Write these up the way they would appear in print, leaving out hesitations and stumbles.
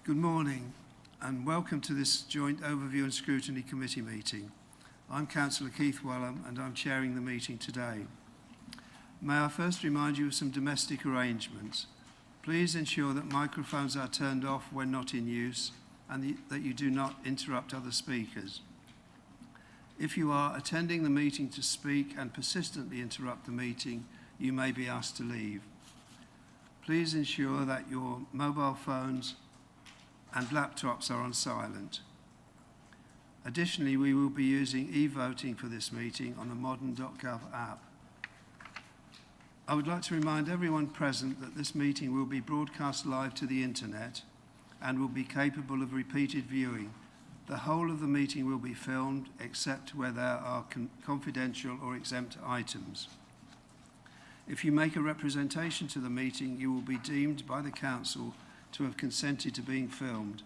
Good morning and welcome to this joint Overview and Scrutiny Committee meeting. I'm Councillor Keith Wellham and I'm chairing the meeting today. May I first remind you of some domestic arrangements. Please ensure that microphones are turned off when not in use and that you do not interrupt other speakers. If you are attending the meeting to speak and persistently interrupt the meeting, you may be asked to leave. Please ensure that your mobile phones and laptops are on silent. Additionally, we will be using e-voting for this meeting on the modern.gov app. I would like to remind everyone present that this meeting will be broadcast live to the internet and will be capable of repeated viewing. The whole of the meeting will be filmed except where there are confidential or exempt items. If you make a representation to the meeting, you will be deemed by the Council to have consented to being filmed.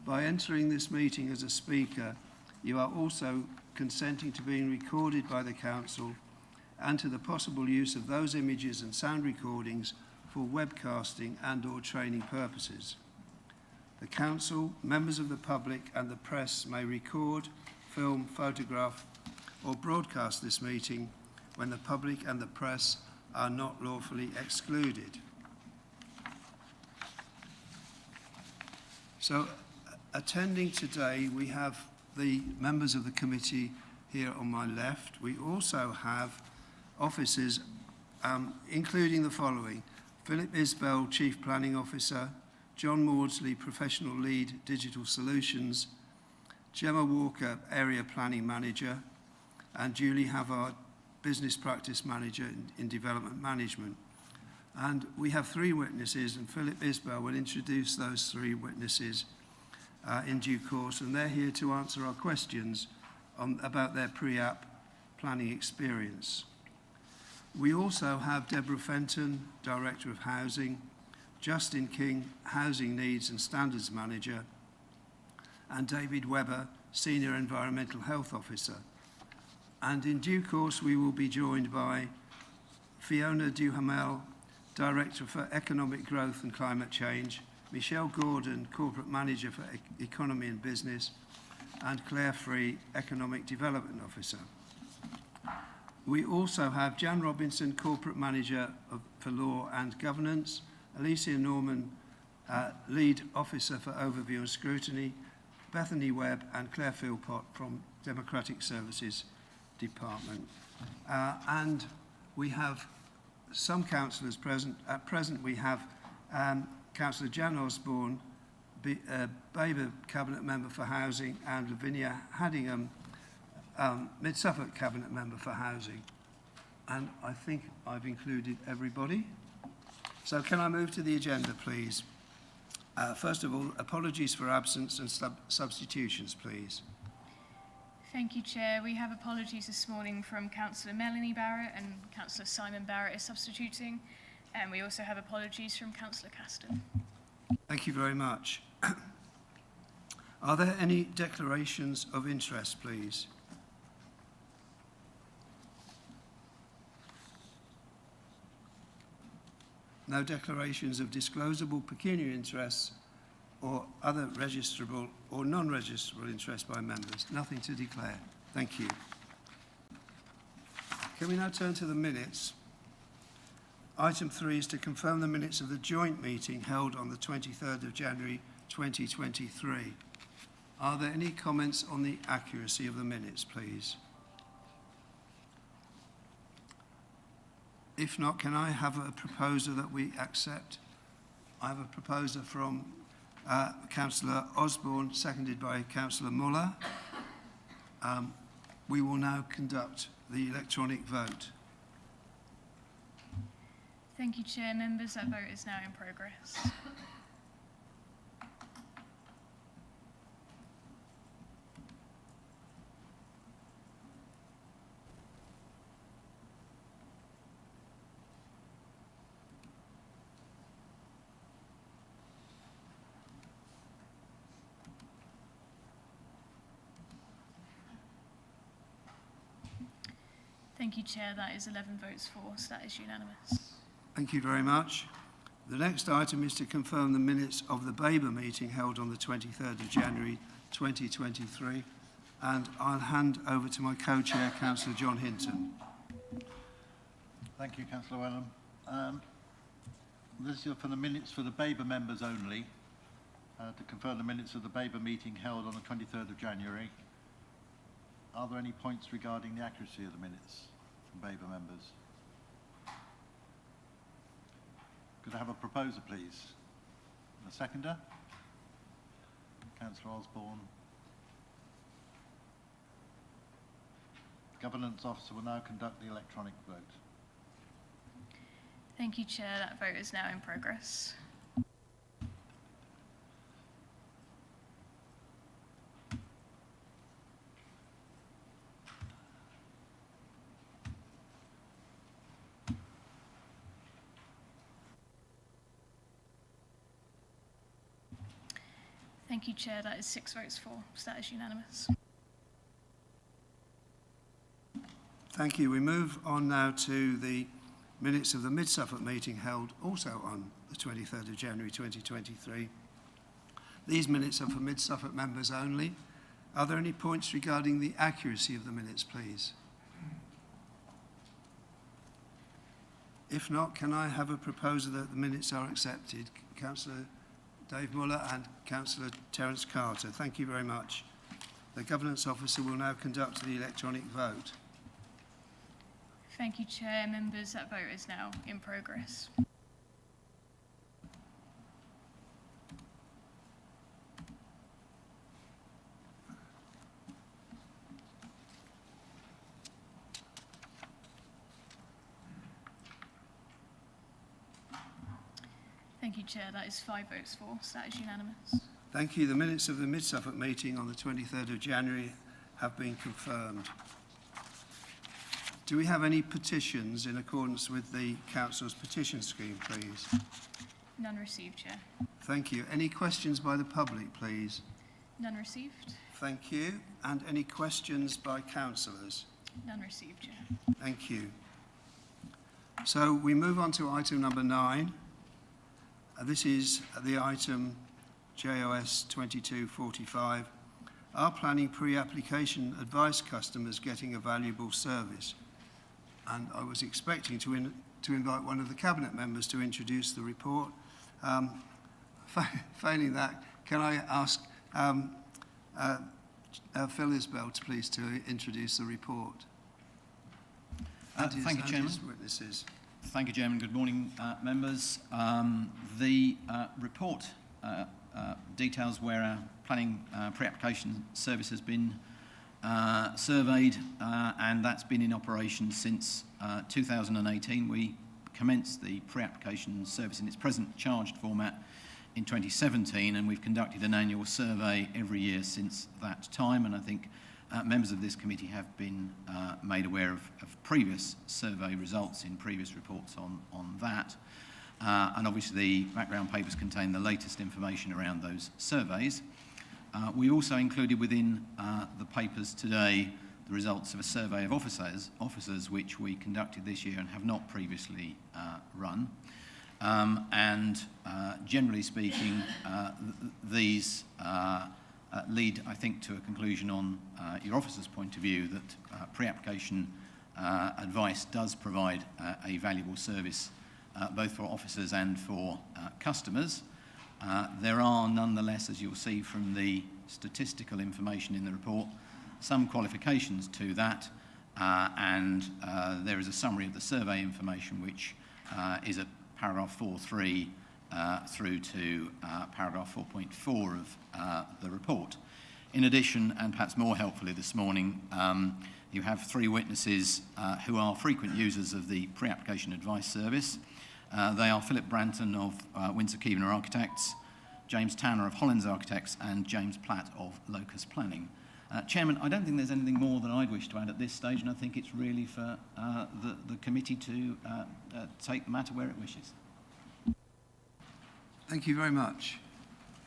By entering this meeting as a speaker, you are also consenting to being recorded by the Council and to the possible use of those images and sound recordings for webcasting and/or training purposes. The Council, members of the public and the press may record, film, photograph or broadcast this meeting when the public and the press are not lawfully excluded. So, attending today, we have the members of the committee here on my left. We also have officers, including the following: Philip Isbell, Chief Planning Officer; John Maudsley, Professional Lead, Digital Solutions; Gemma Walker, Area Planning Manager; and Julie Havard, Business Practice Manager in Development Management. And we have three witnesses, and Philip Isbell will introduce those three witnesses in due course, and they're here to answer our questions about their pre-app planning experience. We also have Deborah Fenton, Director of Housing; Justin King, Housing Needs and Standards Manager; and David Webber, Senior Environmental Health Officer. And in due course, we will be joined by Fiona Duhamel, Director for Economic Growth and Climate Change; Michelle Gordon, Corporate Manager for Economy and Business; and Claire Free, Economic Development Officer. We also have Jan Robinson, Corporate Manager for Law and Governance; Alicia Norman, Lead Officer for Overview and Scrutiny; Bethany Webb and Claire Philpott from Democratic Services Department. And we have some councillors present. At present we have Councillor Jan Osborne, Babergh Cabinet Member for Housing, and Lavinia Haddingham, Mid-Suffolk Cabinet Member for Housing. And I think I've included everybody. So can I move to the agenda, please? First of all, apologies for absence and substitutions, please. Thank you, Chair. We have apologies this morning from Councillor Melanie Barrett, and Councillor Simon Barrett is substituting. And we also have apologies from Councillor Caston. Thank you very much. Are there any declarations of interest, please? No declarations of disclosable pecuniary interests or other registrable or non-registrable interest by members. Nothing to declare. Thank you. Can we now turn to the minutes? Item 3 is to confirm the minutes of the joint meeting held on the 23rd of January 2023. Are there any comments on the accuracy of the minutes, please? If not, can I have a proposer that we accept? I have a proposer from Councillor Osborne, seconded by Councillor Muller. We will now conduct the electronic vote. Thank you, Chair. Members, that vote is now in progress. Thank you, Chair. That is 11 votes for, so that is unanimous. Thank you very much. The next item is to confirm the minutes of the Babergh meeting held on the 23rd of January 2023, and I'll hand over to my co-chair, Councillor John Hinton. Thank you, Councillor Wellham. This is for the minutes for the Babergh members only, to confirm the minutes of the Babergh meeting held on the 23rd of January. Are there any points regarding the accuracy of the minutes from Babergh members? Could I have a proposer, please? And a seconder? Councillor Osborne. Governance officer will now conduct the electronic vote. Thank you, Chair. That vote is now in progress. Thank you, Chair. That is 6 votes for, so that is unanimous. Thank you. We move on now to the minutes of the Mid-Suffolk meeting held also on the 23rd of January 2023. These minutes are for Mid-Suffolk members only. Are there any points regarding the accuracy of the minutes, please? If not, can I have a proposal that the minutes are accepted? Councillor Dave Muller and Councillor Terence Carter. Thank you very much. The Governance Officer will now conduct the electronic vote. Thank you, Chair. Members, that vote is now in progress. Thank you, Chair. That is 5 votes for, so that is unanimous. Thank you. The minutes of the Mid-Suffolk meeting on the 23rd of January have been confirmed. Do we have any petitions in accordance with the Council's petition scheme, please? None received, Chair. Thank you. Any questions by the public, please? None received. Thank you. And any questions by councillors? None received, Chair. Thank you. So we move on to item number 9. This is the item JOS 2245. Are planning pre-application advice customers getting a valuable service? And I was expecting to invite one of the Cabinet members to introduce the report. Failing that, can I ask Phil Isbell to please to introduce the report? Thank you, Chairman. Witnesses. Thank you, Chairman. Good morning, members. The report details where our planning pre-application service has been surveyed, and that's been in operation since 2018. We commenced the pre-application service in its present charged format in 2017, and we've conducted an annual survey every year since that time, and I think members of this committee have been made aware of previous survey results in previous reports on that. And obviously the background papers contain the latest information around those surveys. We also included within the papers today the results of a survey of officers which we conducted this year and have not previously run. Generally speaking, these lead, I think, to a conclusion on your officer's point of view that pre-application advice does provide a valuable service both for officers and for customers. There are nonetheless, as you'll see from the statistical information in the report, some qualifications to that, and there is a summary of the survey information which is at paragraph 4.3 through to paragraph 4.4 of the report. In addition, and perhaps more helpfully this morning, you have 3 witnesses who are frequent users of the pre-application advice service. They are Philip Branton of Windsor Keevener Architects, James Tanner of Hollins Architects, and James Platt of Locus Planning. Chairman, I don't think there's anything more that I'd wish to add at this stage, and I think it's really for the committee to take the matter where it wishes. Thank you very much.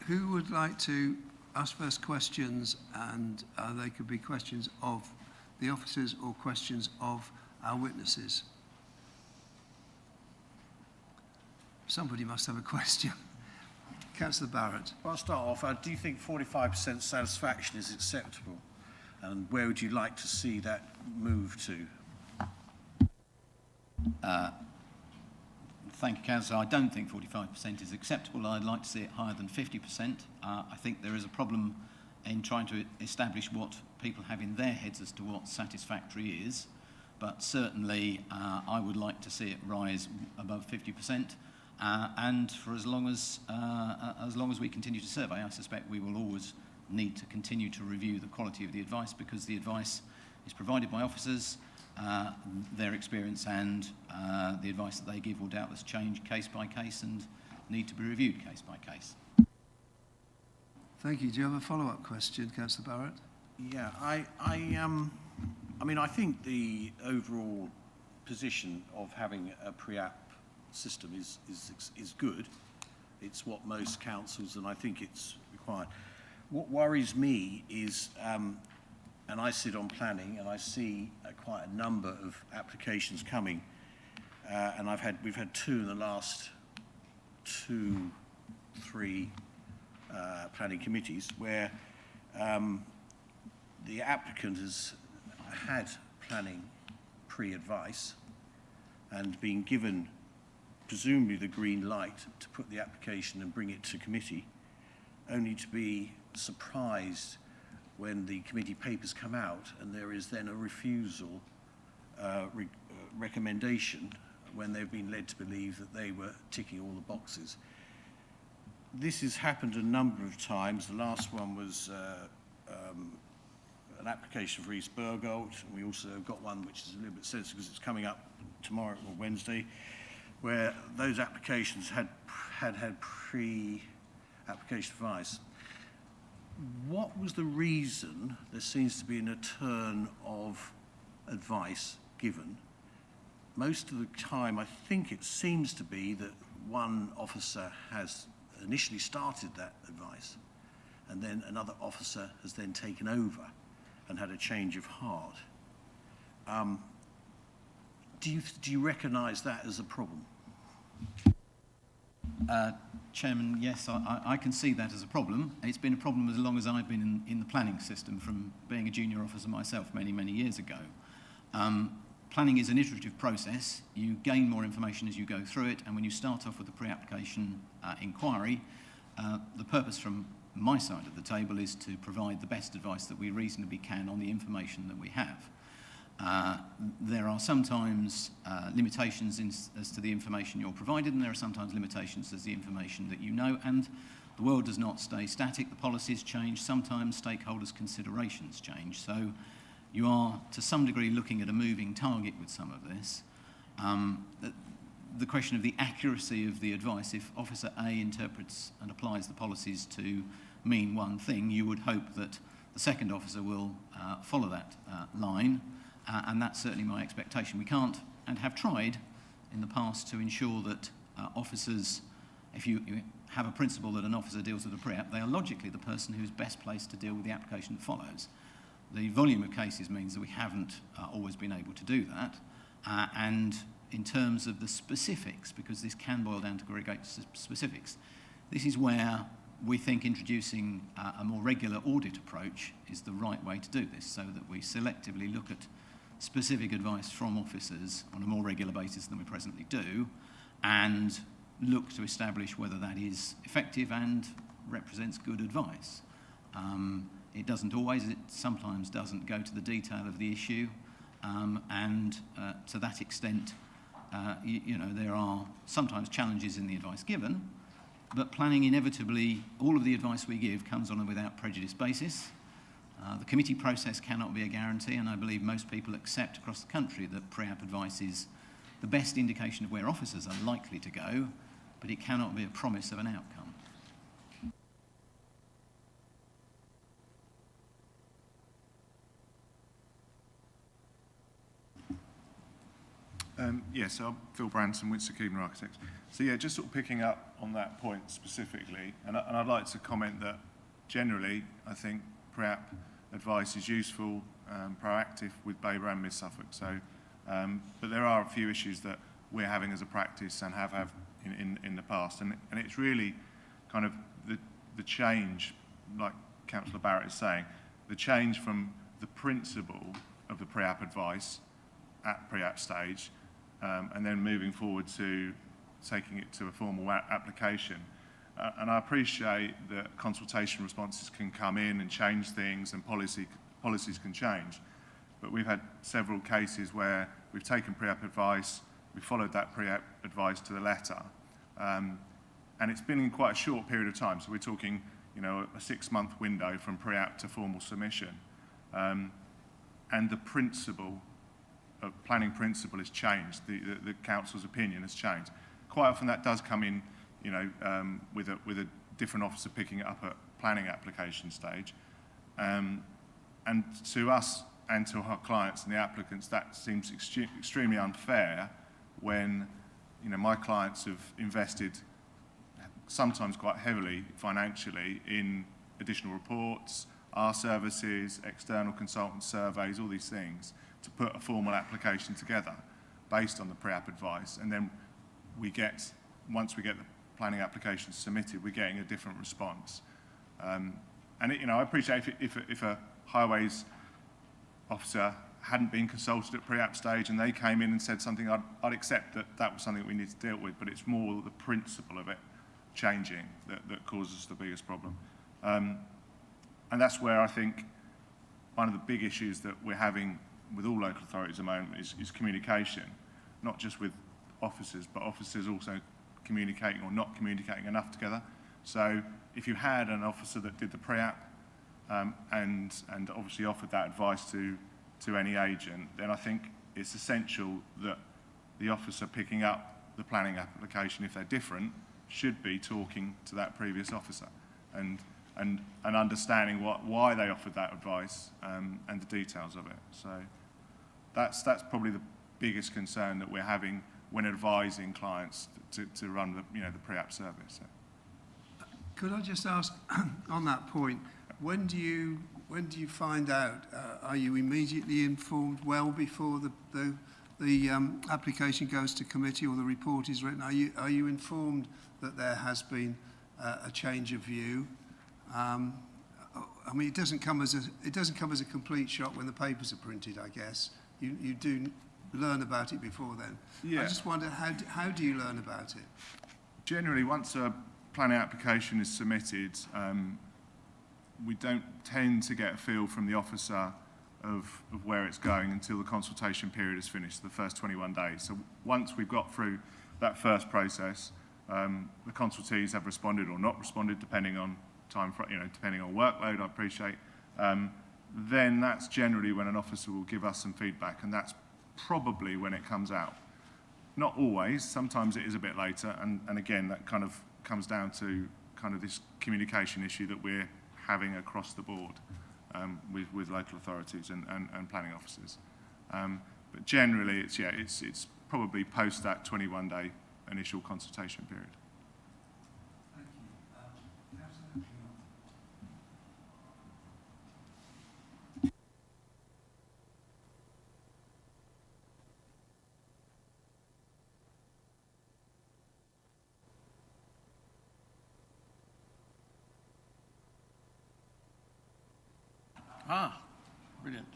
Who would like to ask first questions, and they could be questions of the officers or questions of our witnesses? Somebody must have a question. Councillor Barrett. Well, I'll start off. Do you think 45% satisfaction is acceptable? And where would you like to see that move to? Thank you, Councillor. I don't think 45% is acceptable. I'd like to see it higher than 50%. I think there is a problem in trying to establish what people have in their heads as to what satisfactory is. But certainly, I would like to see it rise above 50%. And for as long as we continue to survey, I suspect we will always need to continue to review the quality of the advice, because the advice is provided by officers. Their experience and the advice that they give will doubtless change case by case and need to be reviewed case by case. Thank you. Do you have a follow-up question, Councillor Barrett? Yeah, I mean, I think the overall position of having a pre-app system is good. It's what most councils, and I think it's required. What worries me is, and I sit on planning, and I see quite a number of applications coming, and we've had two in the last 2-3 planning committees where the applicant has had planning pre-advice and been given presumably the green light to put the application and bring it to committee, only to be surprised when the committee papers come out and there is then a refusal recommendation when they've been led to believe that they were ticking all the boxes. This has happened a number of times. The last one was an application for East Babergh, and we also got one which is a little bit sensitive because it's coming up tomorrow or Wednesday, where those applications had pre-application advice. What was the reason there seems to be a turn of advice given? Most of the time, I think it seems to be that one officer has initially started that advice, and then another officer has then taken over and had a change of heart. Do you recognise that as a problem? Chairman, yes, I can see that as a problem. It's been a problem as long as I've been in the planning system, from being a junior officer myself many, many years ago. Planning is an iterative process. You gain more information as you go through it, and when you start off with a pre-application inquiry, the purpose from my side of the table is to provide the best advice that we reasonably can on the information that we have. There are sometimes limitations as to the information you're provided, and there are sometimes limitations as the information that you know, and the world does not stay static. The policies change. Sometimes stakeholders' considerations change. So you are, to some degree, looking at a moving target with some of this. The question of the accuracy of the advice, if Officer A interprets and applies the policies to mean one thing, you would hope that the second officer will follow that line, and that's certainly my expectation. We can't, and have tried in the past, to ensure that officers, if you have a principle that an officer deals with a pre-app, they are logically the person who's best placed to deal with the application that follows. The volume of cases means that we haven't always been able to do that, and in terms of the specifics, because this can boil down to aggregate specifics, this is where we think introducing a more regular audit approach is the right way to do this, so that we selectively look at specific advice from officers on a more regular basis than we presently do, and look to establish whether that is effective and represents good advice. It doesn't always, it sometimes doesn't go to the detail of the issue, and to that extent, you know, there are sometimes challenges in the advice given, but planning inevitably, all of the advice we give comes on a without prejudice basis. The committee process cannot be a guarantee, and I believe most people accept across the country that pre-app advice is the best indication of where officers are likely to go, but it cannot be a promise of an outcome. Yes, I'm Phil Branson, Windsor Keegan Architects. So yeah, just sort of picking up on that point specifically, and I'd like to comment that generally I think pre-app advice is useful, proactive with Babergh and Suffolk. So, but there are a few issues that we're having as a practice and have in the past. And it's really kind of the change, like Councillor Barrett is saying, the change from the principle of the pre-app advice at pre-app stage and then moving forward to taking it to a formal application. And I appreciate that consultation responses can come in and change things and policies can change. But we've had several cases where we've taken pre-app advice, we followed that pre-app advice to the letter, and it's been in quite a short period of time. So we're talking, you know, a 6-month window from pre-app to formal submission. And the principle of planning principle has changed. The council's opinion has changed. Quite often that does come in, you know, with a different officer picking it up at planning application stage. And to us and to our clients and the applicants, that seems extremely unfair when, you know, my clients have invested sometimes quite heavily financially in additional reports, our services, external consultant surveys, all these things, to put a formal application together based on the pre-app advice. And then once we get the planning application submitted, we're getting a different response. And you know, I appreciate if a highways officer hadn't been consulted at pre-app stage and they came in and said something, I'd accept that was something that we need to deal with, but it's more the principle of it changing that causes the biggest problem. And that's where I think one of the big issues that we're having with all local authorities at the moment is communication, not just with officers, but officers also communicating or not communicating enough together. So if you had an officer that did the pre-app and obviously offered that advice to any agent, then I think it's essential that the officer picking up the planning application, if they're different, should be talking to that previous officer and understanding why they offered that advice and the details of it. So that's probably the biggest concern that we're having when advising clients to run the pre-app service. Could I just ask, on that point, when do you find out? Are you immediately informed well before the application goes to committee or the report is written? Are you informed that there has been a change of view? I mean, it doesn't come as a complete shock when the papers are printed, I guess. You do learn about it before then. Yeah. I just wonder, how do you learn about it? Generally, once a planning application is submitted, we don't tend to get a feel from the officer of where it's going until the consultation period is finished, the first 21 days. So once we've got through that first process, the consultees have responded or not responded, depending on depending on workload, I appreciate. Then that's generally when an officer will give us some feedback, and that's probably when it comes out. Not always, sometimes it is a bit later, and again, that kind of comes down to kind of this communication issue that we're having across the board with local authorities and planning officers. But generally, it's probably post that 21-day initial consultation period. Thank you. Councillor Brilliant.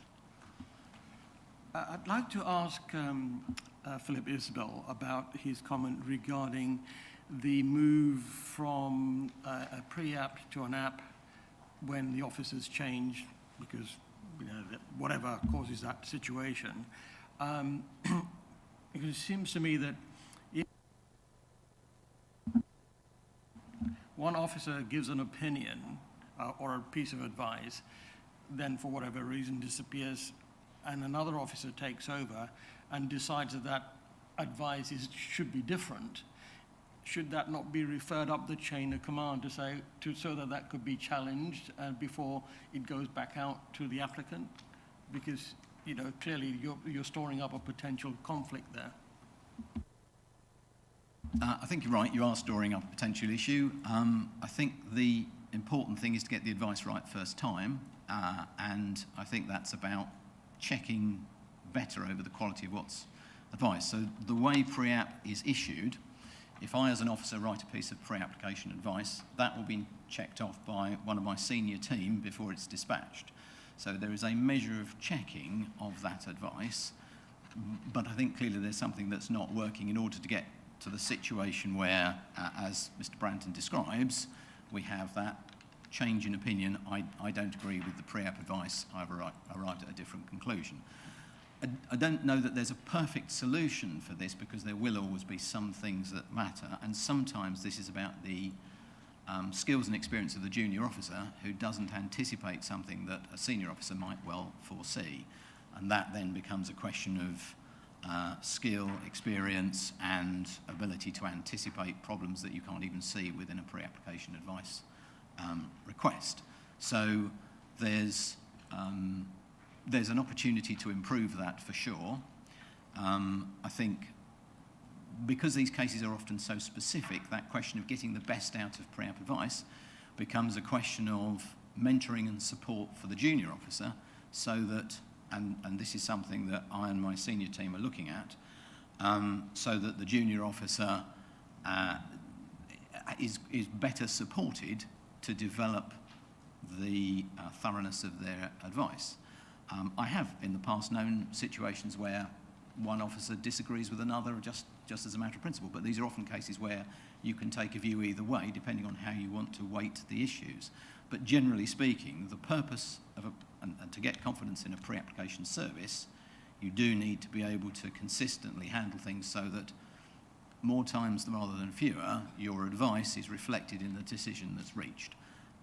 I'd like to ask Philip Isbell about his comment regarding the move from a pre-app to an app when the officers change, because whatever causes that situation. Because it seems to me that if one officer gives an opinion or a piece of advice, then for whatever reason disappears, and another officer takes over and decides that advice should be different, should that not be referred up the chain of command so that could be challenged before it goes back out to the applicant? Because clearly you're storing up a potential conflict there. I think you're right, you are storing up a potential issue. I think the important thing is to get the advice right first time. And I think that's about checking better over the quality of what's advised. So the way pre-app is issued if I as an officer write a piece of pre-application advice, that will be checked off by one of my senior team before it's dispatched. So there is a measure of checking of that advice, but I think clearly there's something that's not working in order to get to the situation where, as Mr. Branton describes, we have that change in opinion. I don't agree with the pre-app advice. I've arrived at a different conclusion. I don't know that there's a perfect solution for this, because there will always be some things that matter, and sometimes this is about the skills and experience of the junior officer who doesn't anticipate something that a senior officer might well foresee, and that then becomes a question of skill, experience and ability to anticipate problems that you can't even see within a pre-application advice request. So there's an opportunity to improve that for sure. I think because these cases are often so specific, that question of getting the best out of pre-app advice becomes a question of mentoring and support for the junior officer, so that, and this is something that I and my senior team are looking at, so that the junior officer is better supported to develop the thoroughness of their advice. I have in the past known situations where one officer disagrees with another just as a matter of principle, but these are often cases where you can take a view either way depending on how you want to weight the issues. But generally speaking, the purpose of and to get confidence in a pre-application service, you do need to be able to consistently handle things so that more times rather than fewer, your advice is reflected in the decision that's reached.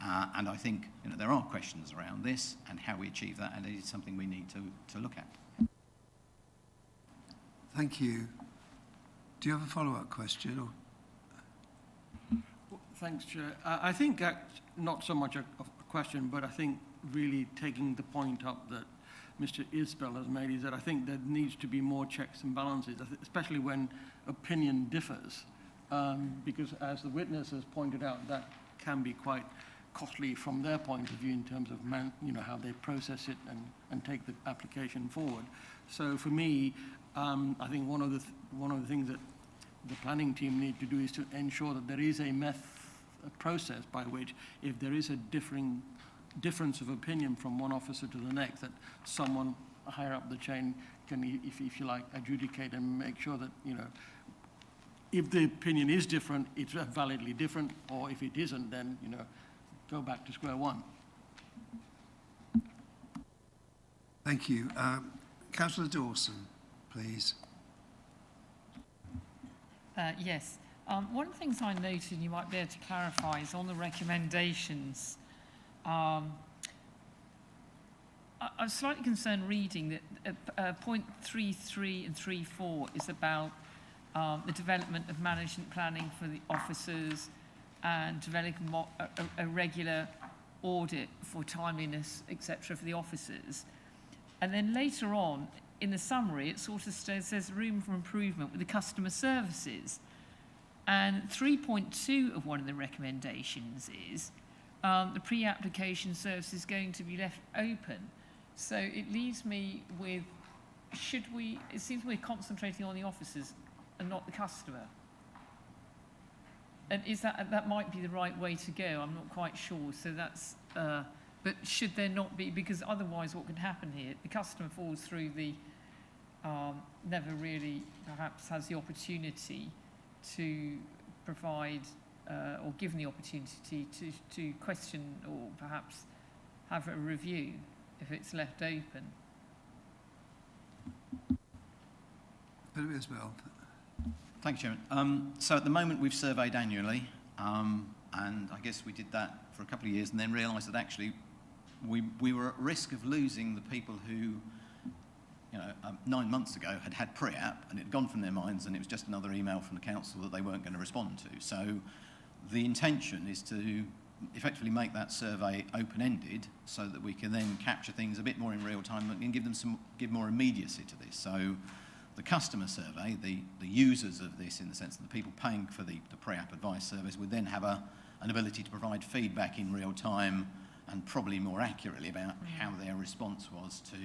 And I think there are questions around this and how we achieve that, and it is something we need to look at. Thank you. Do you have a follow-up question? Or? Thanks, Chair. I think not so much a question, but I think really taking the point up that Mr. Isbell has made is that I think there needs to be more checks and balances, especially when opinion differs, because as the witness has pointed out, that can be quite costly from their point of view in terms of how they process it and take the application forward. So for me, I think one of the things that the planning team need to do is to ensure that there is a process by which, if there is a difference of opinion from one officer to the next, that someone higher up the chain can, if you like, adjudicate and make sure that, if the opinion is different, it's validly different, or if it isn't, then, go back to square one. Thank you. Councillor Dawson, please. Yes. One of the things I noted, and you might be able to clarify, is on the recommendations. I was slightly concerned reading that point 3.3 and 3.4 is about the development of management planning for the officers and developing a regular audit for timeliness, etc., for the officers. And then later on, in the summary, it sort of says room for improvement with the customer services. And 3.2 of one of the recommendations is the pre-application service is going to be left open. So it leaves me with, it seems we're concentrating on the officers and not the customer. And that might be the right way to go, I'm not quite sure. So that's, but should there not be, because otherwise what could happen here, the customer falls through the, never really perhaps has the opportunity to provide or given the opportunity to question or perhaps have a review if it's left open. Isbell. Thank you, Chairman. So at the moment we've surveyed annually, and I guess we did that for a couple of years and then realised that actually we were at risk of losing the people who 9 months ago had pre-app and it had gone from their minds and it was just another email from the council that they weren't going to respond to. So the intention is to effectively make that survey open-ended so that we can then capture things a bit more in real time and give more immediacy to this. So the customer survey, the users of this, in the sense that the people paying for the pre-app advice service, would then have an ability to provide feedback in real time and probably more accurately about how their response was to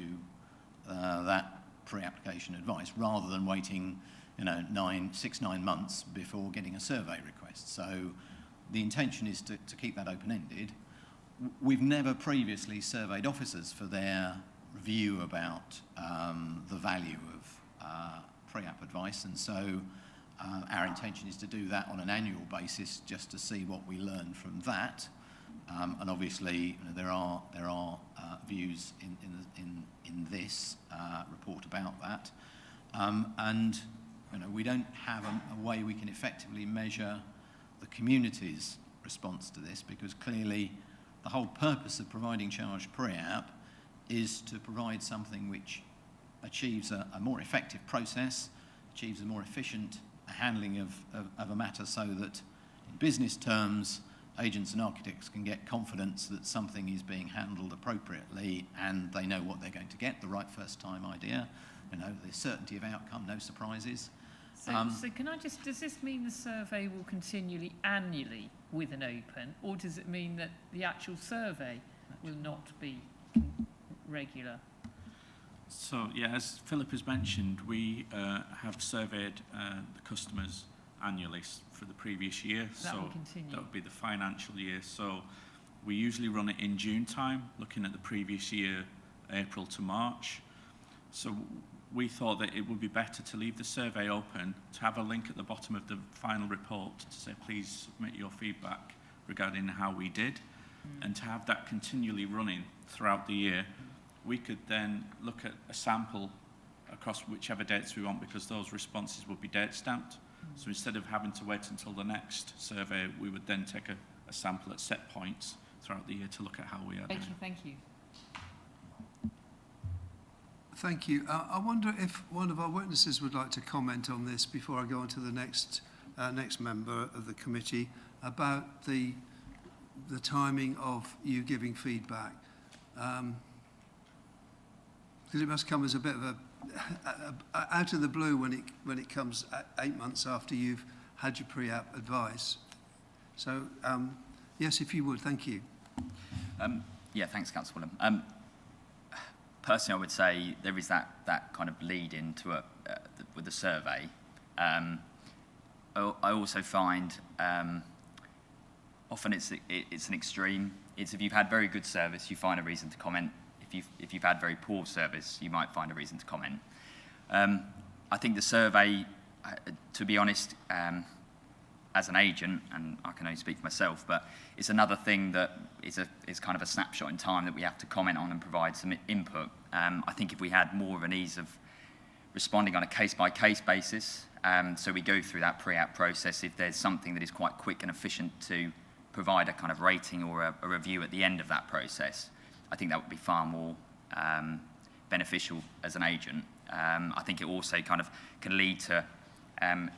that pre-application advice, rather than waiting, 9 months before getting a survey request. So the intention is to keep that open-ended. We've never previously surveyed officers for their view about the value of pre-app advice, and so our intention is to do that on an annual basis, just to see what we learn from that. And obviously, there are views in this report about that, and we don't have a way we can effectively measure the community's response to this, because clearly the whole purpose of providing charged pre-app is to provide something which achieves a more effective process, achieves a more efficient handling of a matter, so that in business terms agents and architects can get confidence that something is being handled appropriately and they know what they're going to get, the right first time idea, the certainty of outcome, no surprises. So can I just, does this mean the survey will continually annually with an open, or does it mean that the actual survey will not be regular? So, yeah, as Philip has mentioned, we have surveyed the customers annually for the previous year. That will continue. That would be the financial year. So we usually run it in June time, looking at the previous year, April to March. So we thought that it would be better to leave the survey open, to have a link at the bottom of the final report to say, please submit your feedback regarding how we did, and to have that continually running throughout the year. We could then look at a sample across whichever dates we want, because those responses would be date stamped. So instead of having to wait until the next survey, we would then take a sample at set points throughout the year to look at how we are doing. Thank you. Thank you. I wonder if one of our witnesses would like to comment on this before I go on to the next member of the committee about the timing of you giving feedback. Because it must come as a bit of out of the blue when it comes 8 months after you've had your pre-app advice. So yes, if you would, thank you. Yeah, thanks, Councillor Bulletin. Personally, I would say there is that kind of lead into it with the survey. I also find often it's an extreme. It's if you've had very good service, you find a reason to comment. If you've had very poor service, you might find a reason to comment. I think the survey, to be honest, as an agent, and I can only speak for myself, but it's another thing that is kind of a snapshot in time that we have to comment on and provide some input. I think if we had more of an ease of responding on a case-by-case basis, so we go through that pre-app process, if there's something that is quite quick and efficient to provide a kind of rating or a review at the end of that process, I think that would be far more beneficial as an agent. I think it also kind of can lead to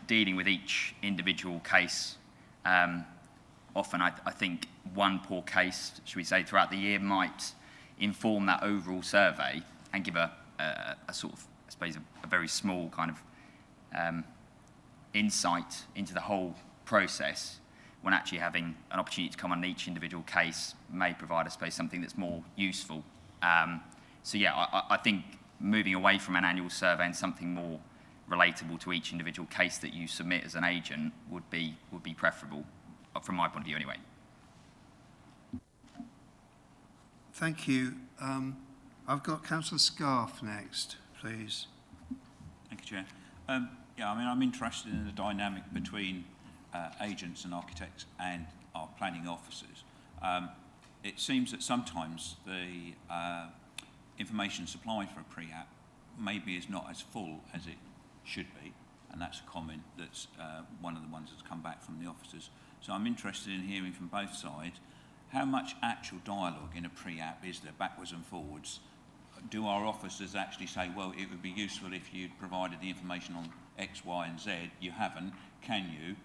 dealing with each individual case. Often I think one poor case, should we say, throughout the year might inform that overall survey and give a sort of, I suppose, a very small kind of insight into the whole process, when actually having an opportunity to come on each individual case may provide, I suppose, something that's more useful. So yeah, I think moving away from an annual survey and something more relatable to each individual case that you submit as an agent would be preferable, from my point of view anyway. Thank you. I've got Councillor Scarf next, please. Thank you, Chair. Yeah, I mean, I'm interested in the dynamic between agents and architects and our planning officers. It seems that sometimes the information supplied for a pre-app maybe is not as full as it should be, and that's a comment that's one of the ones that's come back from the officers. So I'm interested in hearing from both sides, how much actual dialogue in a pre-app is there, backwards and forwards? Do our officers actually say, well, it would be useful if you'd provided the information on X, Y, and Z? You haven't. Can you?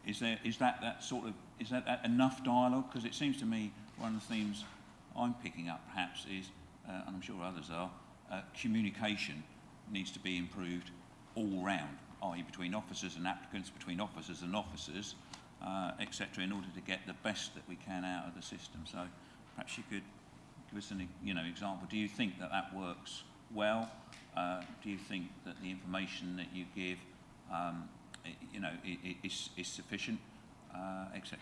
Is that enough dialogue? Because it seems to me one of the themes I'm picking up perhaps is, and I'm sure others are, communication needs to be improved all round, i.e. between officers and applicants, between officers and officers, etc., in order to get the best that we can out of the system. So perhaps you could give us an example. Do you think that works well? Do you think that the information that you give, is sufficient, etc.?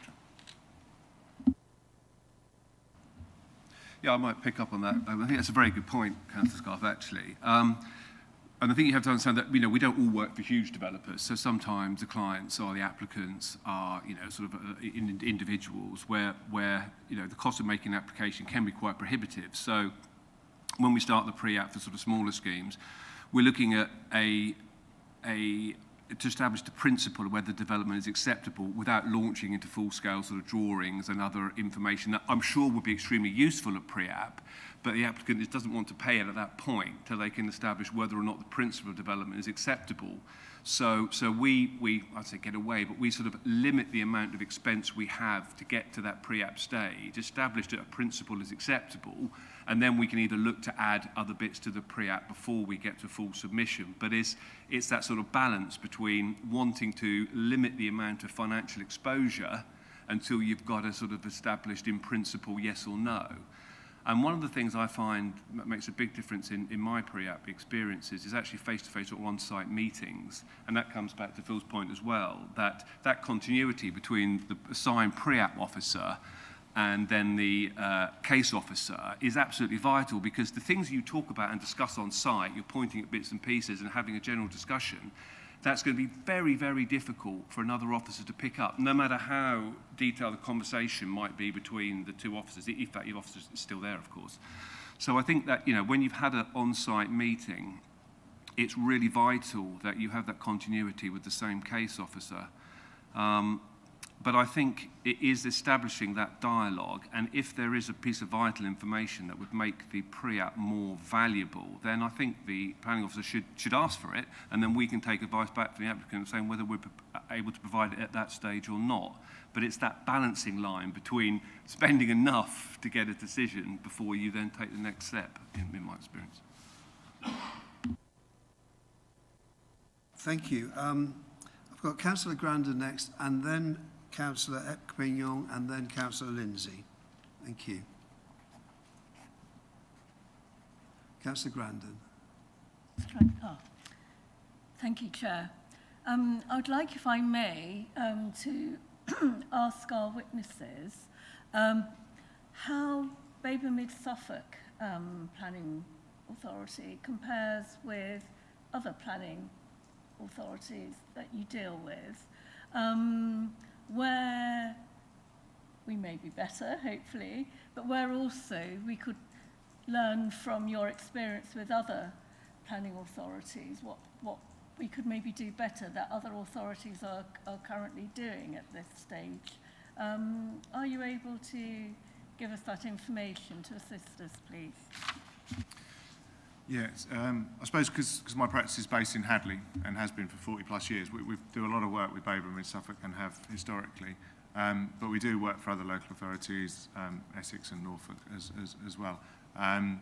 Yeah, I might pick up on that. I think that's a very good point, Councillor Scarf, actually. And I think you have to understand that, we don't all work for huge developers. So sometimes the clients or the applicants are, sort of individuals where the cost of making an application can be quite prohibitive. So when we start the pre-app for sort of smaller schemes, we're looking at to establish the principle of whether development is acceptable without launching into full-scale sort of drawings and other information that I'm sure would be extremely useful at pre-app, but the applicant just doesn't want to pay it at that point till they can establish whether or not the principle of development is acceptable. So we I'd say get away, but we sort of limit the amount of expense we have to get to that pre-app stage, establish that a principle is acceptable, and then we can either look to add other bits to the pre-app before we get to full submission. But it's that sort of balance between wanting to limit the amount of financial exposure until you've got a sort of established in principle yes or no. And one of the things I find that makes a big difference in my pre-app experiences is actually face-to-face or on-site meetings. And that comes back to Phil's point as well, that continuity between the assigned pre-app officer and then the case officer is absolutely vital, because the things you talk about and discuss on site, you're pointing at bits and pieces and having a general discussion, that's going to be very, very difficult for another officer to pick up, no matter how detailed the conversation might be between the two officers, if that officer is still there, of course. So I think that, when you've had an on-site meeting, it's really vital that you have that continuity with the same case officer. But I think it is establishing that dialogue, and if there is a piece of vital information that would make the pre-app more valuable, then I think the planning officer should ask for it, and then we can take advice back from the applicant saying whether we're able to provide it at that stage or not. But it's that balancing line between spending enough to get a decision before you then take the next step, in my experience. Thank you. I've got Councillor Grandin next, and then Councillor Ekping-Yong, and then Councillor Lindsay. Thank you. Councillor Grandin. Thank you, Chair. I'd like, if I may, to ask our witnesses how Babergh Suffolk Planning Authority compares with other planning authorities that you deal with, where we may be better, hopefully, but where also we could learn from your experience with other planning authorities, what we could maybe do better that other authorities are currently doing at this stage. Are you able to give us that information to assist us, please? Yes, I suppose because my practice is based in Hadley and has been for 40 plus years, we do a lot of work with Babergh and Suffolk and have historically, but we do work for other local authorities, Essex and Norfolk as well. And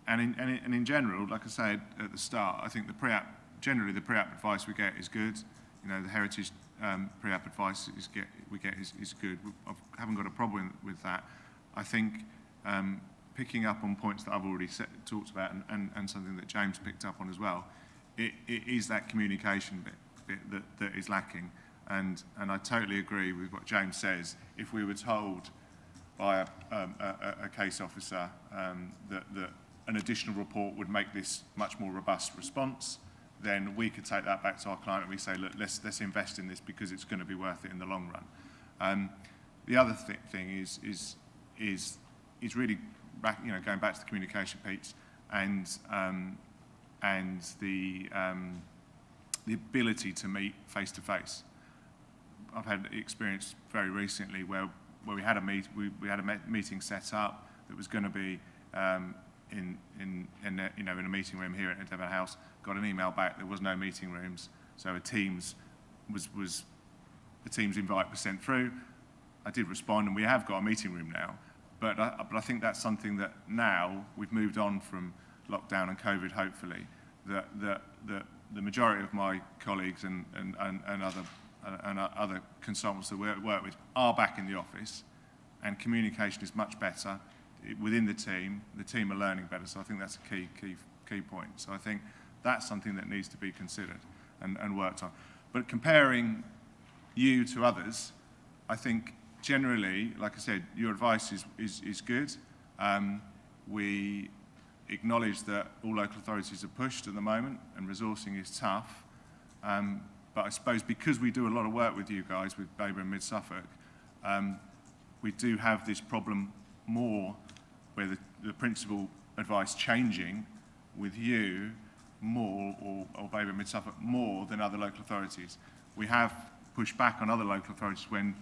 in general, like I said at the start, I think generally the pre-app advice we get is good. The heritage pre-app advice we get is good. I haven't got a problem with that. I think picking up on points that I've already talked about and something that James picked up on as well, it is that communication bit that is lacking. And I totally agree with what James says. If we were told by a case officer that an additional report would make this much more robust response, then we could take that back to our client and we say, look, let's invest in this because it's going to be worth it in the long run. The other thing is really going back to the communication piece and the ability to meet face to face. I've had experience very recently where we had a meeting set up that was going to be in a meeting room here at Devon House. Got an email back. There was no meeting rooms, so the Teams invite was sent through. I did respond, and we have got a meeting room now. But I think that's something that now we've moved on from lockdown and COVID. Hopefully, that the majority of my colleagues and other consultants that we work with are back in the office, and communication is much better within the team. The team are learning better, so I think that's a key key point. So I think that's something that needs to be considered and worked on. But comparing you to others, I think generally, like I said, your advice is good. We acknowledge that all local authorities are pushed at the moment and resourcing is tough. But I suppose because we do a lot of work with you guys, with Babergh and Mid-Suffolk, we do have this problem more where the principal advice changing with you more, or Babergh and Mid-Suffolk more than other local authorities. We have pushed back on other local authorities when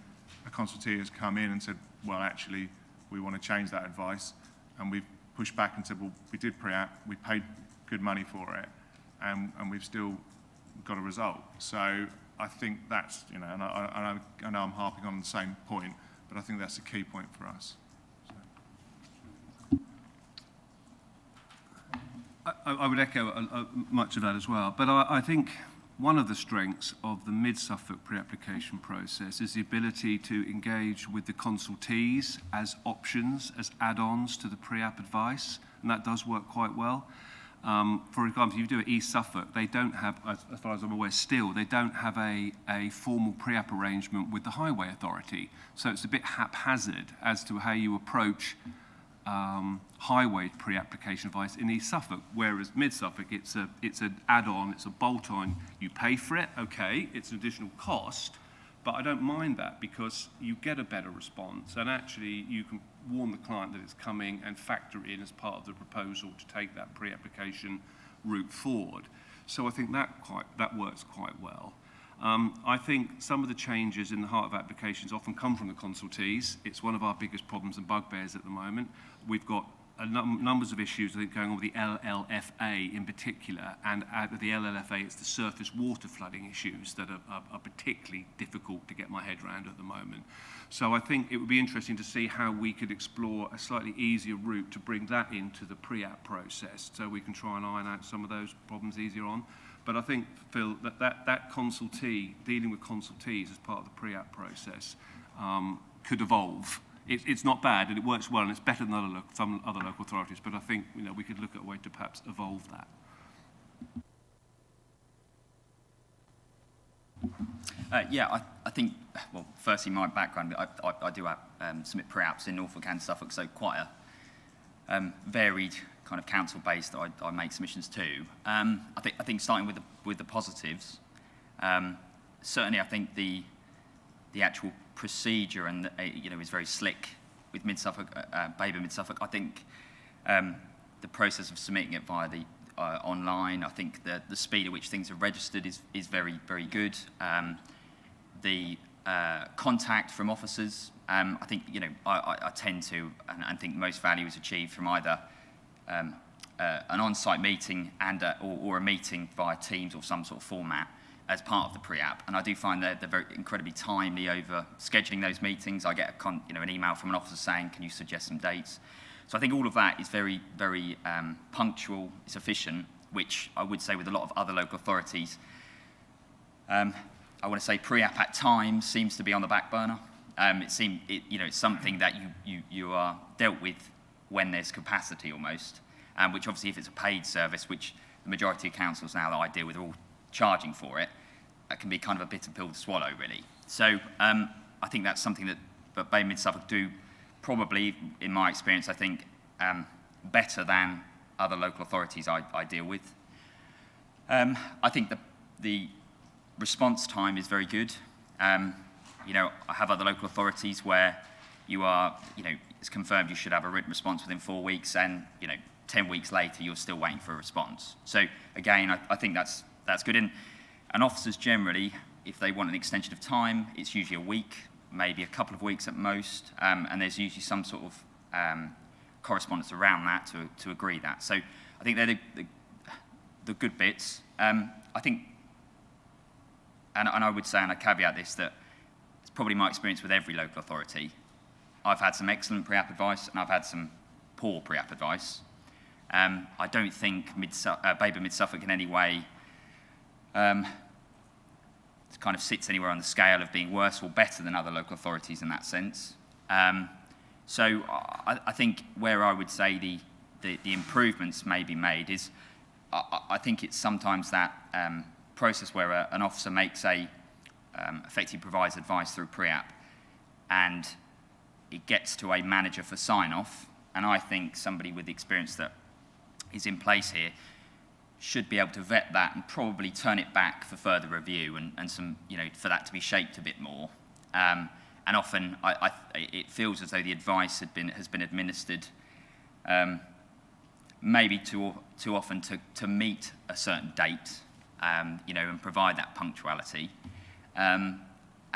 a consultee has come in and said, well, actually, we want to change that advice. And we've pushed back and said, well, we did pre-app, we paid good money for it, and we've still got a result. So I think that's, you know, and I know I'm harping on the same point, but I think that's a key point for us. I would echo much of that as well, but I think one of the strengths of the Mid-Suffolk pre-application process is the ability to engage with the consultees as options, as add-ons to the pre-app advice, and that does work quite well. For example, if you do it East Suffolk, they don't have, as far as I'm aware still, they don't have a formal pre-app arrangement with the Highway Authority, so it's a bit haphazard as to how you approach highway pre-application advice in East Suffolk, whereas Mid-Suffolk, it's an add-on, it's a bolt-on. You pay for it, okay, it's an additional cost, but I don't mind that because you get a better response, and actually you can warn the client that it's coming and factor it in as part of the proposal to take that pre-application route forward. So I think that works quite well. I think some of the changes in the heart of applications often come from the consultees. It's one of our biggest problems and bugbears at the moment. We've got numbers of issues, I think, going on with the LLFA in particular, and out of the LLFA, it's the surface water flooding issues that are particularly difficult to get my head around at the moment. So I think it would be interesting to see how we could explore a slightly easier route to bring that into the pre-app process, so we can try and iron out some of those problems easier on. But I think, Phil, that consultee, dealing with consultees as part of the pre-app process, could evolve. It's not bad, and it works well, and it's better than some other local authorities, but I think, you know, we could look at a way to perhaps evolve that. I think, well, firstly, my background, I do submit pre-apps in Norfolk and Suffolk, so quite a varied kind of council base that I make submissions to. I think starting with the positives, certainly I think the actual procedure and is very slick with Mid-Suffolk, Babergh Mid-Suffolk. I think the process of submitting it via the online, I think the speed at which things are registered is very, very good. The contact from officers, I think, I tend to, and think most value is achieved from either an on-site meeting or a meeting via Teams or some sort of format as part of the pre-app. And I do find that they're very incredibly timely over scheduling those meetings. I get an email from an officer saying, can you suggest some dates? So I think all of that is very, very punctual, it's efficient, which I would say with a lot of other local authorities, I want to say pre-app at times seems to be on the back burner. It's something that you are dealt with when there's capacity almost, which obviously if it's a paid service, which the majority of councils now that I deal with are all charging for it, that can be kind of a bitter pill to swallow, really. So I think that's something that Babergh Mid-Suffolk do probably, in my experience, I think, better than other local authorities I deal with. I think the response time is very good. I have other local authorities where you are, it's confirmed you should have a written response within 4 weeks, and 10 weeks later you're still waiting for a response. So again, I think that's good. And officers generally, if they want an extension of time, it's usually a week, maybe a couple of weeks at most, and there's usually some sort of correspondence around that to agree that. So I think they're the good bits. I think, and I would say, and I caveat this, that it's probably my experience with every local authority. I've had some excellent pre-app advice, and I've had some poor pre-app advice. I don't think Babergh Mid-Suffolk in any way kind of sits anywhere on the scale of being worse or better than other local authorities in that sense. So I think where I would say the improvements may be made is I think it's sometimes that process where an officer makes effectively provides advice through pre-app, and it gets to a manager for sign-off, and I think somebody with the experience that is in place here should be able to vet that and probably turn it back for further review and some, for that to be shaped a bit more. And often it feels as though the advice has been administered maybe too often to meet a certain date, and provide that punctuality. And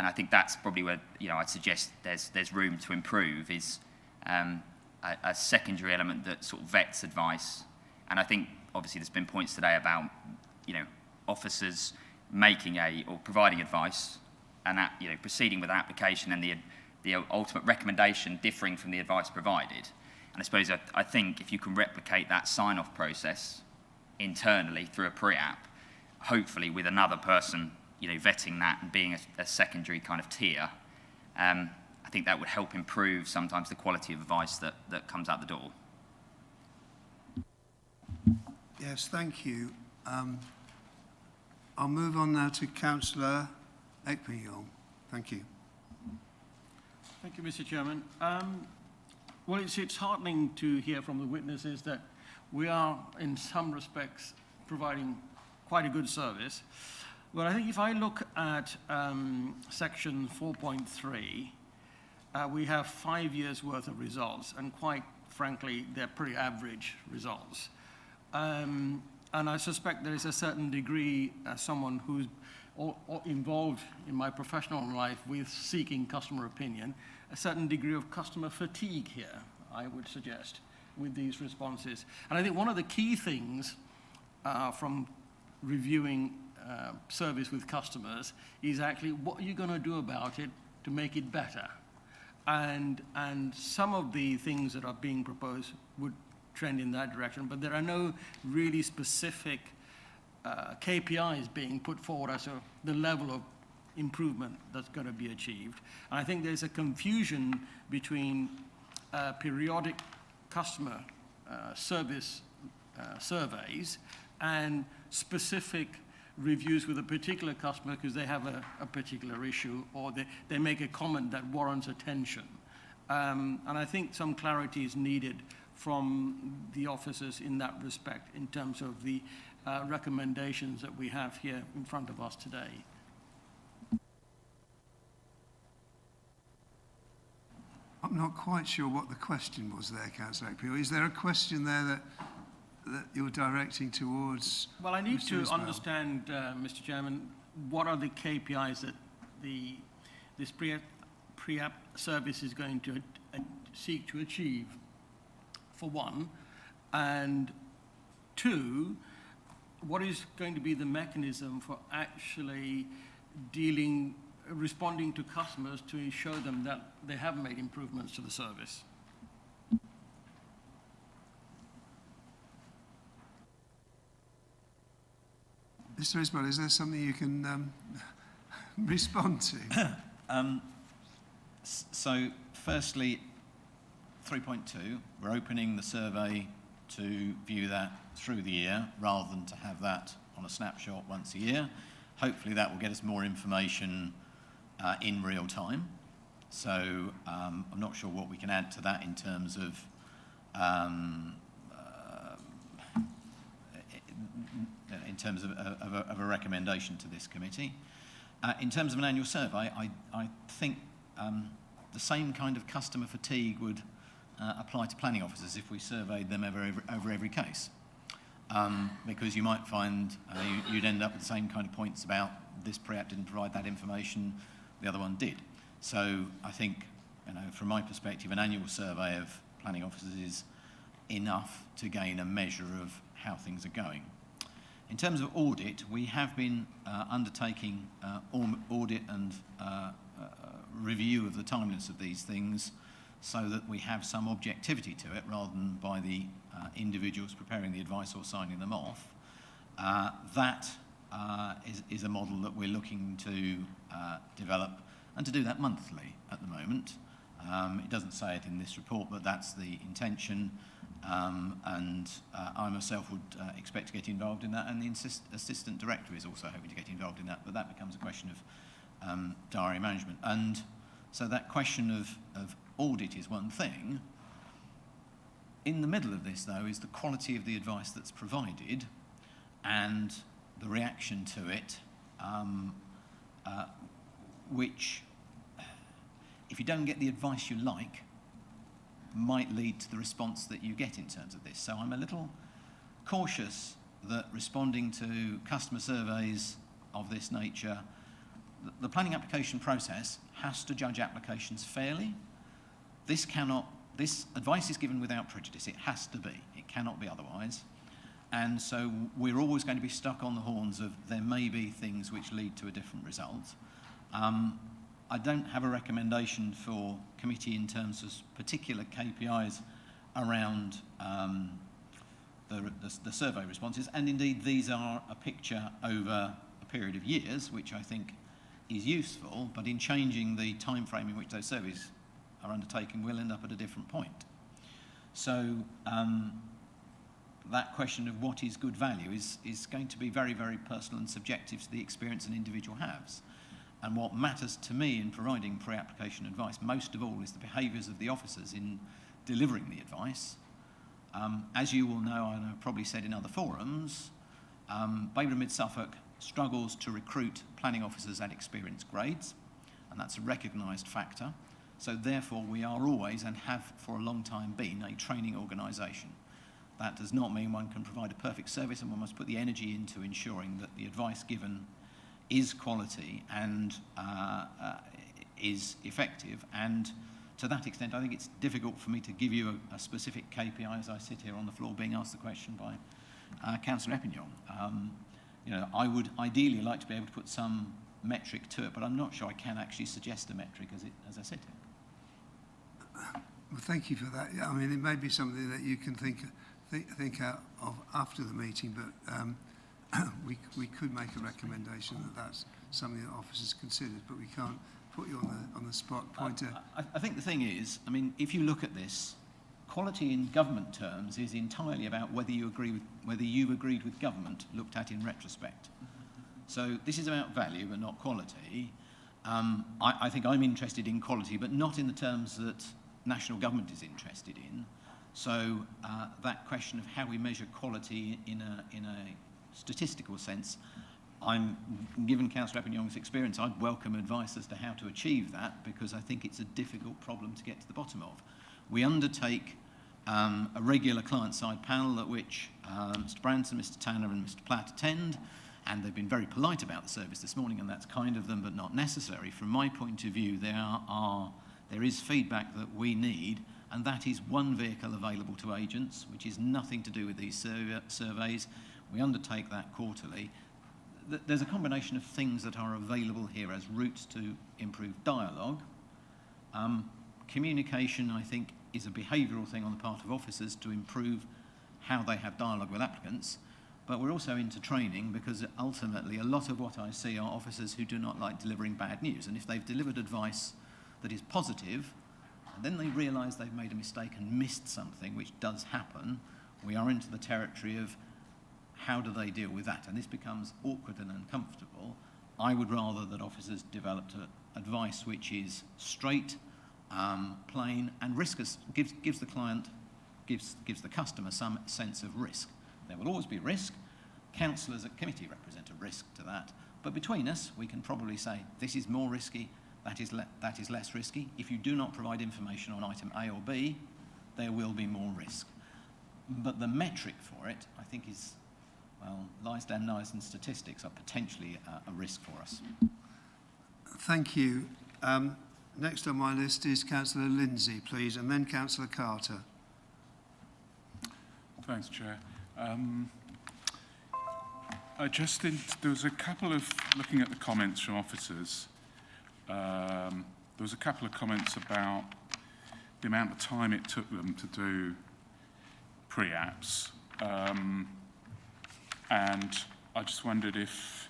I think that's probably where, I'd suggest there's room to improve is a secondary element that sort of vets advice. And I think, obviously, there's been points today about, officers making or providing advice and that, proceeding with an application and the ultimate recommendation differing from the advice provided. And I suppose I think if you can replicate that sign-off process internally through a pre-app, hopefully with another person, vetting that and being a secondary kind of tier, I think that would help improve sometimes the quality of advice that comes out the door. Yes, thank you. I'll move on now to Councillor Ekpenyong. Thank you. Thank you, Mr. Chairman. Well, it's heartening to hear from the witnesses that we are, in some respects, providing quite a good service. But I think if I look at section 4.3, we have 5 years' worth of results, and quite frankly, they're pretty average results. And I suspect there is a certain degree, as someone who's involved in my professional life with seeking customer opinion, a certain degree of customer fatigue here, I would suggest, with these responses. And I think one of the key things from reviewing service with customers is actually what are you going to do about it to make it better? And some of the things that are being proposed would trend in that direction, but there are no really specific KPIs being put forward as to the level of improvement that's going to be achieved. And I think there's a confusion between periodic customer service surveys and specific reviews with a particular customer because they have a particular issue or they make a comment that warrants attention. And I think some clarity is needed from the officers in that respect in terms of the recommendations that we have here in front of us today. I'm not quite sure what the question was there, Councillor Ekpenyong. Is there a question there that you're directing towards? Well, I need Mr. to Ismail? understand, Mr. Chairman, what are the KPIs that this pre-app service is going to seek to achieve, for one, and two, what is going to be the mechanism for actually responding to customers to show them that they have made improvements to the service? Mr. Ismail, is there something you can respond to? So, firstly, 3.2, we're opening the survey to view that through the year rather than to have that on a snapshot once a year. Hopefully that will get us more information in real time. So I'm not sure what we can add to that in terms of a recommendation to this committee. In terms of an annual survey, I think the same kind of customer fatigue would apply to planning officers if we surveyed them over every case. Because you might find you'd end up with the same kind of points about this pre-app didn't provide that information, the other one did. So I think, from my perspective, an annual survey of planning officers is enough to gain a measure of how things are going. In terms of audit, we have been undertaking audit and review of the timeliness of these things so that we have some objectivity to it rather than by the individuals preparing the advice or signing them off. That is a model that we're looking to develop and to do that monthly at the moment. It doesn't say it in this report, but that's the intention. I myself would expect to get involved in that, and the assistant director is also hoping to get involved in that, but that becomes a question of diary management. And so that question of audit is one thing. In the middle of this, though, is the quality of the advice that's provided and the reaction to it, which, if you don't get the advice you like, might lead to the response that you get in terms of this. So I'm a little cautious that responding to customer surveys of this nature, the planning application process has to judge applications fairly. This advice is given without prejudice. It has to be. It cannot be otherwise. And so we're always going to be stuck on the horns of there may be things which lead to a different result. I don't have a recommendation for committee in terms of particular KPIs around the survey responses, and indeed these are a picture over a period of years, which I think is useful, but in changing the time frame in which those surveys are undertaken, we'll end up at a different point. So that question of what is good value is going to be very, very personal and subjective to the experience an individual has. And what matters to me in providing pre-application advice, most of all, is the behaviours of the officers in delivering the advice. As you will know, and I've probably said in other forums, Babergh Mid Suffolk struggles to recruit planning officers at experienced grades, and that's a recognised factor. So therefore, we are always, and have for a long time been, a training organisation. That does not mean one can provide a perfect service, and one must put the energy into ensuring that the advice given is quality and is effective. And to that extent, I think it's difficult for me to give you a specific KPI as I sit here on the floor being asked the question by Councillor Epignon. You know, I would ideally like to be able to put some metric to it, but I'm not sure I can actually suggest a metric as I sit here. Well, thank you for that. Yeah, I mean, it may be something that you can think out of after the meeting, but we could make a recommendation that that's something that officers considered, but we can't put you on the spot pointer. I think the thing is, I mean, if you look at this, quality in government terms is entirely about whether you've agreed with government looked at in retrospect. So this is about value but not quality. I think I'm interested in quality, but not in the terms that national government is interested in. So that question of how we measure quality in a statistical sense, given Councillor Epignon's experience, I'd welcome advice as to how to achieve that, because I think it's a difficult problem to get to the bottom of. We undertake a regular client-side panel at which Mr Branson, Mr Tanner and Mr Platt attend, and they've been very polite about the service this morning, and that's kind of them but not necessary. From my point of view, there is feedback that we need, and that is one vehicle available to agents, which is nothing to do with these surveys. We undertake that quarterly. There's a combination of things that are available here as routes to improve dialogue. Communication, I think, is a behavioural thing on the part of officers to improve how they have dialogue with applicants. But we're also into training, because ultimately a lot of what I see are officers who do not like delivering bad news. And if they've delivered advice that is positive, and then they realise they've made a mistake and missed something, which does happen, we are into the territory of how do they deal with that? And this becomes awkward and uncomfortable. I would rather that officers developed advice which is straight, plain, and gives the client, gives the customer some sense of risk. There will always be risk. Councillors at committee represent a risk to that. But between us, we can probably say this is more risky, that is less risky. If you do not provide information on item A or B, there will be more risk. But the metric for it, I think, is, well, lies, damn knives and statistics are potentially a risk for us. Thank you. Next on my list is Councillor Lindsay, please, and then Councillor Carter. Thanks, Chair. There was a couple of, looking at the comments from officers, there was a couple of comments about the amount of time it took them to do pre-apps. And I just wondered if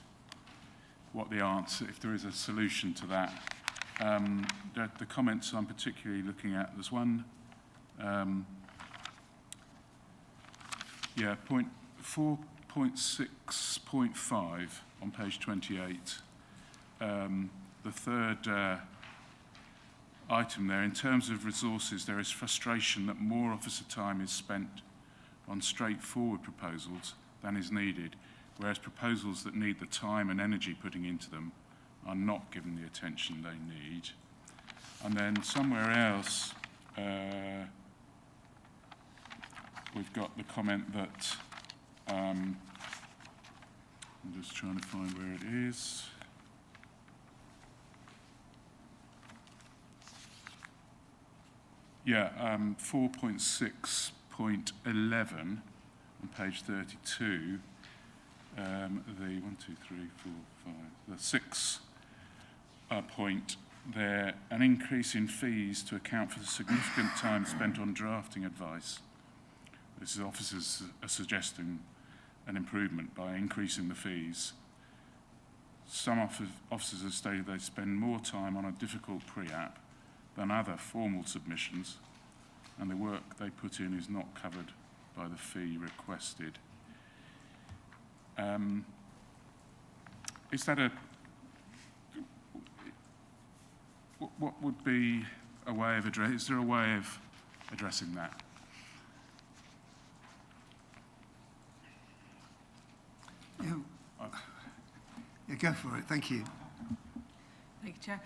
there is a solution to that. The comments I'm particularly looking at, there's one Yeah, point 4.6.5 on page 28. The third item there, in terms of resources, there is frustration that more officer time is spent on straightforward proposals than is needed, whereas proposals that need the time and energy putting into them are not given the attention they need. And then somewhere else, we've got the comment that, I'm just trying to find where it is. Yeah, 4.6.11 on page 32, the 1, 2, 3, 4, 5, the sixth point there, an increase in fees to account for the significant time spent on drafting advice. This is officers are suggesting an improvement by increasing the fees. Some officers have stated they spend more time on a difficult pre-app than other formal submissions, and the work they put in is not covered by the fee requested. Is that what would be a way of is there a way of addressing that? Yeah, go for it. Thank you. Thank you, Chair.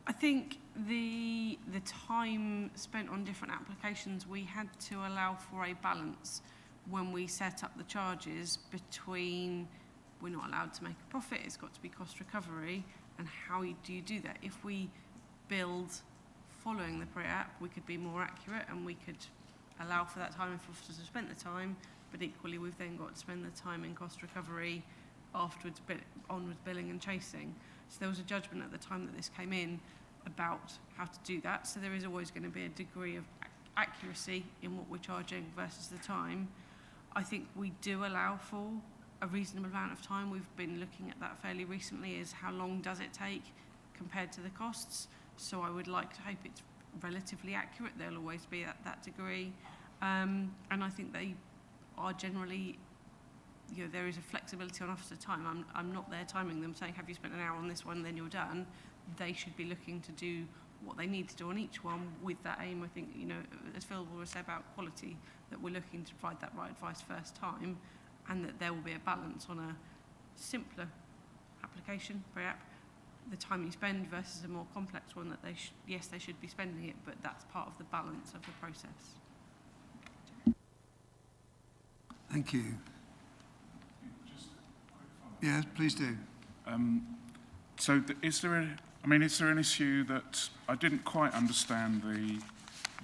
I think the time spent on different applications, we had to allow for a balance when we set up the charges between we're not allowed to make a profit, it's got to be cost recovery, and how do you do that? If we build following the pre-app, we could be more accurate and we could allow for that time if officers have spent the time, but equally we've then got to spend the time in cost recovery afterwards, onwards billing and chasing. So there was a judgment at the time that this came in about how to do that. So there is always going to be a degree of accuracy in what we're charging versus the time. I think we do allow for a reasonable amount of time. We've been looking at that fairly recently, is how long does it take compared to the costs. So I would like to hope it's relatively accurate. There'll always be at that degree. And I think they are generally, you know, there is a flexibility on officer time. I'm not there timing them saying, have you spent an hour on this one, then you're done. They should be looking to do what they need to do on each one with that aim. I think, you know, as Phil will say about quality, that we're looking to provide that right advice first time, and that there will be a balance on a simpler application, pre-app, the time you spend versus a more complex one that yes, they should be spending it, but that's part of the balance of the process. Thank you. Yes, please do. So is there an issue that I didn't quite understand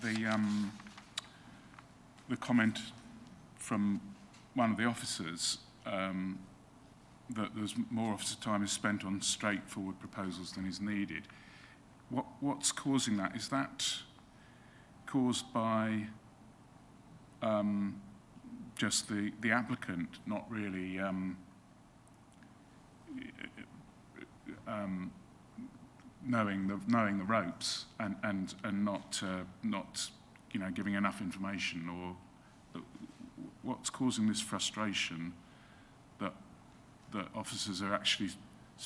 the comment from one of the officers that there's more officer time is spent on straightforward proposals than is needed. What's causing that? Is that caused by just the applicant not really knowing the ropes and not you know, giving enough information, or what's causing this frustration that officers are actually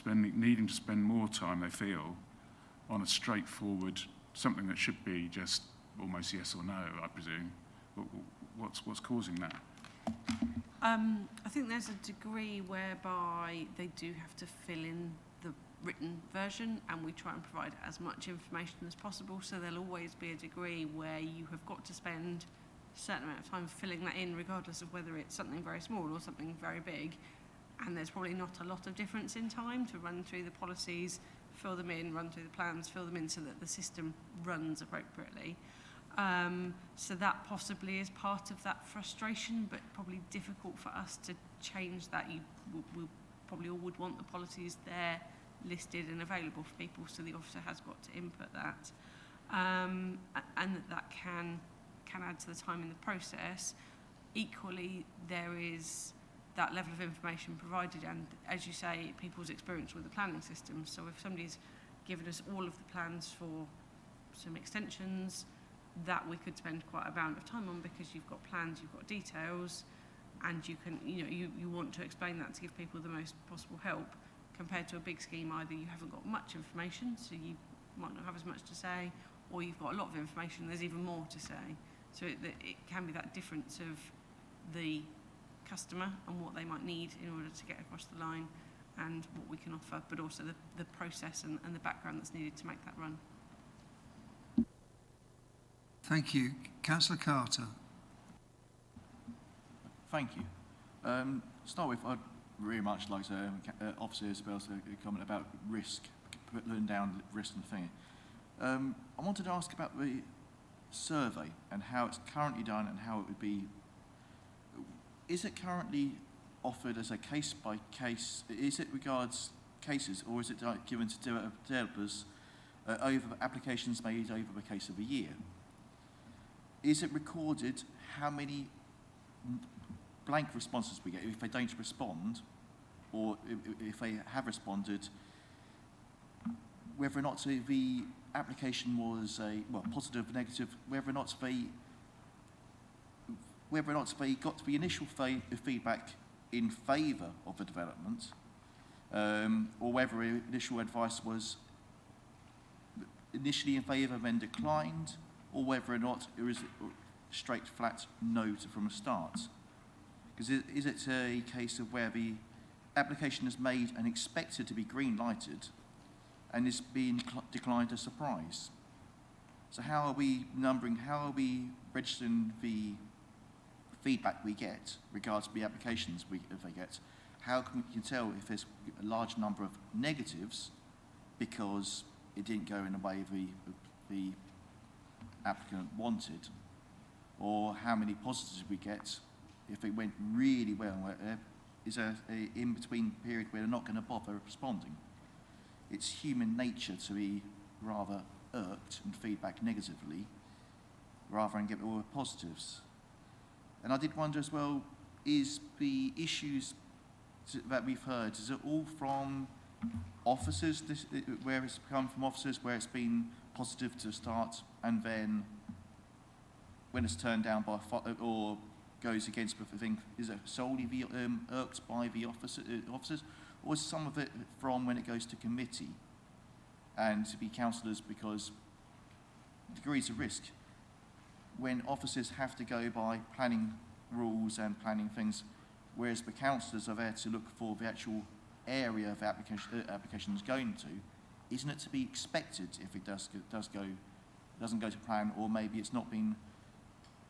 needing to spend more time, they feel, on a straightforward, something that should be just almost yes or no, I presume. What's causing that? I think there's a degree whereby they do have to fill in the written version, and we try and provide as much information as possible, so there'll always be a degree where you have got to spend a certain amount of time filling that in, regardless of whether it's something very small or something very big, and there's probably not a lot of difference in time to run through the policies, fill them in, run through the plans, fill them in so that the system runs appropriately. So that possibly is part of that frustration, but probably difficult for us to change that. We probably all would want the policies there listed and available for people, so the officer has got to input that. And that can add to the time in the process. Equally, there is that level of information provided, and as you say, people's experience with the planning system. So if somebody's given us all of the plans for some extensions, that we could spend quite a amount of time on, because you've got plans, you've got details, and you can, you want to explain that to give people the most possible help, compared to a big scheme. Either you haven't got much information, so you might not have as much to say, or you've got a lot of information, there's even more to say. So it can be that difference of the customer and what they might need in order to get across the line, and what we can offer, but also the process and the background that's needed to make that run. Thank you. Councillor Carter. Thank you. Start with, I'd very much like to Officer Isabel's comment about risk, putting down risk and thing. I wanted to ask about the survey and how it's currently done and how it would be. Is it currently offered as a case by case? Is it regards cases, or is it given to developers over applications made over the case of a year? Is it recorded how many blank responses we get if they don't respond, or if they have responded, whether or not the application was positive or negative, whether or not they got the initial feedback in favour of the development, or whether initial advice was initially in favour then declined, or whether or not it was straight flat no from the start. Because is it a case of where the application is made and expected to be green lighted and is being declined as surprise? So how are we numbering, how are we registering the feedback we get regards to the applications if they get? How can we tell if there's a large number of negatives because it didn't go in the way the applicant wanted, or how many positives we get if it went really well? Is there an in-between period where they're not going to bother responding? It's human nature to be rather irked and feedback negatively rather than get all the positives. And I did wonder as well, is the issues that we've heard, is it all from officers, where it's come from officers, where it's been positive to start, and then when it's turned down by or goes against the thing, is it solely irked by the officers, or is some of it from when it goes to committee and to be councillors, because degrees of risk, when officers have to go by planning rules and planning things, whereas the councillors are there to look for the actual area of application is going to, isn't it to be expected if it doesn't go to plan, or maybe it's not been,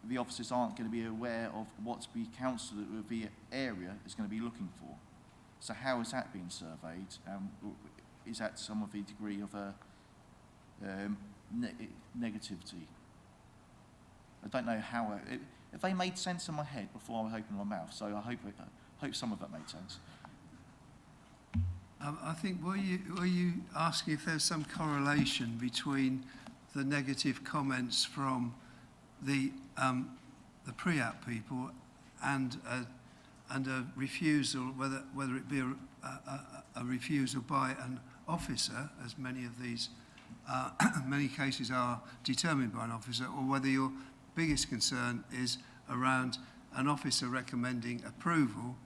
the officers aren't going to be aware of what the councillor of the area is going to be looking for? So how is that being surveyed? Is that some of the degree of negativity? I don't know how. If they made sense in my head before I opened my mouth, so I hope some of that made sense. I think, were you asking if there's some correlation between the negative comments from the pre-app people and a refusal, whether it be a refusal by an officer, as many of these many cases are determined by an officer, or whether your biggest concern is around an officer recommending approval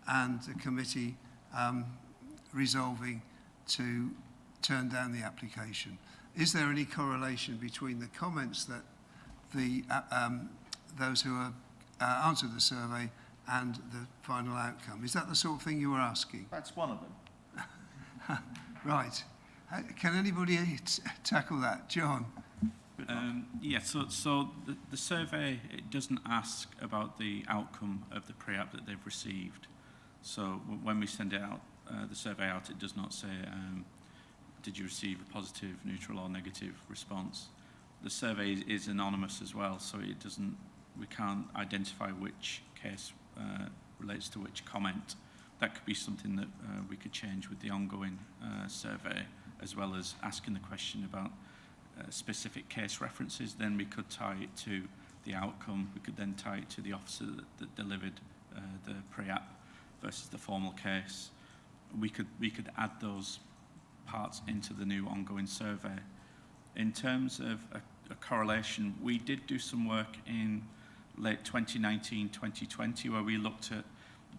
and the committee resolving to turn down the application. Is there any correlation between the comments that those who are answered the survey and the final outcome? Is that the sort of thing you were asking? That's one of them. Right. Can anybody tackle that? John? So the survey, it doesn't ask about the outcome of the pre-app that they've received. So when we send it out, the survey out, it does not say, did you receive a positive, neutral or negative response? The survey is anonymous as well, so it doesn't, we can't identify which case relates to which comment. That could be something that we could change with the ongoing survey, as well as asking the question about specific case references. Then we could tie it to the outcome. We could then tie it to the officer that delivered the pre-app versus the formal case. We could add those parts into the new ongoing survey. In terms of a correlation. We did do some work in late 2019-2020 where we looked at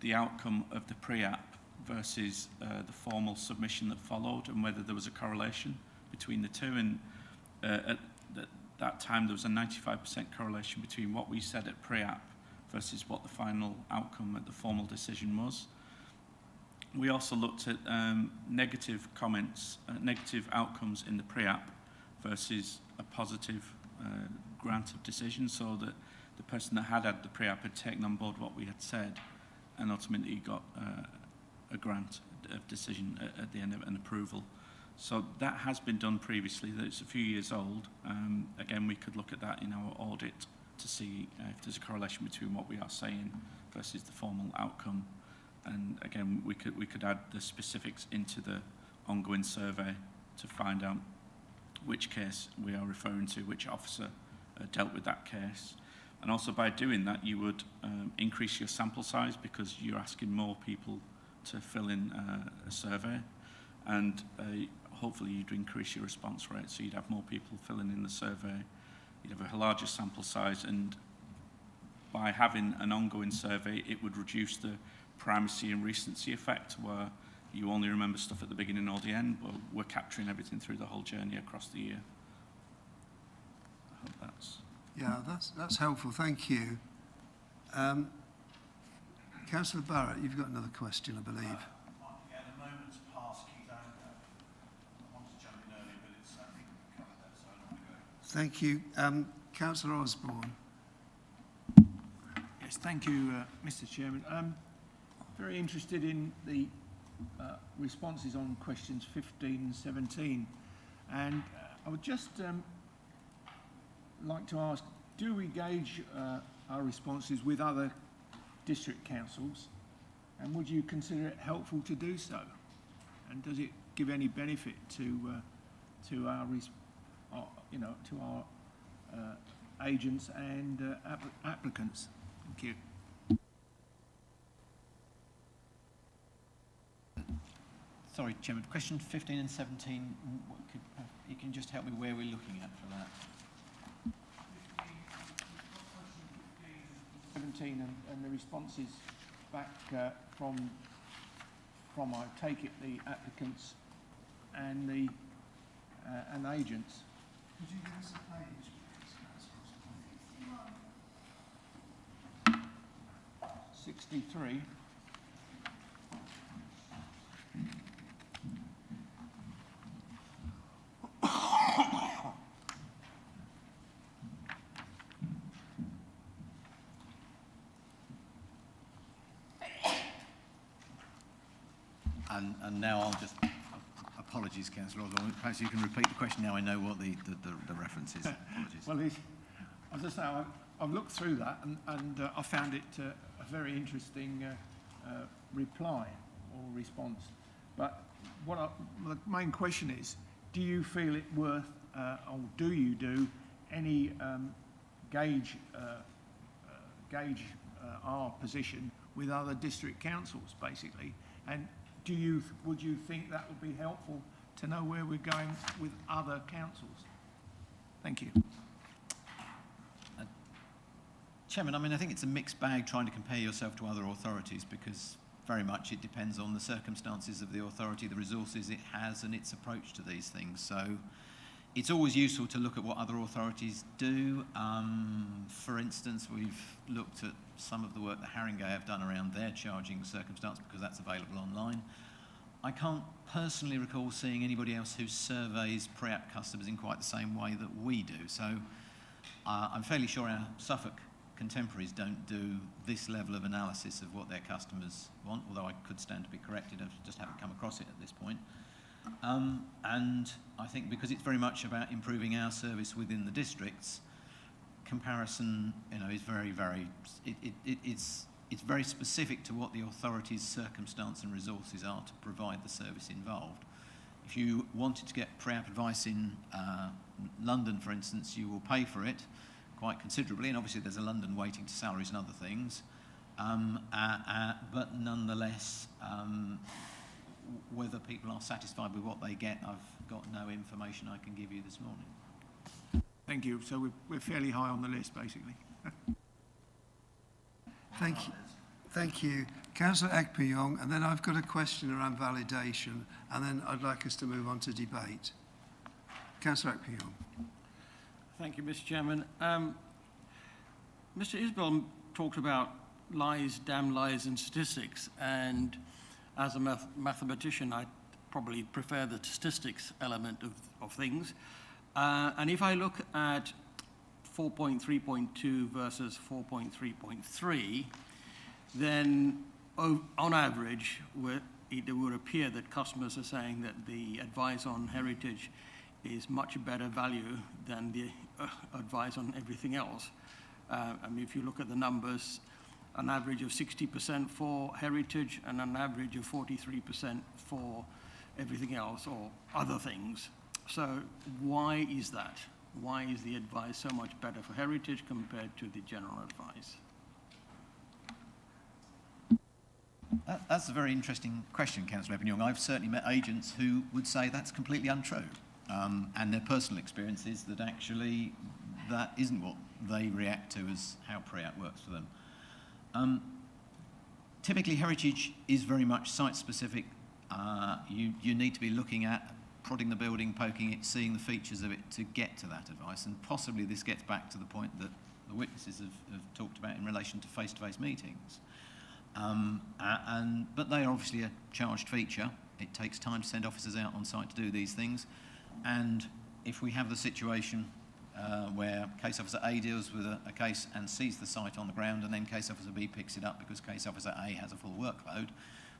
the outcome of the pre-app versus the formal submission that followed and whether there was a correlation between the two. And at that time there was a 95% correlation between what we said at pre-app versus what the final outcome at the formal decision was. We also looked at negative comments, negative outcomes in the pre-app versus a positive grant of decision, so that the person that had the pre-app had taken on board what we had said and ultimately got a grant of decision at the end of an approval. So that has been done previously, that it's a few years old. Again, we could look at that in our audit to see if there's a correlation between what we are saying versus the formal outcome. And again, we could add the specifics into the ongoing survey to find out which case we are referring to, which officer dealt with that case. And also by doing that, you would increase your sample size because you're asking more people to fill in a survey. And hopefully you'd increase your response rate, so you'd have more people filling in the survey. You'd have a larger sample size, and by having an ongoing survey, it would reduce the primacy and recency effect, where you only remember stuff at the beginning or the end, but we're capturing everything through the whole journey across the year. I hope that's... Yeah, that's helpful, thank you. Councillor Barrett, you've got another question, I believe. Yeah, the moment's past, Keith. I wanted to jump in earlier, but it's, I think we've covered that, so I don't want to go. Thank you. Councillor Osborne. Yes, thank you, Mr. Chairman. Very interested in the responses on questions 15 and 17. And I would just like to ask, do we gauge our responses with other district councils? And would you consider it helpful to do so? And does it give any benefit to our, to our agents and applicants? Thank you. Sorry, Chairman, question 15 and 17, you can just help me where we're looking at for that. 17 and the responses back from I take it the applicants and the and agents. Could you give us a page, please, 63. And now I'll just, apologies, Councillor Osborne, perhaps you can repeat the question now I know what the reference is. Apologies. Well, as I say, I've looked through that and I found it a very interesting reply or response. But the main question is, do you feel it worth, or do you do any gauge our position with other district councils, basically? And would you think that would be helpful to know where we're going with other councils? Thank you. Chairman, I mean, I think it's a mixed bag trying to compare yourself to other authorities, because very much it depends on the circumstances of the authority, the resources it has, and its approach to these things. So it's always useful to look at what other authorities do. For instance, we've looked at some of the work that Haringey have done around their charging circumstance, because that's available online. I can't personally recall seeing anybody else who surveys pre-app customers in quite the same way that we do. So I'm fairly sure our Suffolk contemporaries don't do this level of analysis of what their customers want, although I could stand to be corrected. I just haven't come across it at this point. And I think because it's very much about improving our service within the districts, comparison, is very, very, it's very specific to what the authority's circumstance and resources are to provide the service involved. If you wanted to get pre-app advice in London, for instance, you will pay for it quite considerably, and obviously there's a London weighting to salaries and other things, but nonetheless, whether people are satisfied with what they get, I've got no information I can give you this morning. Thank you. So we're fairly high on the list, basically. Thank you. Thank you. Councillor Ekpeyong, and then I've got a question around validation, and then I'd like us to move on to debate. Councillor Ekpeyong. Thank you, Mr. Chairman. Mr. Isbell talked about lies, damn lies, and statistics, and as a mathematician, I probably prefer the statistics element of things. And if I look at 4.3.2 versus 4.3.3, then on average, it would appear that customers are saying that the advice on heritage is much better value than the advice on everything else. I mean, if you look at the numbers, an average of 60% for heritage and an average of 43% for everything else or other things. So why is that? Why is the advice so much better for heritage compared to the general advice? That's a very interesting question, Councillor Evan-Young. I've certainly met agents who would say that's completely untrue. And their personal experience is that actually that isn't what they react to as how pre-app works for them. Typically, heritage is very much site-specific. You need to be looking at, prodding the building, poking it, seeing the features of it to get to that advice. And possibly this gets back to the point that the witnesses have talked about in relation to face-to-face meetings. But they are obviously a charged feature. It takes time to send officers out on site to do these things. And if we have the situation where case officer A deals with a case and sees the site on the ground, and then case officer B picks it up because case officer A has a full workload,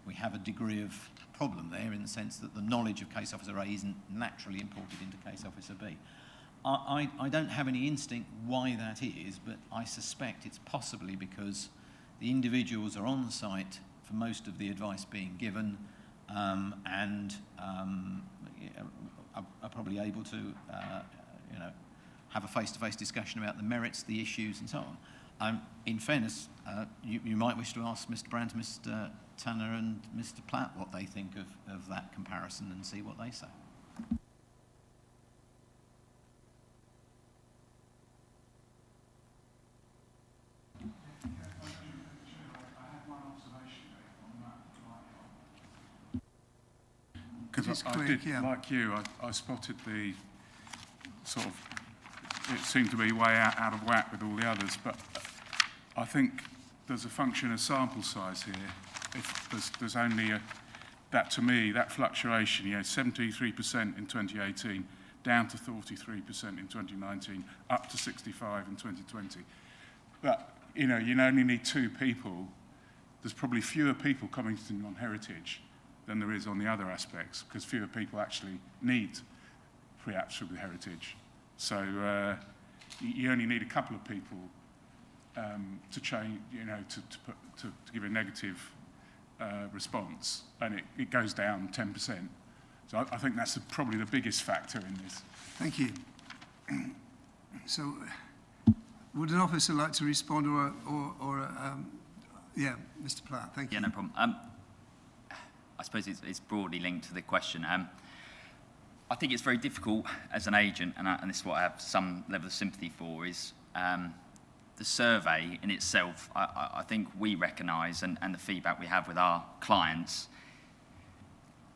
we have a degree of problem there in the sense that the knowledge of case officer A isn't naturally imported into case officer B. I don't have any instinct why that is, but I suspect it's possibly because the individuals are on the site for most of the advice being given and are probably able to have a face-to-face discussion about the merits, the issues and so on. In fairness, you might wish to ask Mr. Brandt, Mr. Tanner and Mr. Platt what they think of that comparison and see what they say. Because I did, like you, I spotted the sort of, it seemed to be way out of whack with all the others, but I think there's a function of sample size here. If there's only that to me, that fluctuation, 73% in 2018, down to 43% in 2019, up to 65 in 2020. But, you only need two people. There's probably fewer people commenting on heritage than there is on the other aspects, because fewer people actually need pre-apps with heritage. So you only need a couple of people to change, to give a negative response, and it goes down 10%. So I think that's probably the biggest factor in this. Thank you. So, would an officer like to respond, yeah, Mr. Platt, thank you. Yeah, no problem. I suppose it's broadly linked to the question. I think it's very difficult as an agent, and this is what I have some level of sympathy for, is the survey in itself. I think we recognise, and the feedback we have with our clients,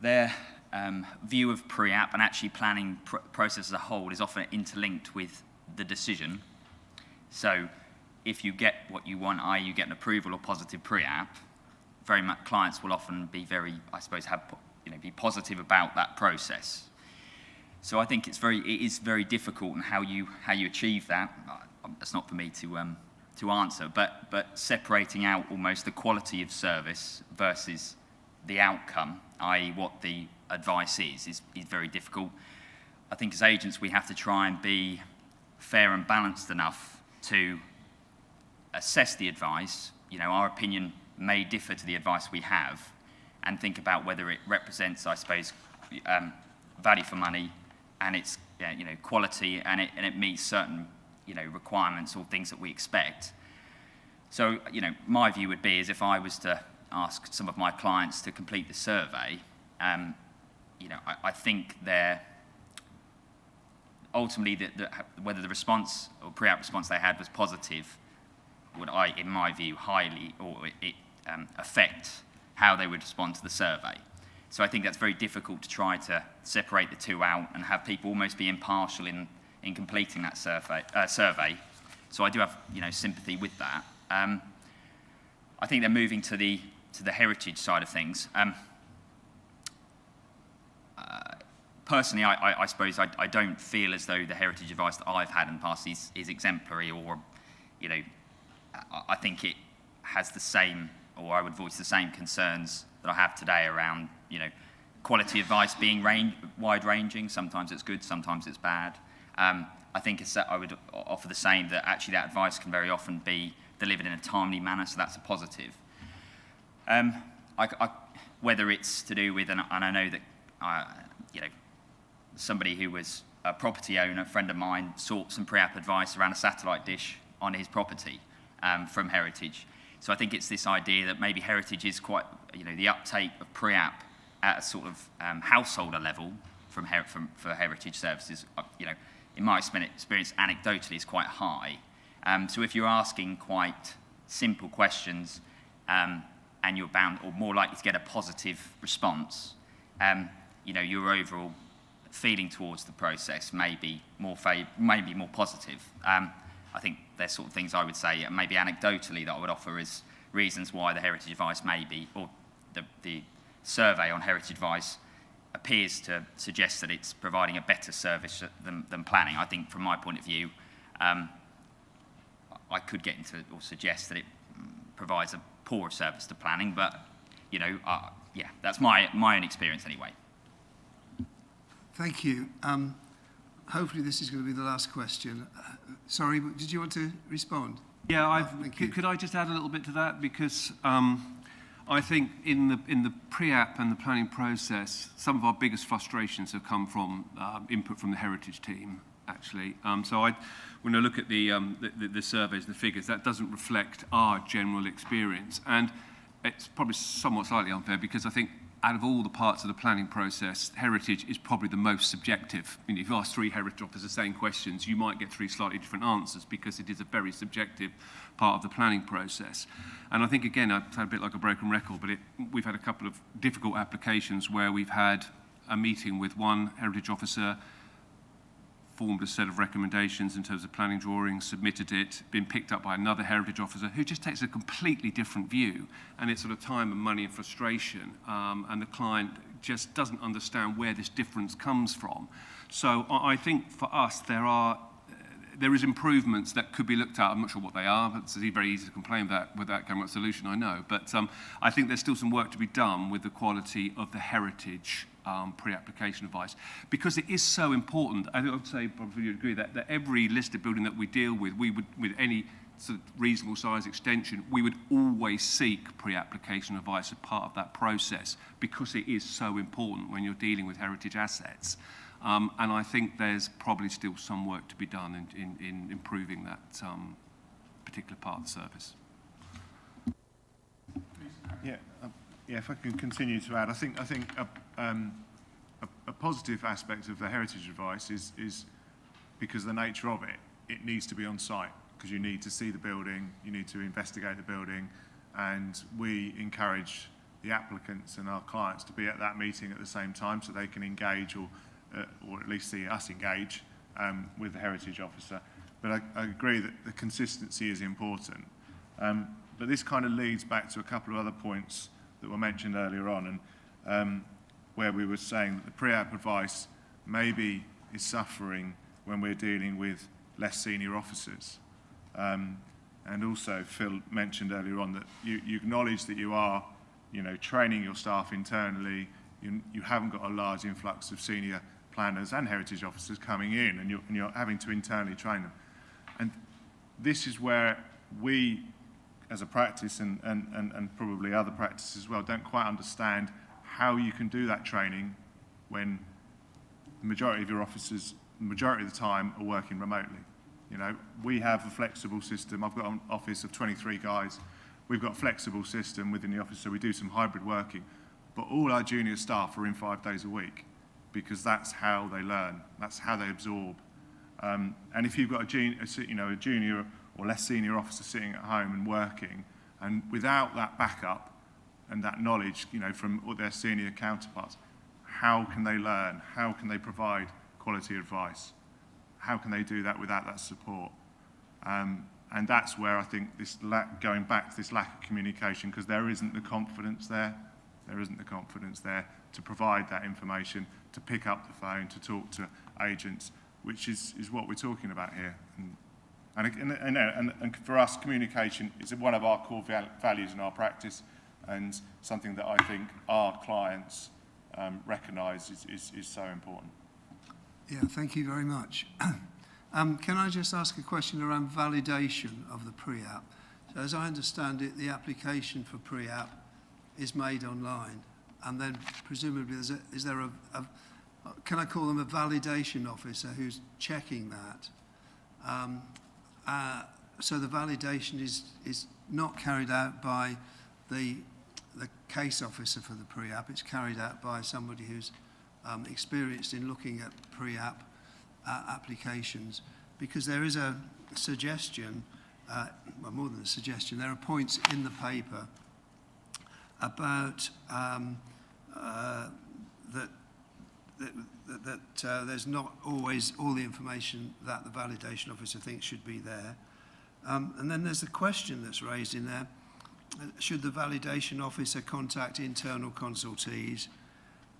their view of pre-app and actually planning process as a whole is often interlinked with the decision. So if you get what you want, i.e. you get an approval or positive pre-app, very much clients will often be very, I suppose, be positive about that process. So I think it is very difficult, and how you achieve that. That's not for me to answer. But separating out almost the quality of service versus the outcome, i.e. what the advice is very difficult. I think as agents we have to try and be fair and balanced enough to assess the advice. Our opinion may differ to the advice we have, and think about whether it represents, I suppose, value for money, and its quality, and it meets certain requirements or things that we expect. So my view would be is if I was to ask some of my clients to complete the survey, I think ultimately, whether the response or pre-app response they had was positive would, in my view, highly affect how they would respond to the survey. So I think that's very difficult to try to separate the two out and have people almost be impartial in completing that survey. So I do have, sympathy with that. I think they're moving to the heritage side of things. Personally, I suppose I don't feel as though the heritage advice that I've had in the past is exemplary, or, I think it has the same, or I would voice the same concerns that I have today around, quality advice being wide-ranging. Sometimes it's good, sometimes it's bad. I think I would offer the same, that actually that advice can very often be delivered in a timely manner, so that's a positive. Whether it's to do with, and I know that, somebody who was a property owner, a friend of mine, sought some pre-app advice around a satellite dish on his property from Heritage. So I think it's this idea that maybe Heritage is quite, the uptake of pre-app at a sort of householder level for Heritage services, in my experience, anecdotally, is quite high. So if you're asking quite simple questions and you're bound, or more likely to get a positive response, your overall feeling towards the process may be more positive. I think there's sort of things I would say, maybe anecdotally, that I would offer as reasons why the heritage advice may be, or the survey on heritage advice appears to suggest that it's providing a better service than planning. I think from my point of view, I could get into or suggest that it provides a poorer service to planning, but that's my own experience anyway. Thank you. Hopefully this is going to be the last question. Sorry, did you want to respond? Yeah, could I just add a little bit to that? Because I think in the pre-app and the planning process, some of our biggest frustrations have come from input from the heritage team, actually. So when I look at the surveys, the figures, that doesn't reflect our general experience. And it's probably somewhat slightly unfair, because I think out of all the parts of the planning process, heritage is probably the most subjective. If you ask 3 heritage officers the same questions, you might get 3 slightly different answers, because it is a very subjective part of the planning process. And I think, again, I sound a bit like a broken record, but we've had a couple of difficult applications where we've had a meeting with one heritage officer, formed a set of recommendations in terms of planning drawings, submitted it, been picked up by another heritage officer who just takes a completely different view, and it's sort of time and money and frustration, and the client just doesn't understand where this difference comes from. So I think for us there is improvements that could be looked at. I'm not sure what they are, but it's very easy to complain about without coming up with a solution, I know. But I think there's still some work to be done with the quality of the heritage pre-application advice, because it is so important. I would say, probably you'd agree, that every listed building that we deal with, we would, with any sort of reasonable size extension, we would always seek pre-application advice as part of that process, because it is so important when you're dealing with heritage assets. And I think there's probably still some work to be done in improving that particular part of the service. Yeah, if I can continue to add, I think a positive aspect of the heritage advice is because of the nature of it, it needs to be on site, because you need to see the building, you need to investigate the building, and we encourage the applicants and our clients to be at that meeting at the same time, so they can engage or at least see us engage with the heritage officer. But I agree that the consistency is important. But this kind of leads back to a couple of other points that were mentioned earlier on, and where we were saying that the pre-app advice maybe is suffering when we're dealing with less senior officers. And also Phil mentioned earlier on that you acknowledge that you are, training your staff internally. You haven't got a large influx of senior planners and heritage officers coming in, and you're having to internally train them. And this is where we, as a practice, and probably other practices as well, don't quite understand how you can do that training when the majority of your officers, the majority of the time, are working remotely. We have a flexible system. I've got an office of 23 guys. We've got a flexible system within the office, so we do some hybrid working. But all our junior staff are in 5 days a week, because that's how they learn, that's how they absorb. And if you've got a junior or less senior officer sitting at home and working, and without that backup and that knowledge, from all their senior counterparts, how can they learn? How can they provide quality advice? How can they do that without that support? And that's where I think this going back to this lack of communication, because there isn't the confidence there. There isn't the confidence there to provide that information, to pick up the phone, to talk to agents, which is what we're talking about here. And for us, communication is one of our core values in our practice, and something that I think our clients recognise is so important. Yeah, thank you very much. Can I just ask a question around validation of the pre-app? So as I understand it, the application for pre-app is made online, and then presumably is there a can I call them a validation officer who's checking that? So the validation is not carried out by the case officer for the pre-app, it's carried out by somebody who's experienced in looking at pre-app applications, because there is a suggestion, well, more than a suggestion, there are points in the paper about that there's not always all the information that the validation officer thinks should be there. And then there's the question that's raised in there, should the validation officer contact internal consultees?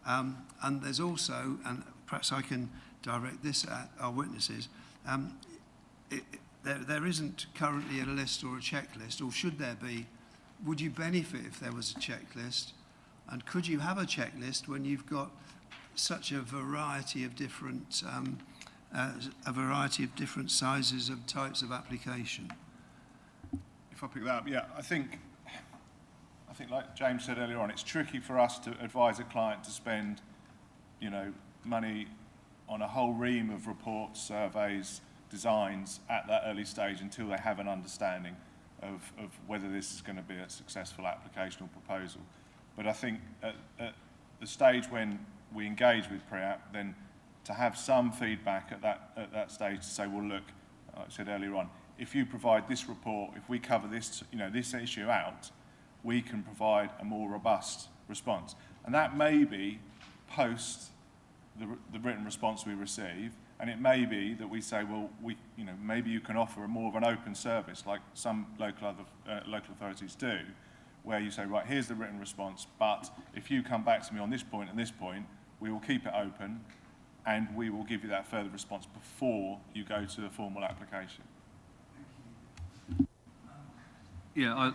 And there's also, and perhaps I can direct this at our witnesses, there isn't currently a list or a checklist, or should there be? Would you benefit if there was a checklist? And could you have a checklist when you've got such a variety of different sizes of types of application? If I pick that up, yeah, I think like James said earlier on, it's tricky for us to advise a client to spend, money on a whole ream of reports, surveys, designs at that early stage until they have an understanding of whether this is going to be a successful application or proposal. But I think at the stage when we engage with pre-app, then to have some feedback at that stage to say, well, look, like I said earlier on, if you provide this report, if we cover this, this issue out, we can provide a more robust response. And that may be post the written response we receive, and it may be that we say, well, maybe you can offer more of an open service, like some local authorities do, where you say, right, here's the written response, but if you come back to me on this point and this point, we will keep it open, and we will give you that further response before you go to the formal application. Yeah,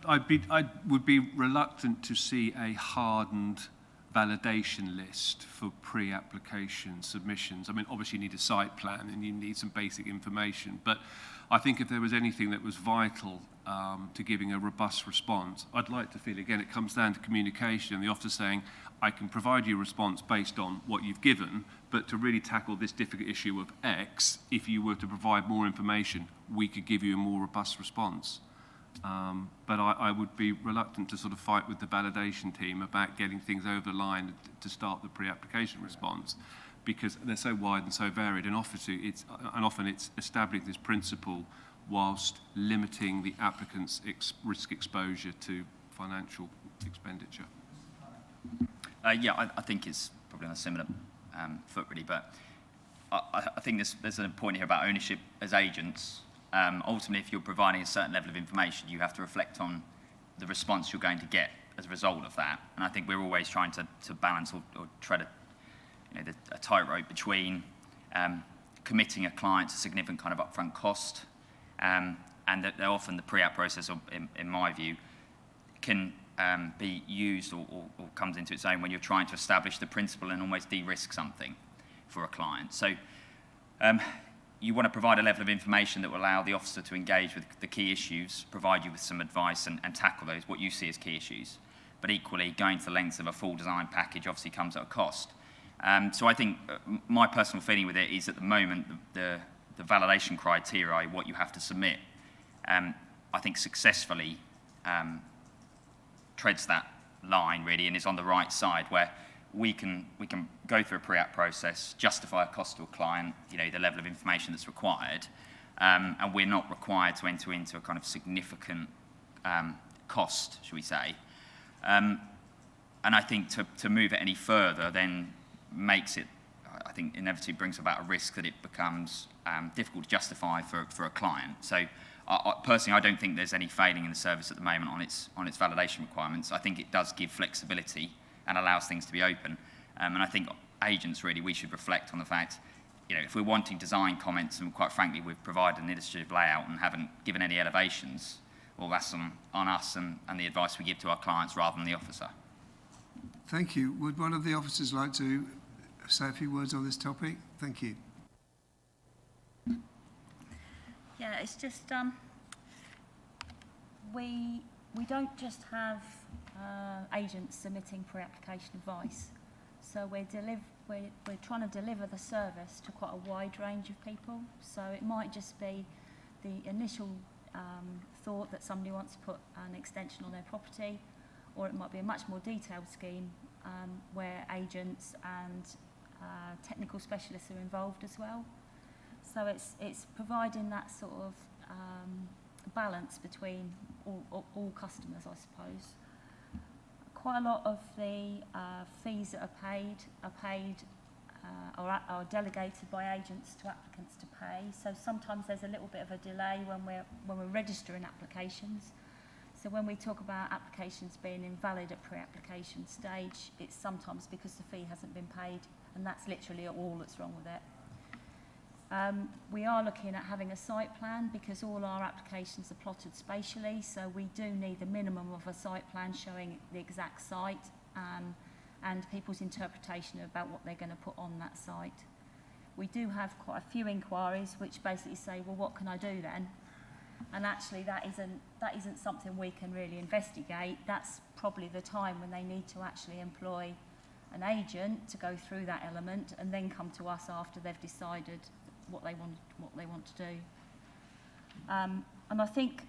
I would be reluctant to see a hardened validation list for pre-application submissions. I mean, obviously you need a site plan and you need some basic information, but I think if there was anything that was vital to giving a robust response, I'd like to feel, again, it comes down to communication and the officer saying, I can provide you a response based on what you've given, but to really tackle this difficult issue of X, if you were to provide more information, we could give you a more robust response. But I would be reluctant to sort of fight with the validation team about getting things over the line to start the pre-application response, because they're so wide and so varied, and often it's establishing this principle whilst limiting the applicant's risk exposure to financial expenditure. I think it's probably on a similar foot, really, but I think there's a point here about ownership as agents. Ultimately, if you're providing a certain level of information, you have to reflect on the response you're going to get as a result of that. And I think we're always trying to balance or tread a tightrope between committing a client to significant kind of upfront cost, and that often the pre-app process, in my view, can be used or comes into its own when you're trying to establish the principle and almost de-risk something for a client. So you want to provide a level of information that will allow the officer to engage with the key issues, provide you with some advice and tackle those, what you see as key issues. But equally, going to the lengths of a full design package obviously comes at a cost. So I think my personal feeling with it is at the moment, the validation criteria, what you have to submit, I think successfully treads that line really and is on the right side, where we can go through a pre-app process, justify a cost to a client, you know, the level of information that's required, and we're not required to enter into a kind of significant cost, shall we say. And I think to move it any further then makes it, I think inevitably brings about a risk that it becomes difficult to justify for a client. So personally, I don't think there's any failing in the service at the moment on its validation requirements. I think it does give flexibility and allows things to be open. And I think agents, really, we should reflect on the fact, you know, if we're wanting design comments and quite frankly we've provided an illustrative layout and haven't given any elevations, well, that's on us and the advice we give to our clients rather than the officer. Thank you. Would one of the officers like to say a few words on this topic? Thank you. Yeah, it's just we don't just have agents submitting pre-application advice. So we're trying to deliver the service to quite a wide range of people. So it might just be the initial thought that somebody wants to put an extension on their property, or it might be a much more detailed scheme where agents and technical specialists are involved as well. So it's providing that sort of balance between all customers, I suppose. Quite a lot of the fees that are paid are delegated by agents to applicants to pay. So sometimes there's a little bit of a delay when we're registering applications. So when we talk about applications being invalid at pre-application stage, it's sometimes because the fee hasn't been paid, and that's literally all that's wrong with it. We are looking at having a site plan because all our applications are plotted spatially, so we do need the minimum of a site plan showing the exact site and people's interpretation about what they're going to put on that site. We do have quite a few inquiries which basically say, well, what can I do then? And actually that isn't something we can really investigate. That's probably the time when they need to actually employ an agent to go through that element and then come to us after they've decided what they want to do. And I think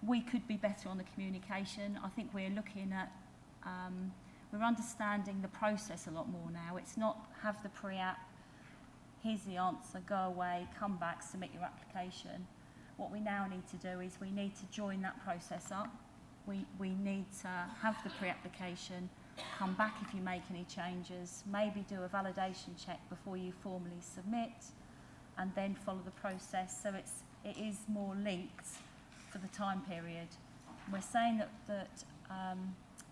we could be better on the communication. I think we're looking at, we're understanding the process a lot more now. It's not have the pre-app, here's the answer, go away, come back, submit your application. What we now need to do is we need to join that process up. We need to have the pre-application, come back if you make any changes, maybe do a validation check before you formally submit, and then follow the process. So it is more linked for the time period. We're saying that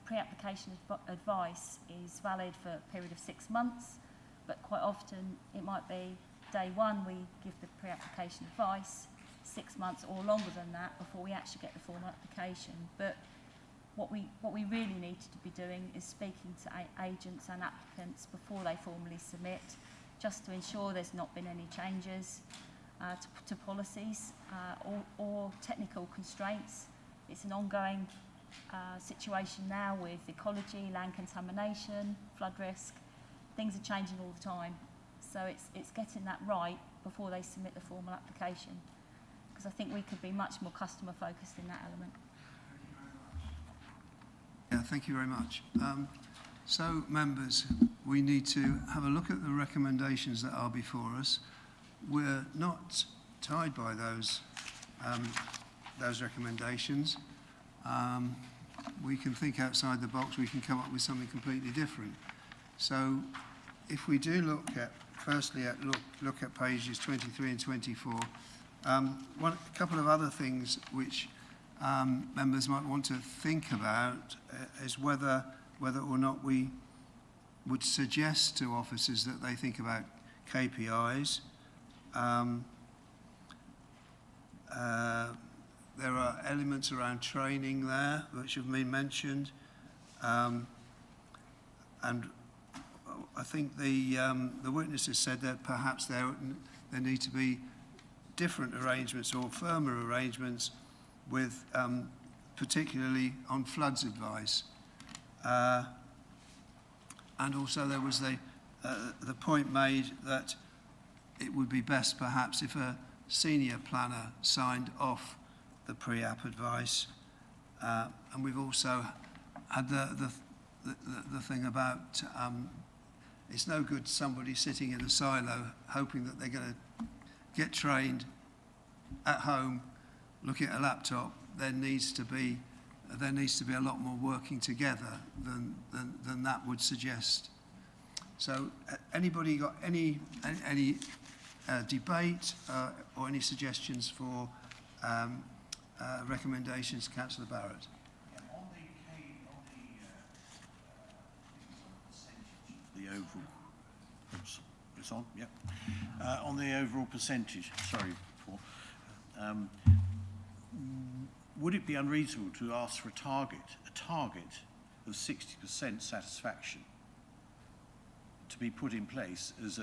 pre-application advice is valid for a period of 6 months, but quite often it might be day one we give the pre-application advice, 6 months or longer than that before we actually get the formal application. But what we really need to be doing is speaking to agents and applicants before they formally submit, just to ensure there's not been any changes to policies or technical constraints. It's an ongoing situation now with ecology, land contamination, flood risk. Things are changing all the time. So it's getting that right before they submit the formal application, because I think we could be much more customer focused in that element. Yeah, thank you very much. So, members, we need to have a look at the recommendations that are before us. We're not tied by those recommendations. We can think outside the box. We can come up with something completely different. So, if we do look at, firstly, look at pages 23 and 24, a couple of other things which members might want to think about is whether or not we would suggest to officers that they think about KPIs. There are elements around training there which have been mentioned, and I think the witnesses said that perhaps there need to be different arrangements or firmer arrangements with particularly on floods advice. And also there was the point made that it would be best perhaps if a senior planner signed off the pre-app advice. And we've also had the thing about it's no good somebody sitting in a silo hoping that they're going to get trained at home, looking at a laptop. There needs to be a lot more working together than that would suggest. So, anybody got any debate or any suggestions for recommendations, Councillor Barrett? The overall, oops, it's on, yep. On the overall percentage, sorry, Paul, would it be unreasonable to ask for a target of 60% satisfaction to be put in place as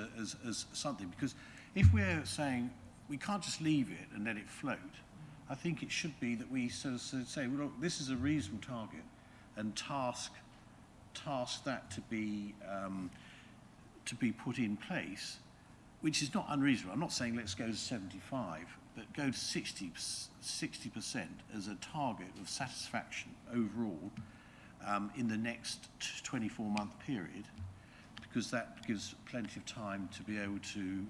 something? Because if we're saying we can't just leave it and let it float, I think it should be that we sort of say, well, look, this is a reasonable target, and task that to be put in place, which is not unreasonable. I'm not saying let's go to 75, but go to 60% as a target of satisfaction overall in the next 24-month period, because that gives plenty of time to be able to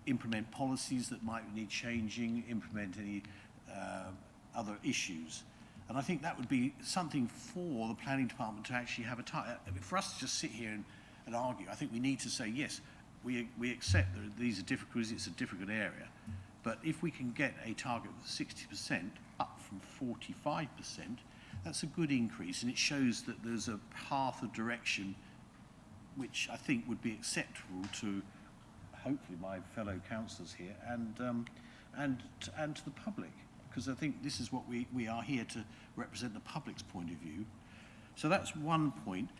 implement policies that might need changing, implement any other issues. And I think that would be something for the planning department to actually have a target. For us to just sit here and argue, I think we need to say, yes, we accept that these are difficult, it's a difficult area, but if we can get a target of 60% up from 45%, that's a good increase, and it shows that there's a path of direction which I think would be acceptable to hopefully my fellow councillors here and to the public, because I think this is what we are here to represent, the public's point of view. So that's one point.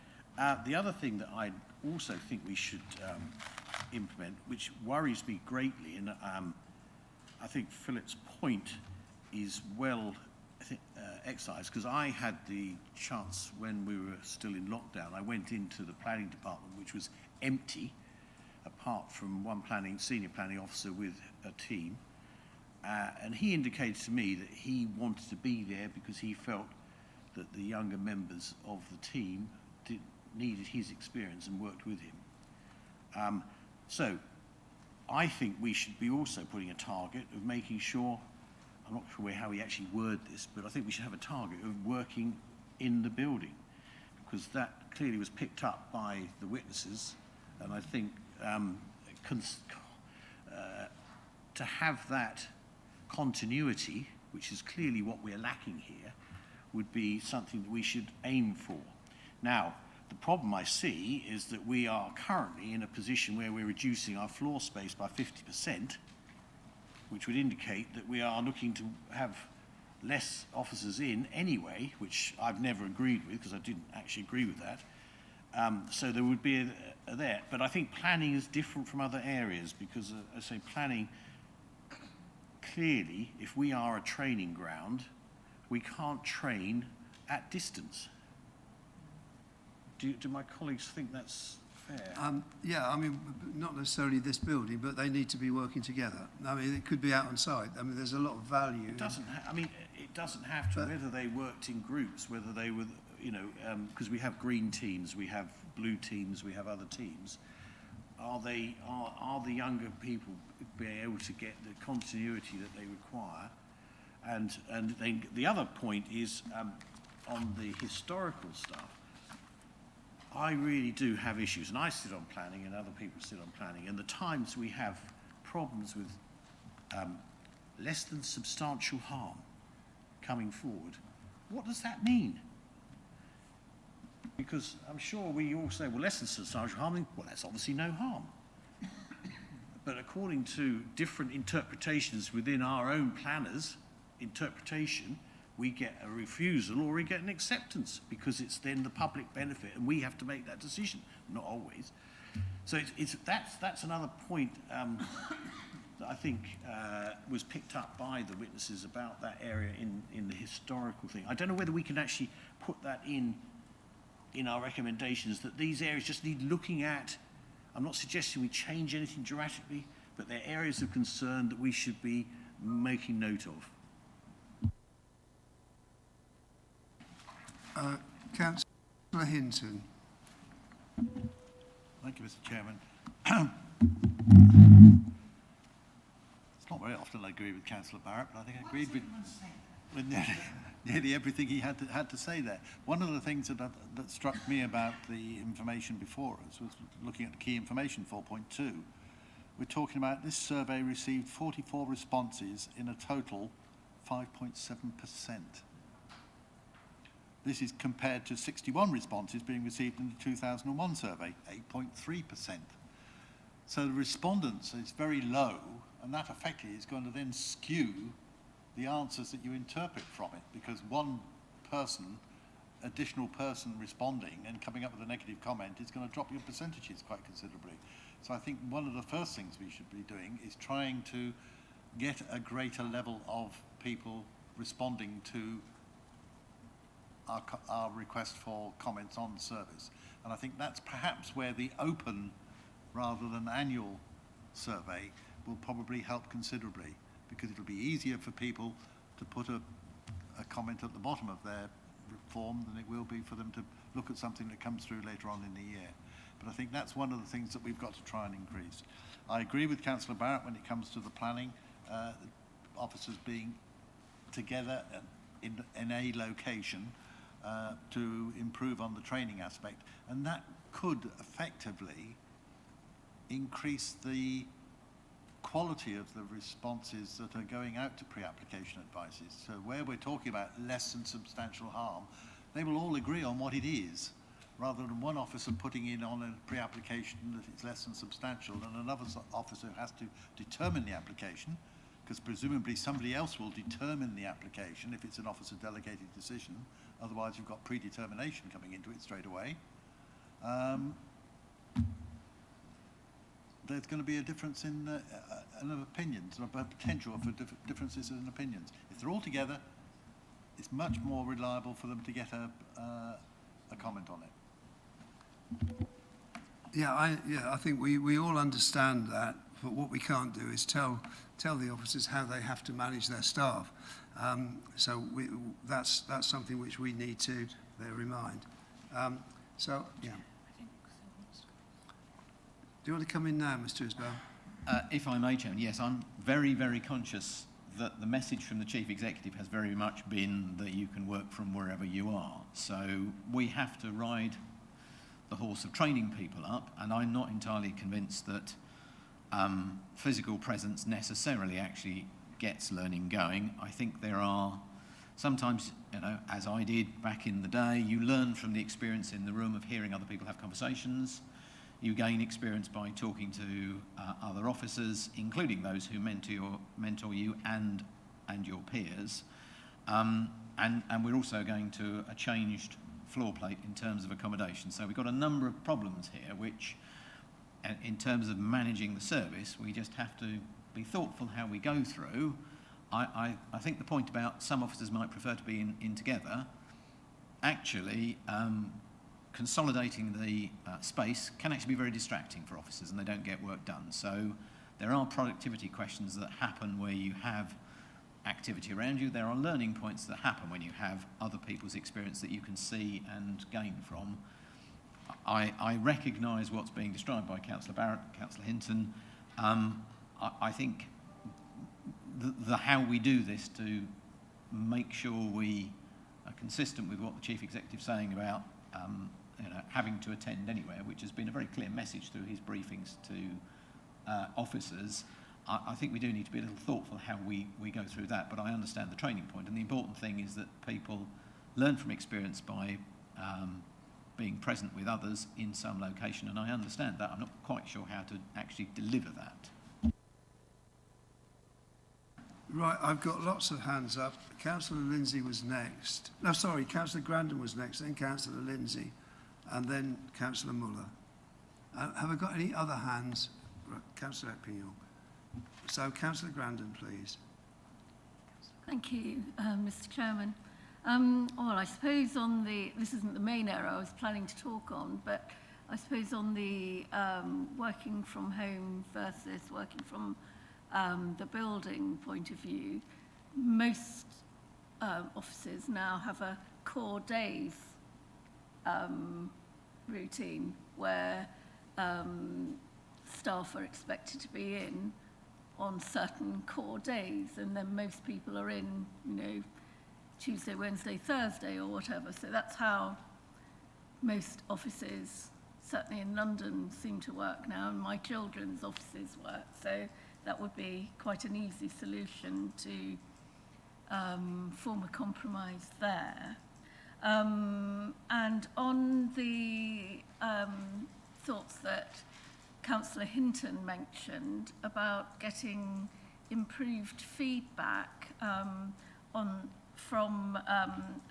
The other thing that I also think we should implement, which worries me greatly, and I think Philip's point is well excised, because I had the chance when we were still in lockdown, I went into the planning department, which was empty, apart from one senior planning officer with a team, and he indicated to me that he wanted to be there because he felt that the younger members of the team needed his experience and worked with him. So I think we should be also putting a target of making sure, I'm not sure how we actually word this, but I think we should have a target of working in the building, because that clearly was picked up by the witnesses, and I think to have that continuity, which is clearly what we're lacking here, would be something that we should aim for. Now, the problem I see is that we are currently in a position where we're reducing our floor space by 50%, which would indicate that we are looking to have less officers in anyway, which I've never agreed with, because I didn't actually agree with that. So there would be there. But I think planning is different from other areas, because I say planning, clearly, if we are a training ground, we can't train at distance. Do my colleagues think that's fair? Yeah, I mean, not necessarily this building, but they need to be working together. I mean, it could be out on site. I mean, there's a lot of value. It doesn't have to, whether they worked in groups, whether they were, because we have green teams, we have blue teams, we have other teams. Are the younger people being able to get the continuity that they require? And then the other point is on the historical stuff. I really do have issues, and I sit on planning and other people sit on planning, and the times we have problems with less than substantial harm coming forward, what does that mean? Because I'm sure we all say, well, less than substantial harm, well, that's obviously no harm. But according to different interpretations within our own planners' interpretation, we get a refusal or we get an acceptance, because it's then the public benefit and we have to make that decision, not always. So that's another point that I think was picked up by the witnesses about that area in the historical thing. I don't know whether we can actually put that in our recommendations, that these areas just need looking at. I'm not suggesting we change anything dramatically, but they're areas of concern that we should be making note of. Councillor Hinton. Thank you, Mr. Chairman. It's not very often I agree with Councillor Barrett, but I think I agreed with nearly everything he had to say there. One of the things that struck me about the information before us was looking at the key information 4.2. We're talking about this survey received 44 responses in a total 5.7%. This is compared to 61 responses being received in the 2001 survey, 8.3%. So the respondents is very low, and that effectively is going to then skew the answers that you interpret from it, because one person, additional person responding and coming up with a negative comment is going to drop your percentages quite considerably. So I think one of the first things we should be doing is trying to get a greater level of people responding to our request for comments on the service. And I think that's perhaps where the open rather than annual survey will probably help considerably, because it'll be easier for people to put a comment at the bottom of their form than it will be for them to look at something that comes through later on in the year. But I think that's one of the things that we've got to try and increase. I agree with Councillor Barrett when it comes to the planning, officers being together in a location to improve on the training aspect, and that could effectively increase the quality of the responses that are going out to pre-application advices. So where we're talking about less than substantial harm, they will all agree on what it is, rather than one officer putting in on a pre-application that it's less than substantial, and another officer has to determine the application, because presumably somebody else will determine the application if it's an officer delegated decision. Otherwise you've got predetermination coming into it straight away. There's going to be a difference in opinions, or a potential for differences in opinions. If they're all together, it's much more reliable for them to get a comment on it. Yeah, I think we all understand that, but what we can't do is tell the officers how they have to manage their staff. So that's something which we need to bear in mind. So, yeah. Do you want to come in now, Mr. Isbell? If I may, Chairman, yes, I'm very, very conscious that the message from the Chief Executive has very much been that you can work from wherever you are. So we have to ride the horse of training people up, and I'm not entirely convinced that physical presence necessarily actually gets learning going. I think there are sometimes, as I did back in the day, you learn from the experience in the room of hearing other people have conversations. You gain experience by talking to other officers, including those who mentor you and your peers. And we're also going to a changed floor plate in terms of accommodation. So we've got a number of problems here, which, in terms of managing the service, we just have to be thoughtful how we go through. I think the point about some officers might prefer to be in together, actually, consolidating the space can actually be very distracting for officers, and they don't get work done. So there are productivity questions that happen where you have activity around you. There are learning points that happen when you have other people's experience that you can see and gain from. I recognise what's being described by Councillor Barrett, Councillor Hinton. I think the how we do this to make sure we are consistent with what the Chief Executive's saying about having to attend anywhere, which has been a very clear message through his briefings to officers. I think we do need to be a little thoughtful how we go through that, but I understand the training point, and the important thing is that people learn from experience by being present with others in some location, and I understand that. I'm not quite sure how to actually deliver that. Right, I've got lots of hands up. Councillor Lindsay was next. No, sorry, Councillor Grandon was next, then Councillor Lindsay, and then Councillor Muller. Have I got any other hands? Right, Councillor Epingham. So, Councillor Grandon, please. Thank you, Mr. Chairman. Well, I suppose on this isn't the main area I was planning to talk on, but I suppose on the working from home versus working from the building point of view, most offices now have a core days routine where staff are expected to be in on certain core days, and then most people are in, you know, Tuesday, Wednesday, Thursday or whatever. So that's how most offices, certainly in London, seem to work now, and my children's offices work. So that would be quite an easy solution to form a compromise there. And on the thoughts that Councillor Hinton mentioned about getting improved feedback from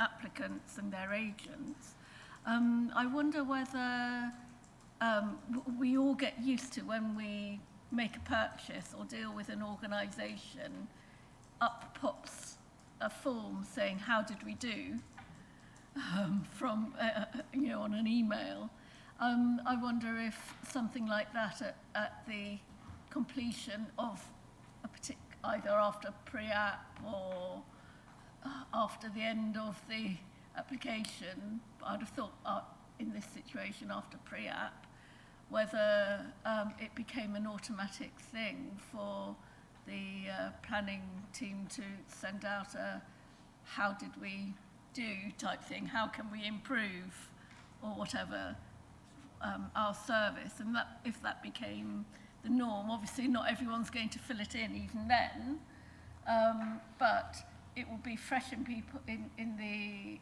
applicants and their agents, I wonder whether we all get used to, when we make a purchase or deal with an organisation, up pops a form saying, how did we do, from, you know, on an email. I wonder if something like that at the completion of a either after pre-app or after the end of the application, I'd have thought in this situation after pre-app, whether it became an automatic thing for the planning team to send out a how did we do type thing, how can we improve or whatever our service, and that if that became the norm, obviously not everyone's going to fill it in even then, but it will be fresh in people in the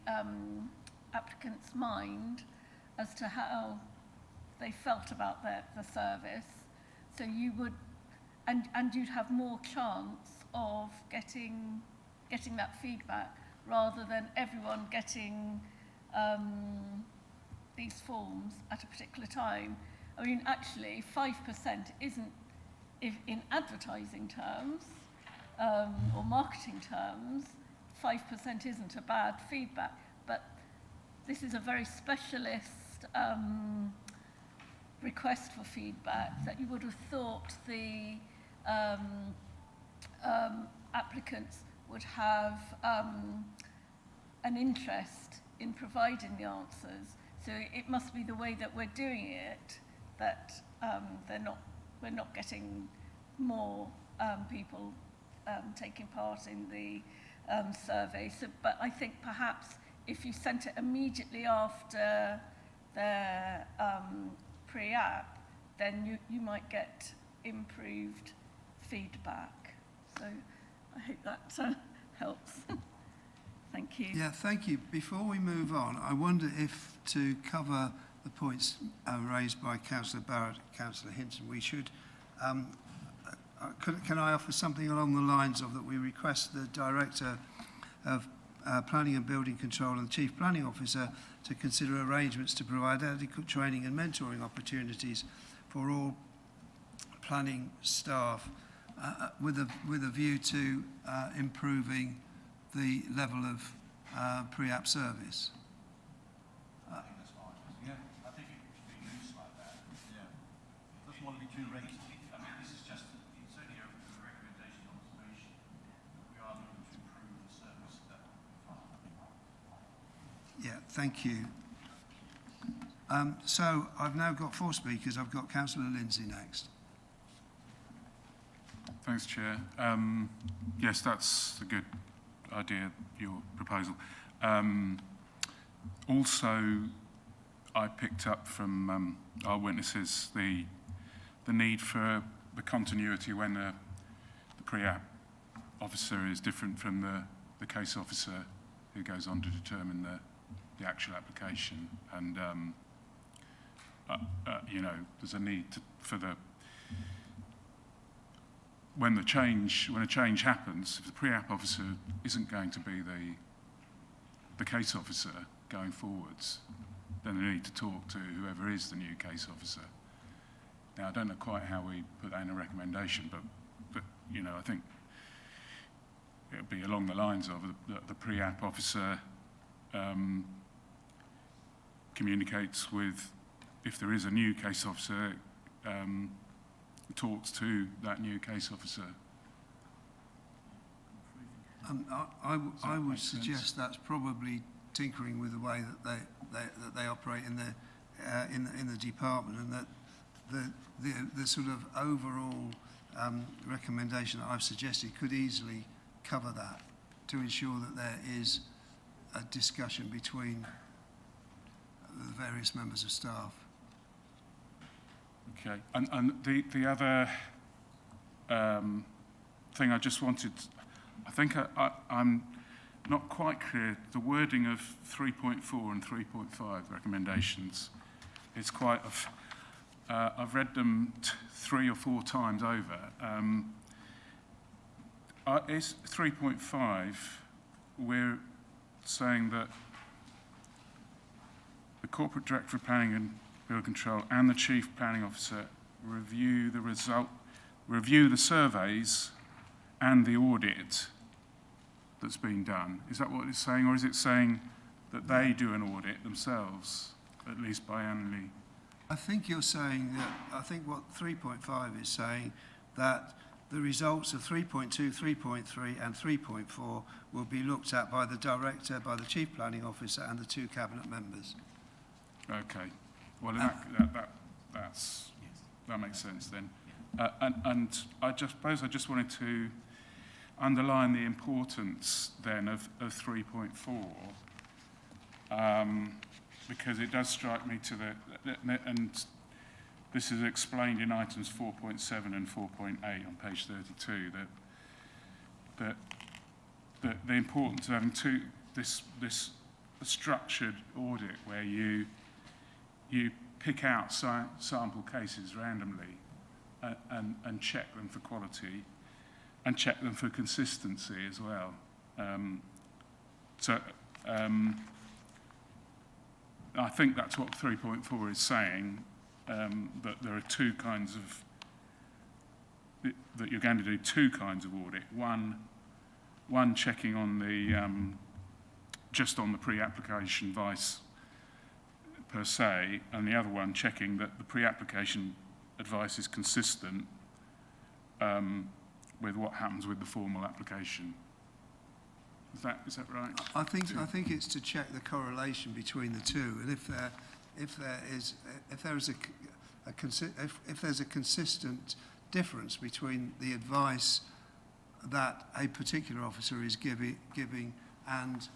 applicant's mind as to how they felt about the service. So you would, and you'd have more chance of getting that feedback rather than everyone getting these forms at a particular time. I mean, actually, 5% isn't, if in advertising terms or marketing terms, 5% isn't a bad feedback, but this is a very specialist request for feedback that you would have thought the applicants would have an interest in providing the answers. So it must be the way that we're doing it that we're not getting more people taking part in the survey. So, but I think perhaps if you sent it immediately after the pre-app, then you might get improved feedback. So I hope that helps. Thank you. Yeah, thank you. Before we move on, I wonder if, to cover the points raised by Councillor Barrett and Councillor Hinton, we should, can I offer something along the lines of that we request the Director of Planning and Building Control and the Chief Planning Officer to consider arrangements to provide adequate training and mentoring opportunities for all planning staff with a view to improving the level of pre-app service. I think that's fine. Yeah, I think it should be used like that. Yeah. It doesn't want to be too rigid. I mean, this is just, it's only a recommendation observation. We are looking to improve the service that we find. Yeah, thank you. So I've now got 4 speakers. I've got Councillor Lindsay next. Thanks, Chair. Yes, that's a good idea, your proposal. Also, I picked up from our witnesses the need for the continuity when the pre-app officer is different from the case officer who goes on to determine the actual application. And, you know, there's a need for the when a change happens, if the pre-app officer isn't going to be the case officer going forwards, then they need to talk to whoever is the new case officer. Now, I don't know quite how we put that in a recommendation, but you know, I think it would be along the lines of the pre-app officer communicates with, if there is a new case officer, talks to that new case officer. I would suggest that's probably tinkering with the way that that they operate in the department, and that the sort of overall recommendation that I've suggested could easily cover that, to ensure that there is a discussion between the various members of staff. Okay, and the other thing I just wanted, I think I'm not quite clear, the wording of 3.4 and 3.5 recommendations is quite, I've read them 3 or 4 times over. Is 3.5, we're saying that the Corporate Director of Planning and Building Control and the Chief Planning Officer review the surveys and the audit that's been done. Is that what it's saying, or is it saying that they do an audit themselves, at least biannually? I think you're saying that, I think what 3.5 is saying, that the results of 3.2, 3.3 and 3.4 will be looked at by the Director, by the Chief Planning Officer and the 2 Cabinet members. Okay. Well, that makes sense then. And I just wanted to underline the importance then of 3.4, because it does strike me and this is explained in items 4.7 and 4.8 on page 32, that the importance of having this structured audit where you pick out sample cases randomly and check them for quality and check them for consistency as well. I think that's what 3.4 is saying, that there are 2 kinds of, that you're going to do 2 kinds of audit. One checking on the, just on the pre-application advice per se, and the other one checking that the pre-application advice is consistent with what happens with the formal application. Is that right? I think it's to check the correlation between the 2, and if there's a consistent difference between the advice that a particular officer is giving and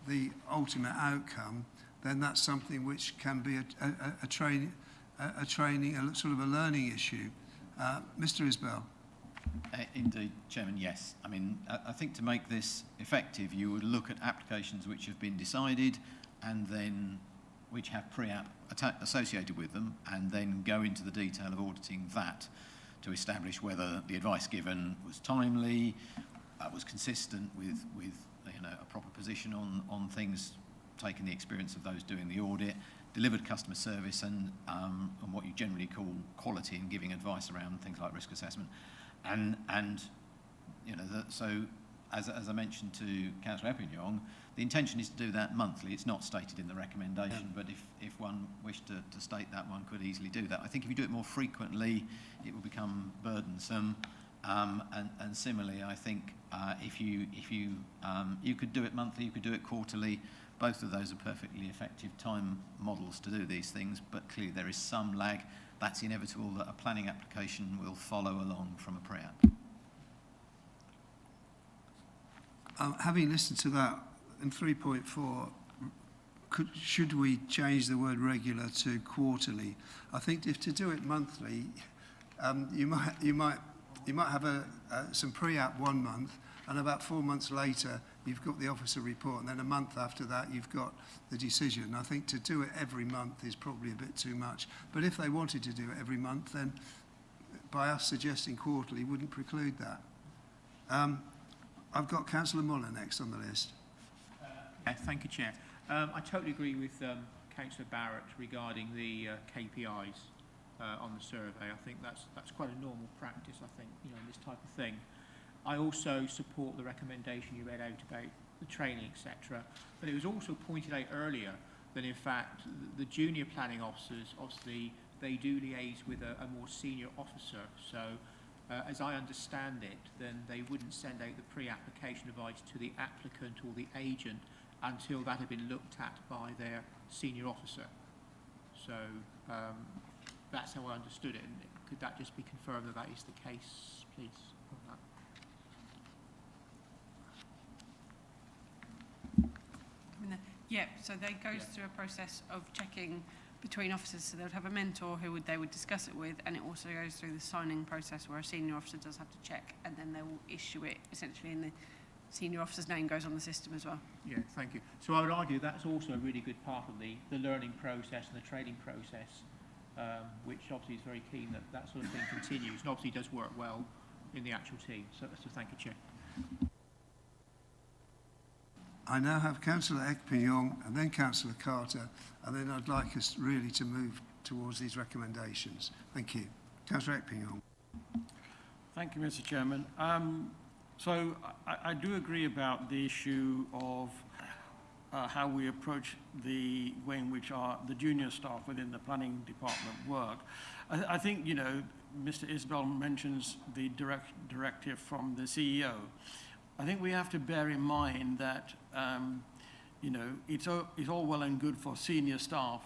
the ultimate outcome, then that's something which can be a training, sort of a learning issue. Mr. Isbell. Indeed, Chairman, yes. I mean, I think to make this effective, you would look at applications which have been decided and then which have pre-app associated with them, and then go into the detail of auditing that to establish whether the advice given was timely, was consistent with a proper position on things, taking the experience of those doing the audit, delivered customer service, and what you generally call quality in giving advice around things like risk assessment. And so as I mentioned to Councillor Epping-Yong, the intention is to do that monthly. It's not stated in the recommendation, but if one wished to state that, one could easily do that. I think if you do it more frequently, it will become burdensome. And similarly, I think if you could do it monthly, you could do it quarterly. Both of those are perfectly effective time models to do these things, but clearly there is some lag. That's inevitable that a planning application will follow along from a pre-app. Having listened to that, in 3.4, should we change the word regular to quarterly? I think if to do it monthly, you might have some pre-app 1 month, and about 4 months later, you've got the officer report, and then a month after that, you've got the decision. I think to do it every month is probably a bit too much. But if they wanted to do it every month, then by us suggesting quarterly wouldn't preclude that. I've got Councillor Muller next on the list. Thank you, Chair. I totally agree with Councillor Barrett regarding the KPIs on the survey. I think that's quite a normal practice, I think, this type of thing. I also support the recommendation you read out about the training, etc. But it was also pointed out earlier that, in fact, the junior planning officers, obviously, they do liaise with a more senior officer. So, as I understand it, then they wouldn't send out the pre-application advice to the applicant or the agent until that had been looked at by their senior officer. So that's how I understood it. And could that just be confirmed that that is the case, please? On that. Yeah, so they goes through a process of checking between officers, so they would have a mentor who they would discuss it with, and it also goes through the signing process where a senior officer does have to check, and then they will issue it essentially in the senior officer's name goes on the system as well. Yeah, thank you. So I would argue that's also a really good part of the learning process and the training process, which obviously is very keen that that sort of thing continues, and obviously does work well in the actual team. So thank you, Chair. I now have Councillor Ekping and then Councillor Carter, and then I'd like us really to move towards these recommendations. Thank you. Councillor Ekping. Thank you, Mr. Chairman. So I do agree about the issue of how we approach the way in which the junior staff within the planning department work. I think, you know, Mr. Isbell mentions the directive from the CEO. I think we have to bear in mind that, you know, it's all well and good for senior staff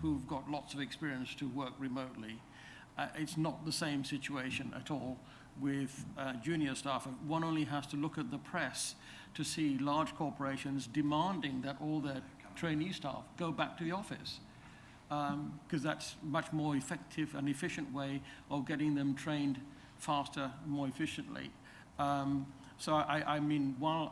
who've got lots of experience to work remotely. It's not the same situation at all with junior staff. One only has to look at the press to see large corporations demanding that all their trainee staff go back to the office, because that's much more effective and efficient way of getting them trained faster, more efficiently. So I mean, while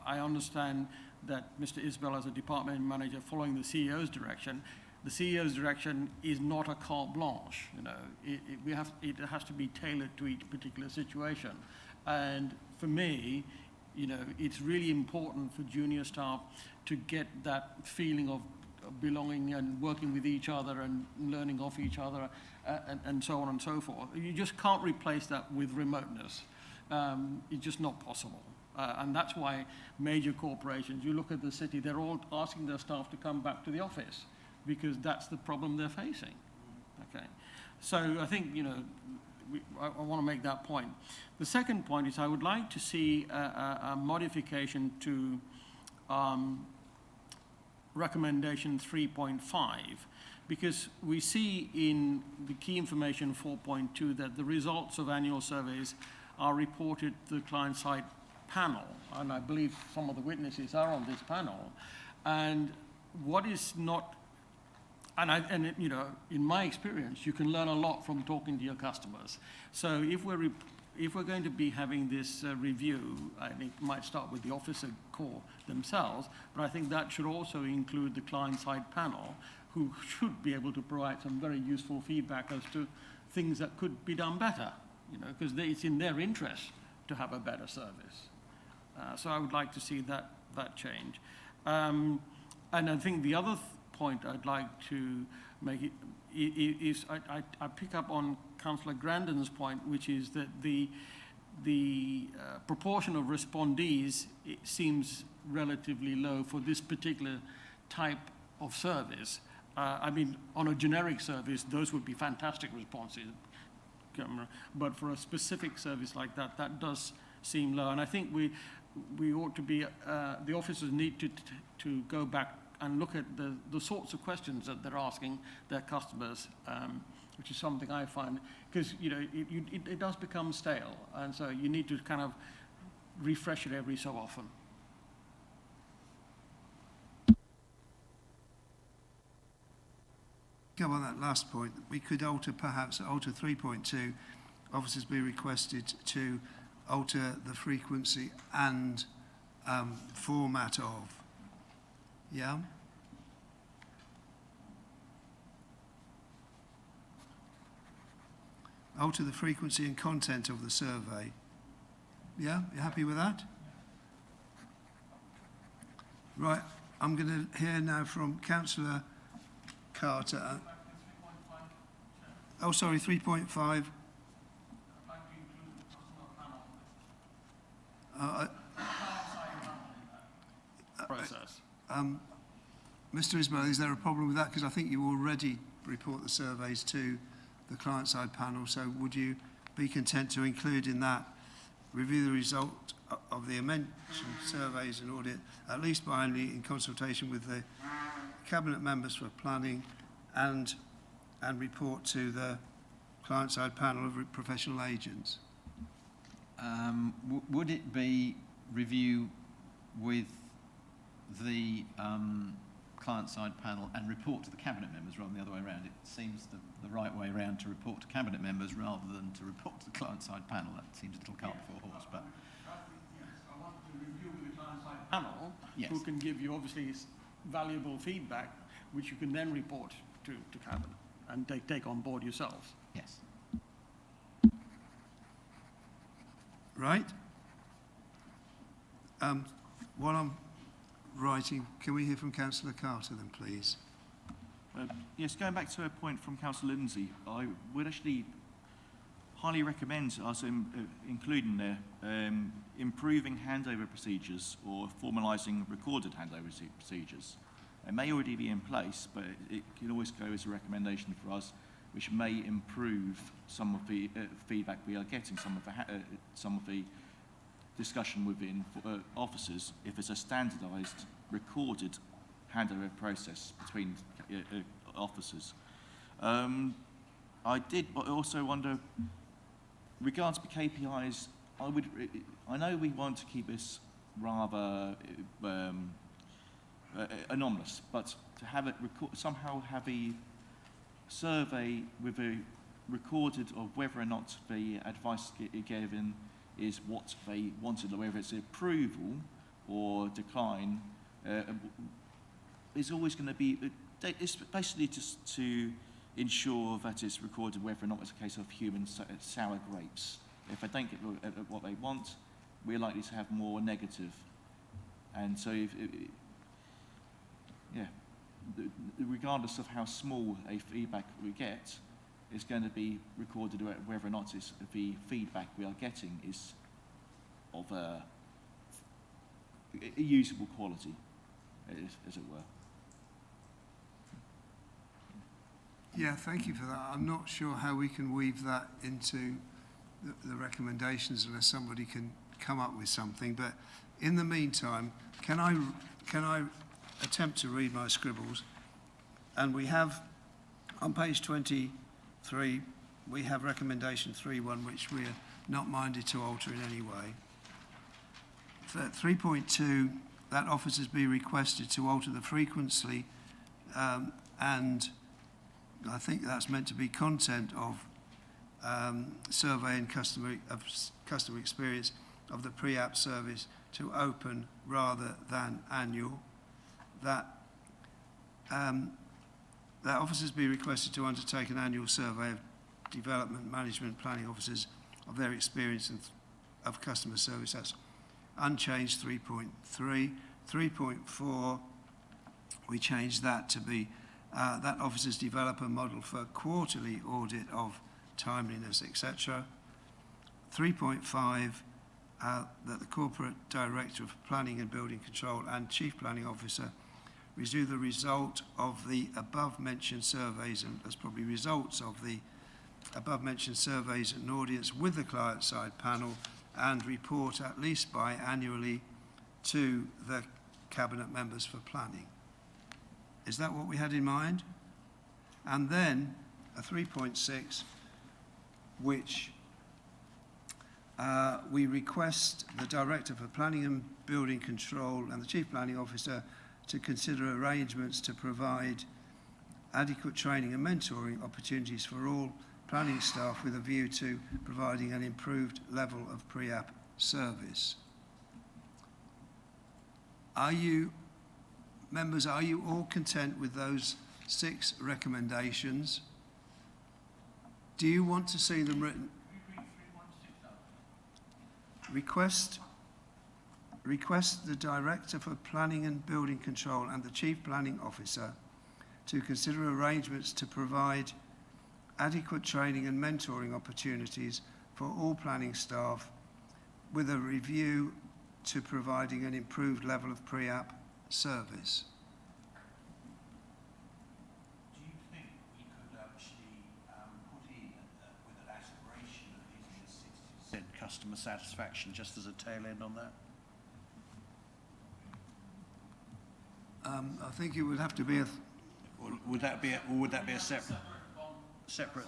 I understand that Mr. Isbell as a department manager following the CEO's direction, the CEO's direction is not a carte blanche. You know, it has to be tailored to each particular situation. And for me, you know, it's really important for junior staff to get that feeling of belonging and working with each other and learning off each other and so on and so forth. You just can't replace that with remoteness. It's just not possible. And that's why major corporations, you look at the city, they're all asking their staff to come back to the office because that's the problem they're facing. Okay. So I think, you know, I want to make that point. The second point is I would like to see a modification to recommendation 3.5, because we see in the key information 4.2 that the results of annual surveys are reported to the client-side panel, and I believe some of the witnesses are on this panel. And what is not, and you know, in my experience, you can learn a lot from talking to your customers. So if we're going to be having this review, and it might start with the officer core themselves, but I think that should also include the client-side panel, who should be able to provide some very useful feedback as to things that could be done better. You know, because it's in their interest to have a better service. So I would like to see that change. And I think the other point I'd like to make is I pick up on Councillor Grandon's point, which is that the proportion of respondees, it seems relatively low for this particular type of service. I mean, on a generic service, those would be fantastic responses. But for a specific service like that, that does seem low. And I think we ought to be, the officers need to go back and look at the sorts of questions that they're asking their customers, which is something I find, because, you know, it does become stale. And so you need to kind of refresh it every so often. Come on that last point, we could perhaps alter 3.2, officers be requested to alter the frequency and format of. Yeah? Alter the frequency and content of the survey. Yeah? You happy with that? Right, I'm going to hear now from Councillor Carter. Oh, sorry, 3.5. Process. Mr. Ismail, is there a problem with that? Because I think you already report the surveys to the client-side panel, so would you be content to include in that, review the result of the mentioned surveys and audit, at least biannually, in consultation with the Cabinet members for planning, and report to the client-side panel of professional agents. Would it be review with the client-side panel and report to the Cabinet members rather than the other way around? It seems the right way around to report to Cabinet members rather than to report to the client-side panel. That seems a little cart before horse, but... Yes, I want to review with the client-side panel, Yes. who can give you obviously valuable feedback, which you can then report to Cabinet and take on board yourselves. Yes. Right? While I'm writing, can we hear from Councillor Carter then, please? Yes, going back to a point from Councillor Lindsay, I would actually highly recommend us including there improving handover procedures or formalising recorded handover procedures. It may already be in place, but it can always go as a recommendation for us, which may improve some of the feedback we are getting, some of the discussion within officers, if it's a standardised, recorded handover process between officers. I did also wonder, regards to KPIs, I know we want to keep this rather anomalous, but to have it somehow have a survey with a recorded of whether or not the advice given is what they wanted, or whether it's approval or decline, is always going to be, it's basically just to ensure that it's recorded whether or not it's a case of human sour grapes. If they don't get what they want, we're likely to have more negative. And so, regardless of how small a feedback we get, it's going to be recorded whether or not the feedback we are getting is of a usable quality, as it were. Yeah, thank you for that. I'm not sure how we can weave that into the recommendations unless somebody can come up with something. But in the meantime, can I attempt to read my scribbles? And we have, on page 23, we have recommendation 3.1, which we are not minded to alter in any way. For 3.2, that officers be requested to alter the frequency and I think that's meant to be content of survey and customer experience of the pre-app service to open rather than annual. That officers be requested to undertake an annual survey of development, management, planning officers of their experience of customer service. That's unchanged 3.3. 3.4, we changed that to be that officers develop a model for quarterly audit of timeliness, etc. 3.5, that the Corporate Director of Planning and Building Control and Chief Planning Officer review the result of the above-mentioned surveys, and that's probably results of the above-mentioned surveys and audits with the client-side panel, and report at least biannually to the Cabinet members for planning. Is that what we had in mind? And then a 3.6, which we request the Director for Planning and Building Control and the Chief Planning Officer to consider arrangements to provide adequate training and mentoring opportunities for all planning staff with a view to providing an improved level of pre-app service. Members, are you all content with those 6 recommendations? Do you want to see them written? Request the Director for Planning and Building Control and the Chief Planning Officer to consider arrangements to provide adequate training and mentoring opportunities for all planning staff with a review to providing an improved level of pre-app service. Do you think we could actually put in with an aspiration of hitting a 60% customer satisfaction, just as a tail end on that? I think it would have to be a... Or would that be a separate? Separate.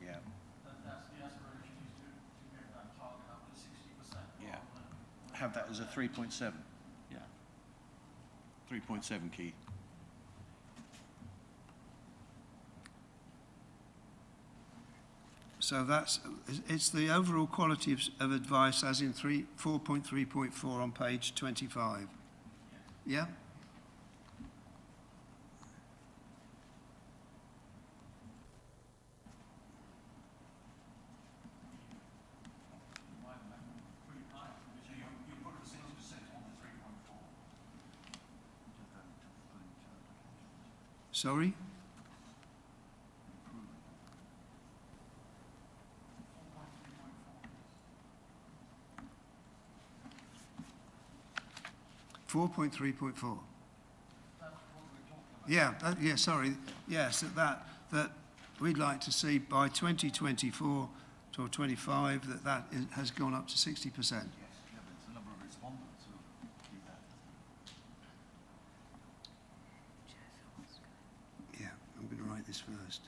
Yeah. Yeah. Have that as a 3.7. Yeah. 3.7 key. So it's the overall quality of advice as in 4.3.4 on page 25. Yeah? Sorry? .3.4. Yeah, sorry. Yes, that we'd like to see by 2024 to 25 that has gone up to 60%. Yeah, I'm going to write this first.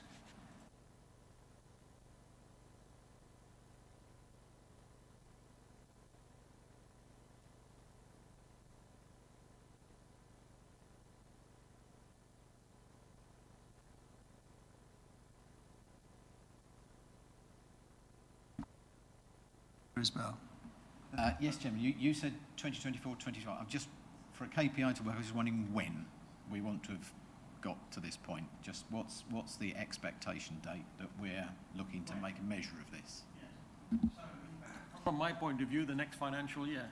Isabel. Yes, Chairman, you said 2024-25. I'm just, for a KPI to work, I was just wondering when we want to have got to this point. Just what's the expectation date that we're looking to make a measure of this? From my point of view, the next financial year,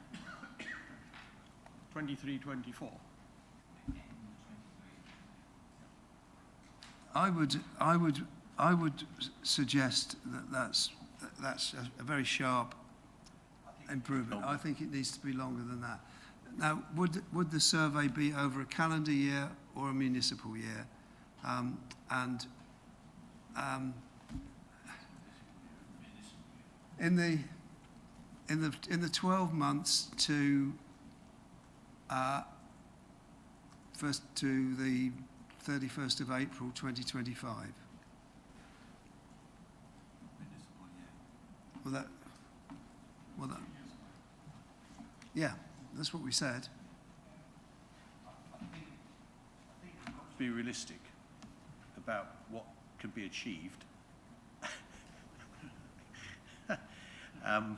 23-24. I would suggest that that's a very sharp improvement. I think it needs to be longer than that. Now, would the survey be over a calendar year or a municipal year? In the 12 months to the 31st of April 2025. Well, yeah, that's what we said. Be realistic about what can be achieved. And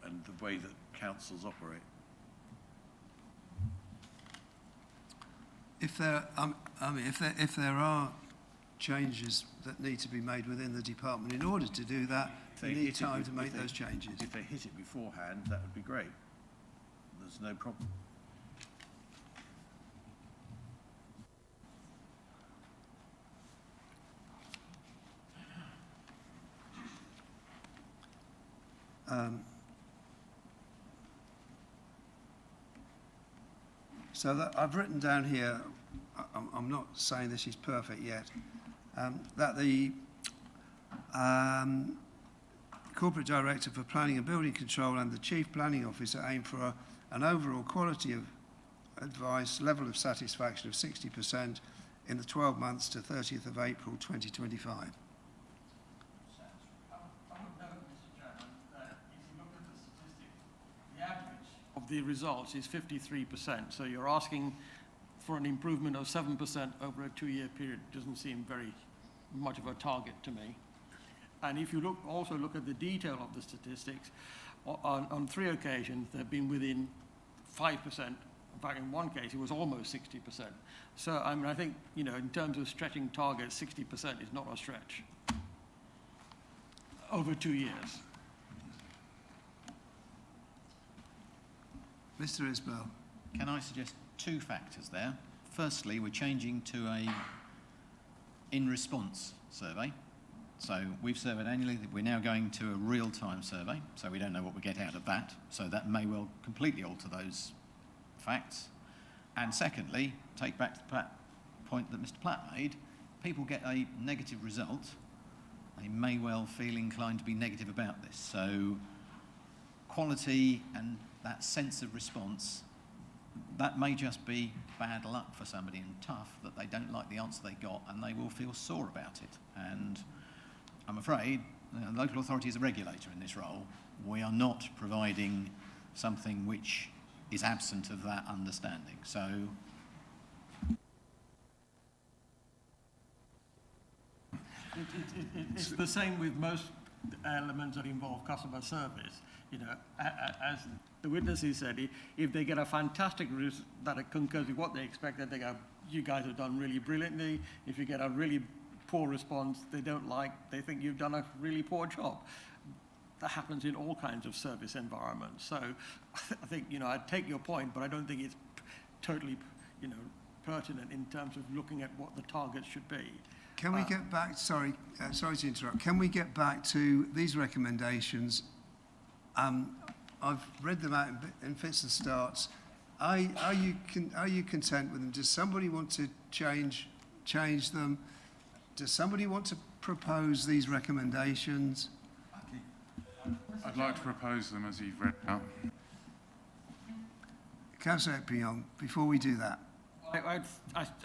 the way that councils operate. If there are changes that need to be made within the department, in order to do that, they need time to make those changes. If they hit it beforehand, that would be great. There's no problem. So that I've written down here, I'm not saying this is perfect yet, that the Corporate Director for Planning and Building Control and the Chief Planning Officer aim for an overall quality of advice level of satisfaction of 60% in the 12 months to 30th of April 2025. Of the results is 53%, so you're asking for an improvement of 7% over a 2-year period. Doesn't seem very much of a target to me. And if you also look at the detail of the statistics, on 3 occasions they've been within 5%. In fact, in one case it was almost 60%. So I mean, I think, you know, in terms of stretching targets, 60% is not a stretch over 2 years. Mr. Isbell. Can I suggest 2 factors there? Firstly, we're changing to a in-response survey. So we've surveyed annually, we're now going to a real-time survey, so we don't know what we get out of that. So that may well completely alter those facts. And secondly, take back to the point that Mr. Platt made, people get a negative result they may well feel inclined to be negative about this. So quality and that sense of response, that may just be bad luck for somebody and tough that they don't like the answer they got and they will feel sore about it. And I'm afraid the local authority is a regulator in this role. We are not providing something which is absent of that understanding. So It's the same with most elements that involve customer service. You know, as the witnesses said, if they get a fantastic that it concurs with what they expected, they go, you guys have done really brilliantly. If you get a really poor response they don't like, they think you've done a really poor job. That happens in all kinds of service environments. So I think, you know, I take your point, but I don't think it's totally, you know, pertinent in terms of looking at what the targets should be. Can we get back, sorry to interrupt, can we get back to these recommendations? I've read them out in fits and starts. Are you content with them? Does somebody want to change them? Does somebody want to propose these recommendations? I'd like to propose them as you've read out. Councillor Ekpiyong, before we do that. I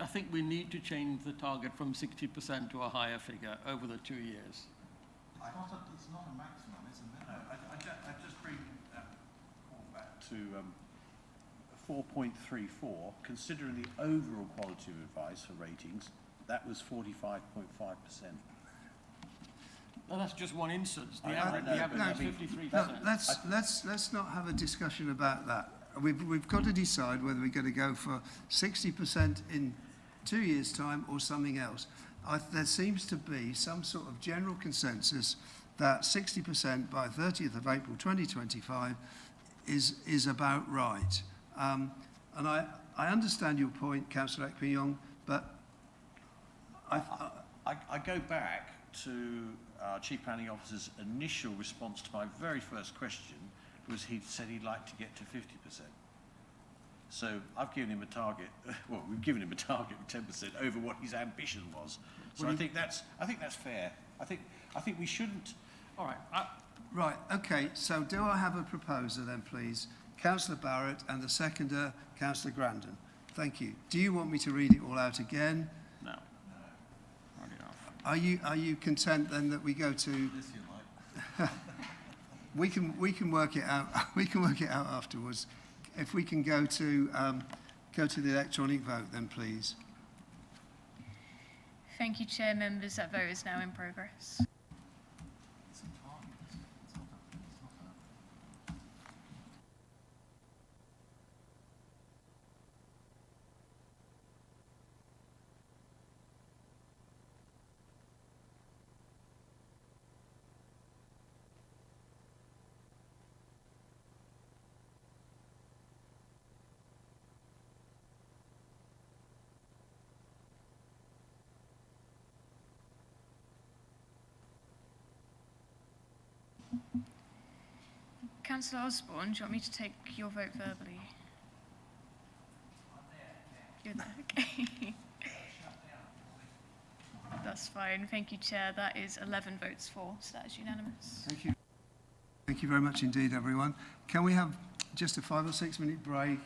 think we need to change the target from 60% to a higher figure over the 2 years. It's not a maximum, isn't it? No, I just bring that all back to 4.34. Considering the overall quality of advice for ratings, that was 45.5%. Well, that's just one instance. The average is 53%. No, let's not have a discussion about that. We've got to decide whether we're going to go for 60% in 2 years' time or something else. There seems to be some sort of general consensus that 60% by 30th of April 2025 is about right. And I understand your point, Councillor Ekpiyong, but I go back to our Chief Planning Officer's initial response to my very first question was he said he'd like to get to 50%. So I've given him a target, well, we've given him a target of 10% over what his ambition was. So I think that's fair. I think we shouldn't. All right. Right, okay, so do I have a proposer then, please? Councillor Barrett and the seconder, Councillor Grandon. Thank you. Do you want me to read it all out again? No. Are you content then that we go to? Yes, you like. we can work it out. We can work it out afterwards. If we can go to the electronic vote, then please. Thank you, Chair. Members, that vote is now in progress. Councillor Osborne, do you want me to take your vote verbally? You're there, okay. That's fine. Thank you, Chair. That is 11 votes for, so that is unanimous. Thank you. Thank you very much indeed, everyone. Can we have just a 5 or 6 minute break?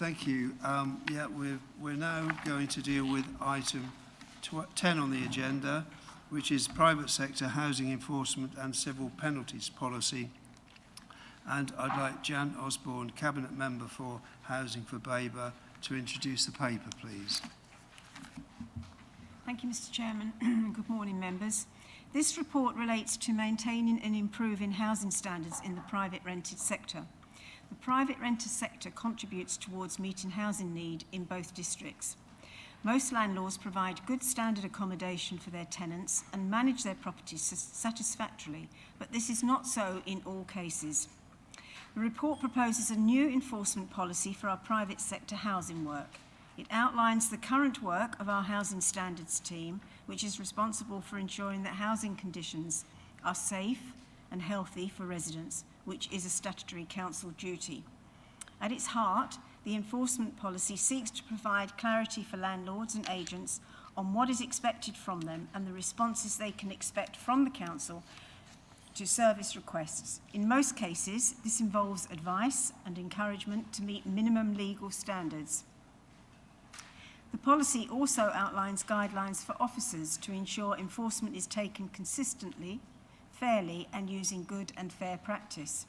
Thank you. Yeah, we're now going to deal with item 10 on the agenda, which is private sector housing enforcement and civil penalties policy. And I'd like Jan Osborne, Cabinet Member for Housing for Babergh, to introduce the paper, please. Thank you, Mr. Chairman. Good morning, members. This report relates to maintaining and improving housing standards in the private rented sector. The private renter sector contributes towards meeting housing need in both districts. Most landlords provide good standard accommodation for their tenants and manage their properties satisfactorily, but this is not so in all cases. The report proposes a new enforcement policy for our private sector housing work. It outlines the current work of our housing standards team, which is responsible for ensuring that housing conditions are safe and healthy for residents, which is a statutory council duty. At its heart, the enforcement policy seeks to provide clarity for landlords and agents on what is expected from them and the responses they can expect from the council to service requests. In most cases, this involves advice and encouragement to meet minimum legal standards. The policy also outlines guidelines for officers to ensure enforcement is taken consistently, fairly, and using good and fair practice.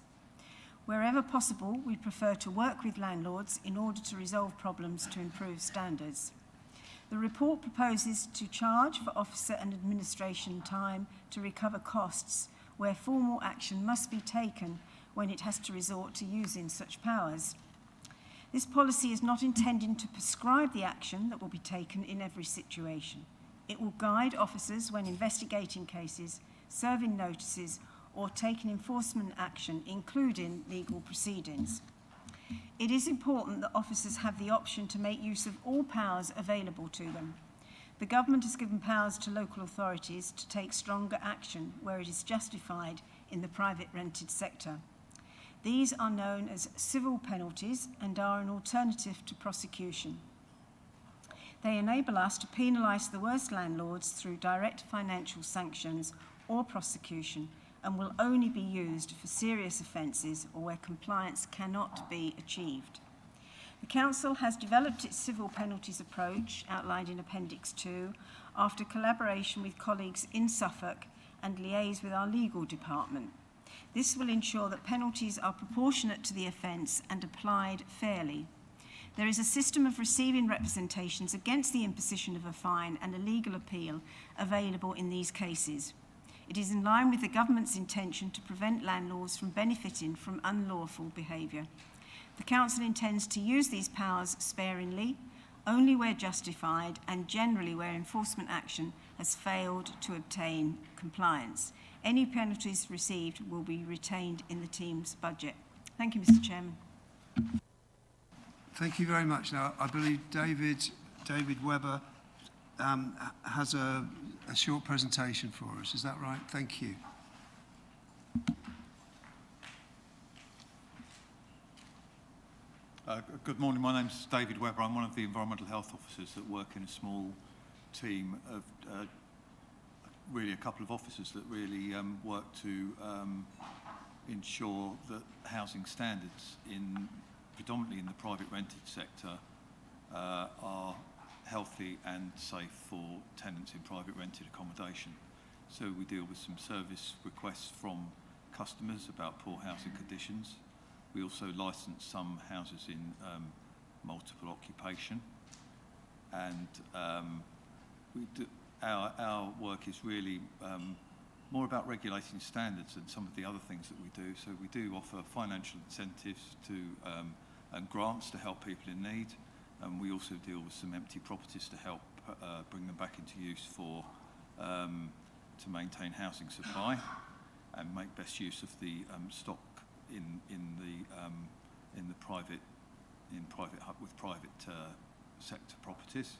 Wherever possible, we prefer to work with landlords in order to resolve problems to improve standards. The report proposes to charge for officer and administration time to recover costs where formal action must be taken when it has to resort to using such powers. This policy is not intended to prescribe the action that will be taken in every situation. It will guide officers when investigating cases, serving notices, or taking enforcement action, including legal proceedings. It is important that officers have the option to make use of all powers available to them. The government has given powers to local authorities to take stronger action where it is justified in the private rented sector. These are known as civil penalties and are an alternative to prosecution. They enable us to penalise the worst landlords through direct financial sanctions or prosecution, and will only be used for serious offences or where compliance cannot be achieved. The Council has developed its civil penalties approach, outlined in Appendix 2, after collaboration with colleagues in Suffolk and liaise with our legal department. This will ensure that penalties are proportionate to the offence and applied fairly. There is a system of receiving representations against the imposition of a fine and a legal appeal available in these cases. It is in line with the government's intention to prevent landlords from benefiting from unlawful behaviour. The Council intends to use these powers sparingly, only where justified, and generally where enforcement action has failed to obtain compliance. Any penalties received will be retained in the team's budget. Thank you, Mr. Chairman. Thank you very much. Now, I believe David Webber has a short presentation for us. Is that right? Thank you. Good morning. My name's David Webber. I'm one of the environmental health officers that work in a small team of really a couple of officers that really work to ensure that housing standards predominantly in the private rented sector are healthy and safe for tenants in private rented accommodation. So we deal with some service requests from customers about poor housing conditions. We also license some houses in multiple occupation, and our work is really more about regulating standards than some of the other things that we do. So we do offer financial incentives to and grants to help people in need. And we also deal with some empty properties to help bring them back into use for to maintain housing supply and make best use of the stock with private sector properties.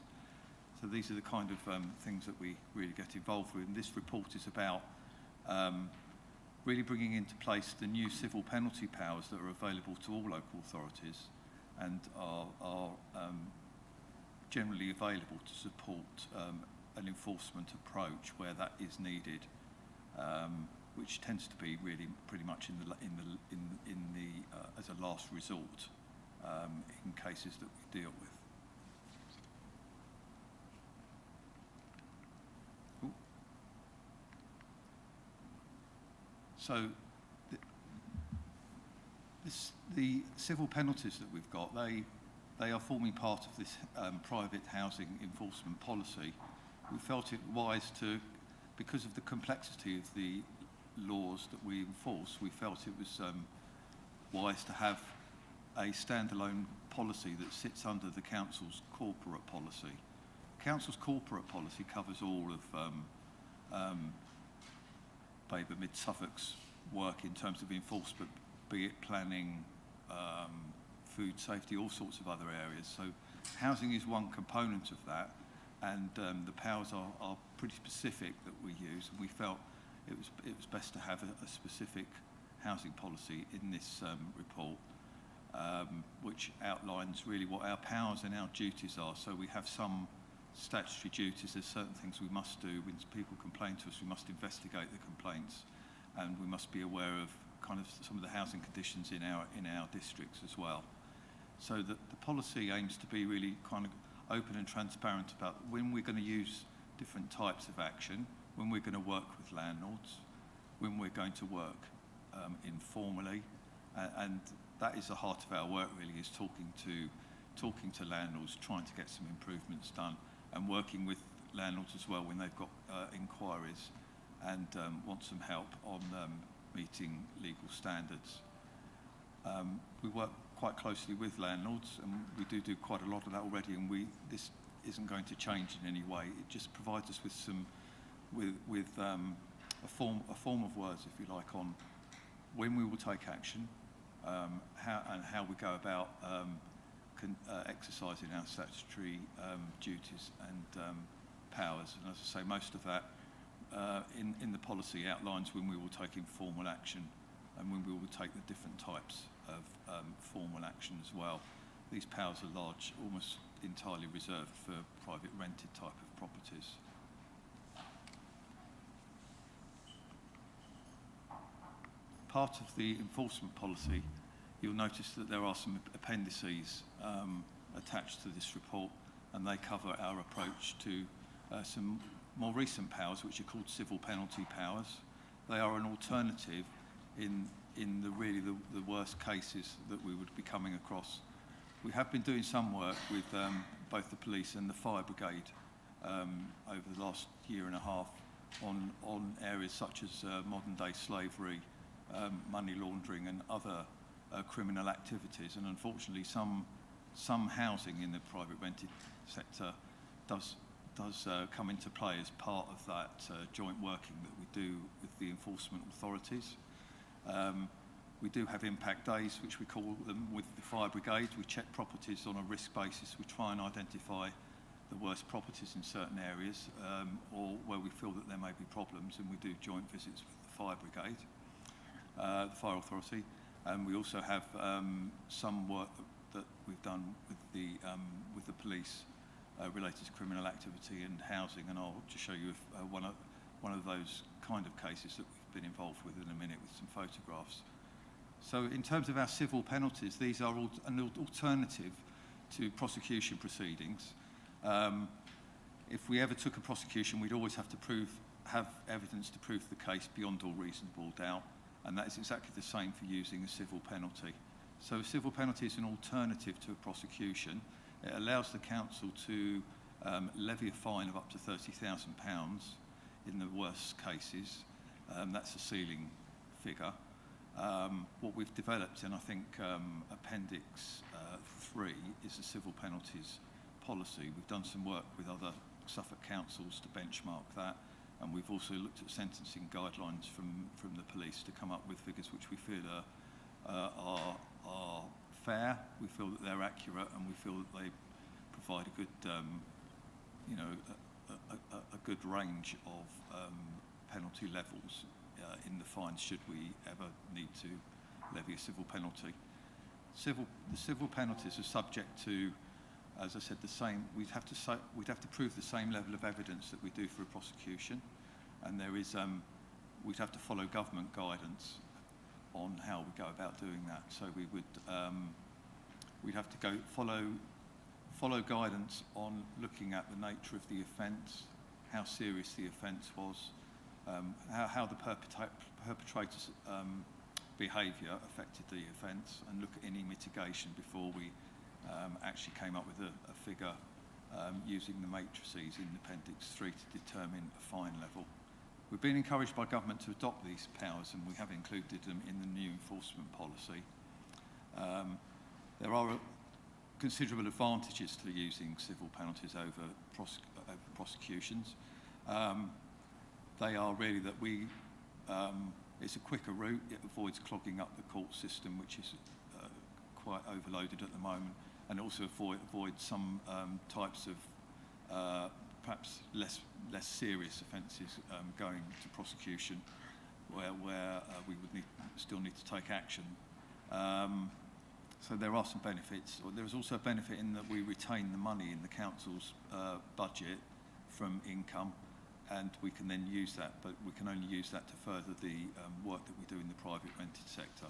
So these are the kind of things that we really get involved with. And this report is about really bringing into place the new civil penalty powers that are available to all local authorities and are generally available to support an enforcement approach where that is needed, which tends to be really pretty much as a last resort. in cases that we deal with. Ooh. So the civil penalties that we've got, they are forming part of this private housing enforcement policy. We felt it wise to, because of the complexity of the laws that we enforce, we felt it was wise to have a standalone policy that sits under the council's corporate policy. Council's corporate policy covers all of Babergh Mid Suffolk's work in terms of enforcement, be it planning, food safety, all sorts of other areas. So housing is one component of that, and the powers are pretty specific that we use, and we felt it was best to have a specific housing policy in this report, which outlines really what our powers and our duties are. So we have some statutory duties. There's certain things we must do. When people complain to us, we must investigate the complaints, and we must be aware of kind of some of the housing conditions in our districts as well. So that the policy aims to be really kind of open and transparent about when we're going to use different types of action, when we're going to work with landlords, when we're going to work informally, and that is the heart of our work really, is talking to landlords, trying to get some improvements done, and working with landlords as well when they've got inquiries and want some help on meeting legal standards. We work quite closely with landlords, and we do quite a lot of that already, and this isn't going to change in any way. It just provides us with a form of words, if you like, on when we will take action, how we go about exercising our statutory duties and powers. And as I say, most of that in the policy outlines when we will take informal action and when we will take the different types of formal action as well. These powers are large, almost entirely reserved for private rented type of properties. Part of the enforcement policy, you'll notice that there are some appendices attached to this report, and they cover our approach to some more recent powers, which are called civil penalty powers. They are an alternative in the worst cases that we would be coming across. We have been doing some work with both the police and the fire brigade over the last year and a half on areas such as modern day slavery, money laundering and other criminal activities, and unfortunately some housing in the private rented sector does come into play as part of that joint working that we do with the enforcement authorities. We do have impact days, which we call them, with the fire brigade. We check properties on a risk basis. We try and identify the worst properties in certain areas, or where we feel that there may be problems, and we do joint visits with the fire brigade, the fire authority. And we also have some work that we've done with the police related to criminal activity and housing, and I'll just show you one of those kind of cases that we've been involved with in a minute with some photographs. So in terms of our civil penalties, these are an alternative to prosecution proceedings. If we ever took a prosecution, we'd always have to have evidence to prove the case beyond all reasonable doubt, and that is exactly the same for using a civil penalty. So a civil penalty is an alternative to a prosecution. It allows the council to levy a fine of up to £30,000 in the worst cases. That's a ceiling figure. What we've developed in, I think, Appendix 3 is the civil penalties policy. We've done some work with other Suffolk councils to benchmark that, and we've also looked at sentencing guidelines from the police to come up with figures which we feel are fair, we feel that they're accurate, and we feel that they provide a good, a good range of penalty levels in the fines should we ever need to levy a civil penalty. The civil penalties are subject to, as I said, the same. We'd have to prove the same level of evidence that we do for a prosecution, and there is we'd have to follow government guidance on how we go about doing that. So we would we'd have to follow guidance on looking at the nature of the offence, how serious the offence was, how the perpetrator's behaviour affected the offence, and look at any mitigation before we actually came up with a figure using the matrices in Appendix 3 to determine a fine level. We've been encouraged by government to adopt these powers, and we have included them in the new enforcement policy. There are considerable advantages to using civil penalties over prosecutions. They are really that it's a quicker route, it avoids clogging up the court system, which is quite overloaded at the moment, and also avoids some types of perhaps less serious offences going to prosecution, where we would still need to take action. So there are some benefits. There is also a benefit in that we retain the money in the council's budget from income, and we can then use that, but we can only use that to further the work that we do in the private rented sector.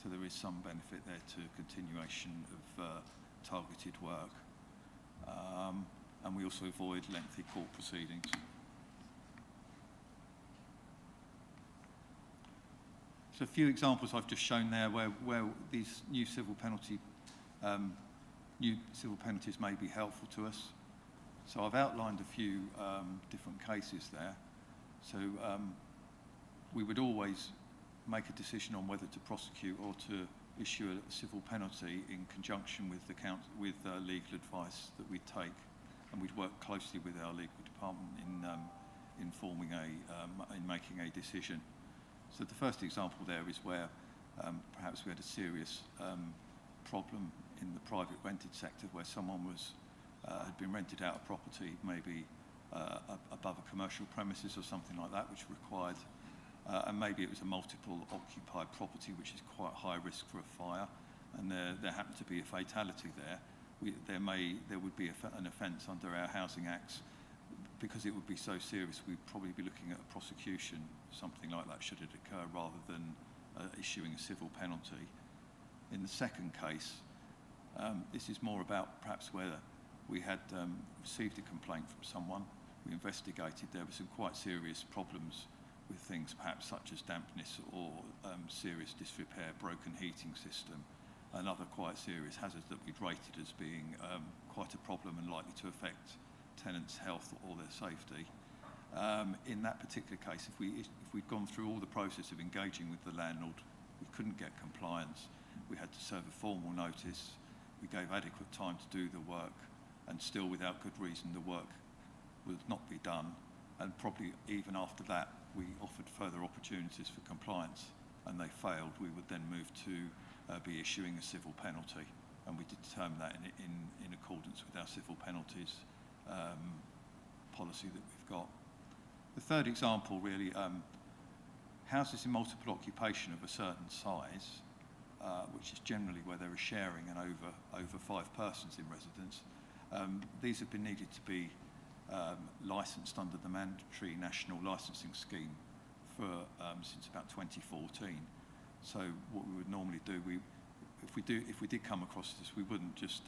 So there is some benefit there to continuation of targeted work. And we also avoid lengthy court proceedings. So a few examples I've just shown there where these new civil penalties may be helpful to us. So I've outlined a few different cases there. So we would always make a decision on whether to prosecute or to issue a civil penalty in conjunction with legal advice that we take, and we'd work closely with our legal department in making a decision. So the first example there is where perhaps we had a serious problem in the private rented sector, where someone had been rented out a property, maybe above a commercial premises or something like that, which required, and maybe it was a multiple occupied property, which is quite high risk for a fire, and there happened to be a fatality there. There would be an offence under our Housing Acts. Because it would be so serious, we'd probably be looking at a prosecution, something like that, should it occur, rather than issuing a civil penalty. In the second case, this is more about perhaps where we had received a complaint from someone, we investigated, there were some quite serious problems with things perhaps such as dampness or serious disrepair, broken heating system, and other quite serious hazards that we'd rated as being quite a problem and likely to affect tenants' health or their safety. In that particular case, if we'd gone through all the process of engaging with the landlord, we couldn't get compliance. We had to serve a formal notice. We gave adequate time to do the work, and still without good reason the work would not be done. And probably even after that, we offered further opportunities for compliance, and they failed. We would then move to be issuing a civil penalty, and we determined that in accordance with our civil penalties policy that we've got. The third example really, houses in multiple occupation of a certain size, which is generally where there is sharing and over 5 persons in residence. These have been needed to be licensed under the mandatory national licensing scheme for since about 2014. So what we would normally do, if we did come across this, we wouldn't just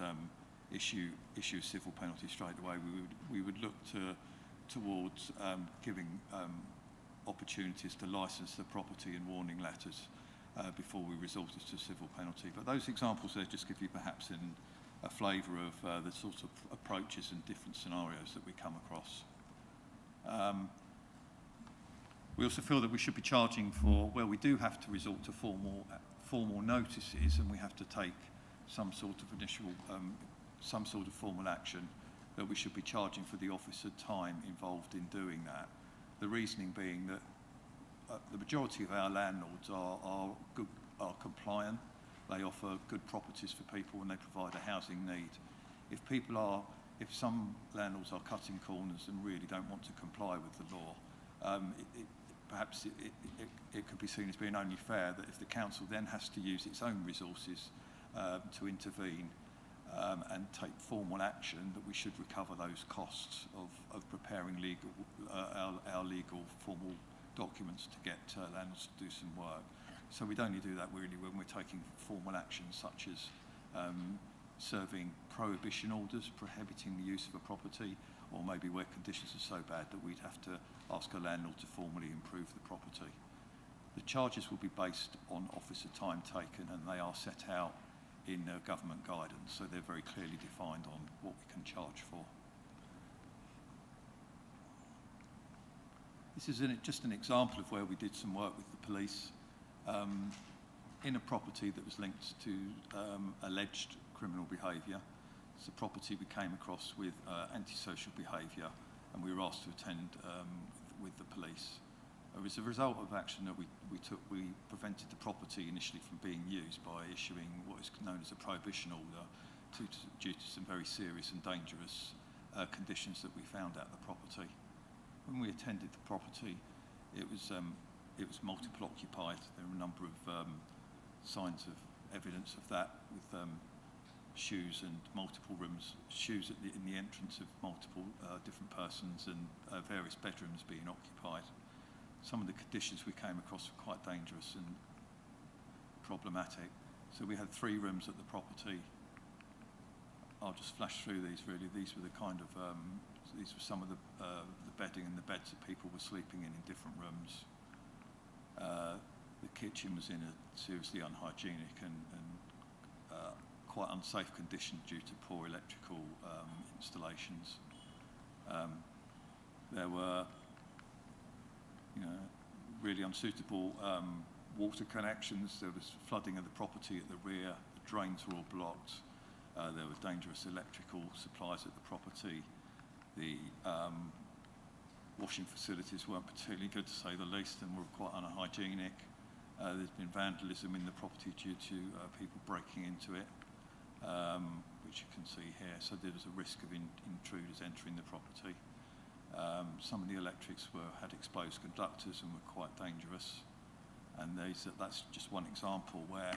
issue a civil penalty straight away. We would look towards giving opportunities to license the property and warning letters before we resorted to civil penalty. But those examples there just give you perhaps a flavour of the sort of approaches and different scenarios that we come across. We also feel that we should be charging for where we do have to resort to formal notices, and we have to take some sort of formal action, that we should be charging for the officer time involved in doing that. The reasoning being that the majority of our landlords are compliant. They offer good properties for people and they provide a housing need. If some landlords are cutting corners and really don't want to comply with the law, perhaps it could be seen as being only fair that if the council then has to use its own resources to intervene and take formal action, that we should recover those costs of preparing our legal formal documents to get landlords to do some work. So we'd only do that really when we're taking formal action such as serving prohibition orders prohibiting the use of a property, or maybe where conditions are so bad that we'd have to ask a landlord to formally improve the property. The charges will be based on officer time taken, and they are set out in government guidance, so they're very clearly defined on what we can charge for. This is just an example of where we did some work with the police in a property that was linked to alleged criminal behaviour. It's a property we came across with antisocial behaviour, and we were asked to attend with the police. As a result of action that we took, we prevented the property initially from being used by issuing what is known as a prohibition order due to some very serious and dangerous conditions that we found at the property. When we attended the property, it was multiple occupied. There were a number of signs of evidence of that, with shoes and multiple rooms, shoes in the entrance of multiple different persons, and various bedrooms being occupied. Some of the conditions we came across were quite dangerous and problematic. So we had 3 rooms at the property. I'll just flash through these really. These were the kind of, these were some of the bedding and the beds that people were sleeping in different rooms. The kitchen was in a seriously unhygienic and quite unsafe condition due to poor electrical installations. There were really unsuitable water connections. There was flooding of the property at the rear. The drains were all blocked. There were dangerous electrical supplies at the property. The washing facilities weren't particularly good, to say the least, and were quite unhygienic. There's been vandalism in the property due to people breaking into it, which you can see here. So there was a risk of intruders entering the property. Some of the electrics had exposed conductors and were quite dangerous. And that's just one example where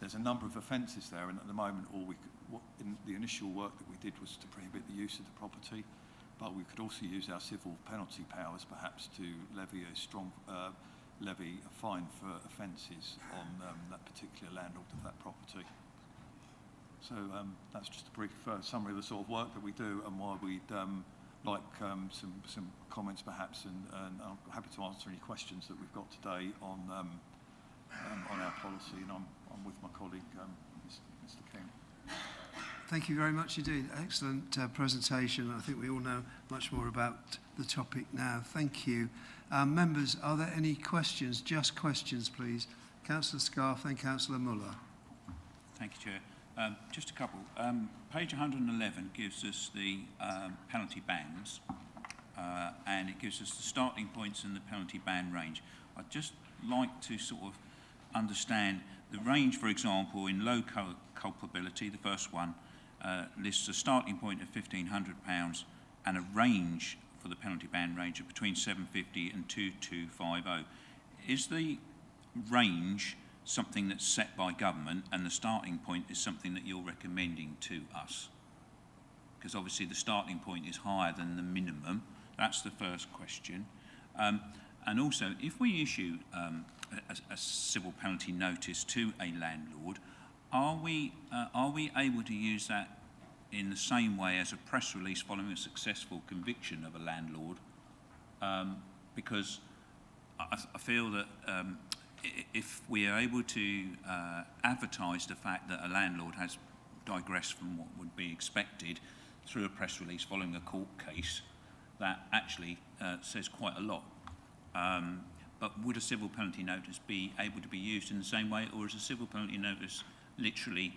there's a number of offences there, and at the moment in the initial work that we did was to prohibit the use of the property, but we could also use our civil penalty powers perhaps to levy a fine for offences on that particular landlord of that property. So that's just a brief summary of the sort of work that we do and why we'd like some comments perhaps, and I'm happy to answer any questions that we've got today on our policy, and I'm with my colleague, Mr. King. Thank you very much indeed. Excellent presentation. I think we all know much more about the topic now. Thank you. Members, are there any questions? Just questions, please. Councillor Scarf, then Councillor Muller. Thank you, Chair. Just a couple. Page 111 gives us the penalty bands, and it gives us the starting points and the penalty band range. I'd just like to sort of understand the range, for example, in low culpability, the first one, lists a starting point of £1,500 and a range for the penalty band range of between 750 and 2250. Is the range something that's set by government, and the starting point is something that you're recommending to us? Because obviously the starting point is higher than the minimum. That's the first question. And also, if we issue a civil penalty notice to a landlord, are we able to use that in the same way as a press release following a successful conviction of a landlord? Because I feel that if we are able to advertise the fact that a landlord has digressed from what would be expected through a press release following a court case, that actually says quite a lot. But would a civil penalty notice be able to be used in the same way, or is a civil penalty notice literally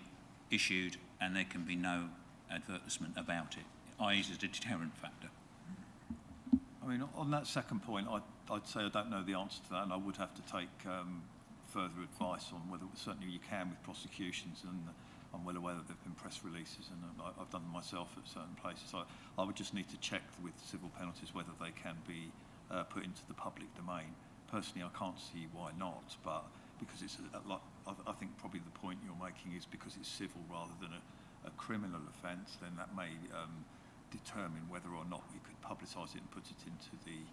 issued and there can be no advertisement about it, i.e. is it a deterrent factor? I mean, on that second point, I'd say I don't know the answer to that, and I would have to take further advice on whether certainly you can with prosecutions, and I'm well aware that there have been press releases, and I've done them myself at certain places. I would just need to check with civil penalties whether they can be put into the public domain. Personally, I can't see why not, but because it's I think probably the point you're making is because it's civil rather than a criminal offence, then that may determine whether or not we could publicise it and put it into the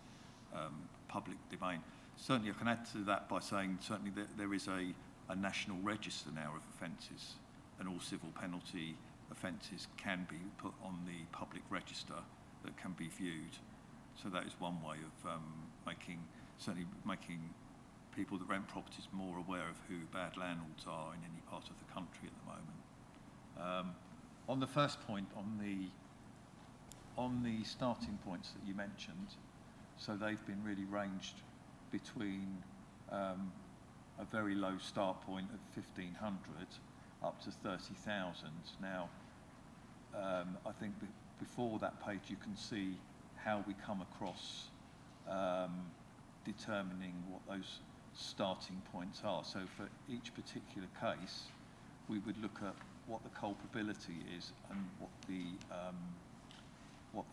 public domain. Certainly, I can add to that by saying certainly there is a national register now of offences, and all civil penalty offences can be put on the public register that can be viewed. So that is one way of certainly making people that rent properties more aware of who bad landlords are in any part of the country at the moment. On the first point, on the starting points that you mentioned, so they've been really ranged between a very low start point of 1,500 up to 30,000. Now, I think before that page you can see how we come across determining what those starting points are. So for each particular case, we would look at what the culpability is and what the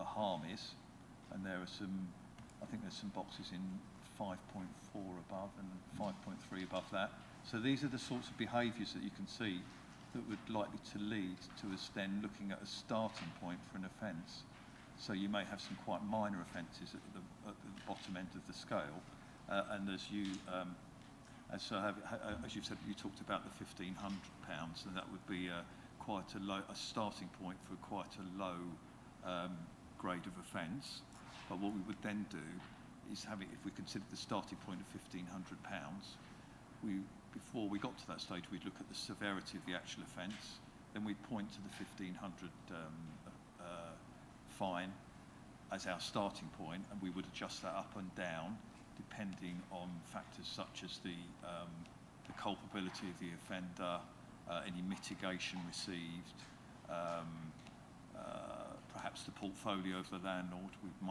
harm is, and there are some, I think there's some boxes in 5.4 above and 5.3 above that. So these are the sorts of behaviours that you can see that would likely to lead to us then looking at a starting point for an offence. So you may have some quite minor offences at the bottom end of the scale, and as you've said, you talked about the £1,500, and that would be quite a starting point for quite a low grade of offence. But what we would then do is if we consider the starting point of £1,500, before we got to that stage, we'd look at the severity of the actual offence, then we'd point to the £1,500 fine as our starting point, and we would adjust that up and down depending on factors such as the culpability of the offender, any mitigation received, perhaps the portfolio of the landlord. It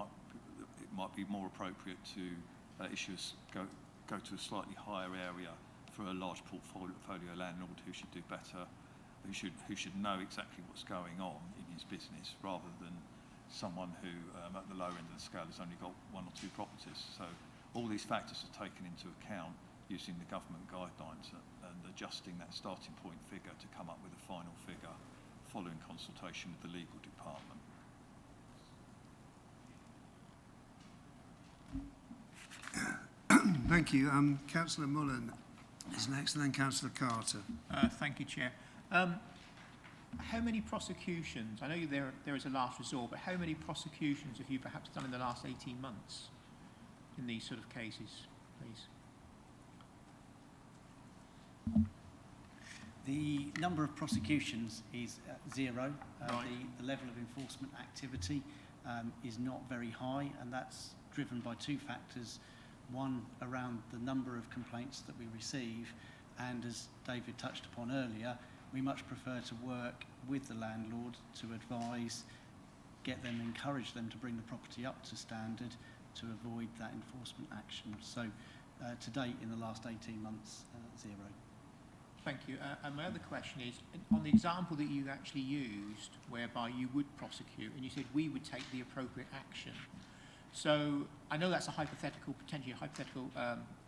might be more appropriate to go to a slightly higher area for a large portfolio landlord who should do better, who should know exactly what's going on in his business, rather than someone who at the lower end of the scale has only got one or two properties. So all these factors are taken into account using the government guidelines and adjusting that starting point figure to come up with a final figure following consultation with the legal department. Thank you. Councillor Mullen is next, and then Councillor Carter. Thank you, Chair. How many prosecutions, I know there is a last resort, but how many prosecutions have you perhaps done in the last 18 months in these sort of cases, please? The number of prosecutions is zero. Right. The level of enforcement activity is not very high, and that's driven by two factors. One, around the number of complaints that we receive, and as David touched upon earlier, we much prefer to work with the landlord to advise, encourage them to bring the property up to standard to avoid that enforcement action. So to date, in the last 18 months, zero. Thank you. And my other question is, on the example that you actually used, whereby you would prosecute, and you said we would take the appropriate action. So I know that's potentially a hypothetical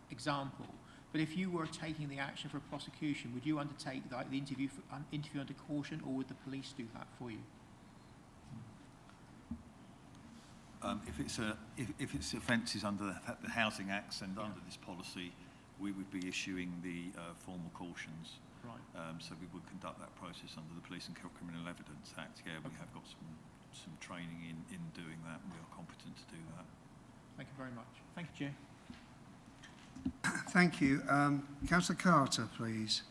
example, but if you were taking the action for a prosecution, would you undertake the interview under caution, or would the police do that for you? If it's offences under the Housing Acts and under this policy, we would be issuing the formal cautions. Right. So we would conduct that process under the Police and Criminal Evidence Act. Yeah, we have got some training in doing that, and we are competent to do that. Thank you very much. Thank you, Chair. Thank you. Councillor Carter, please.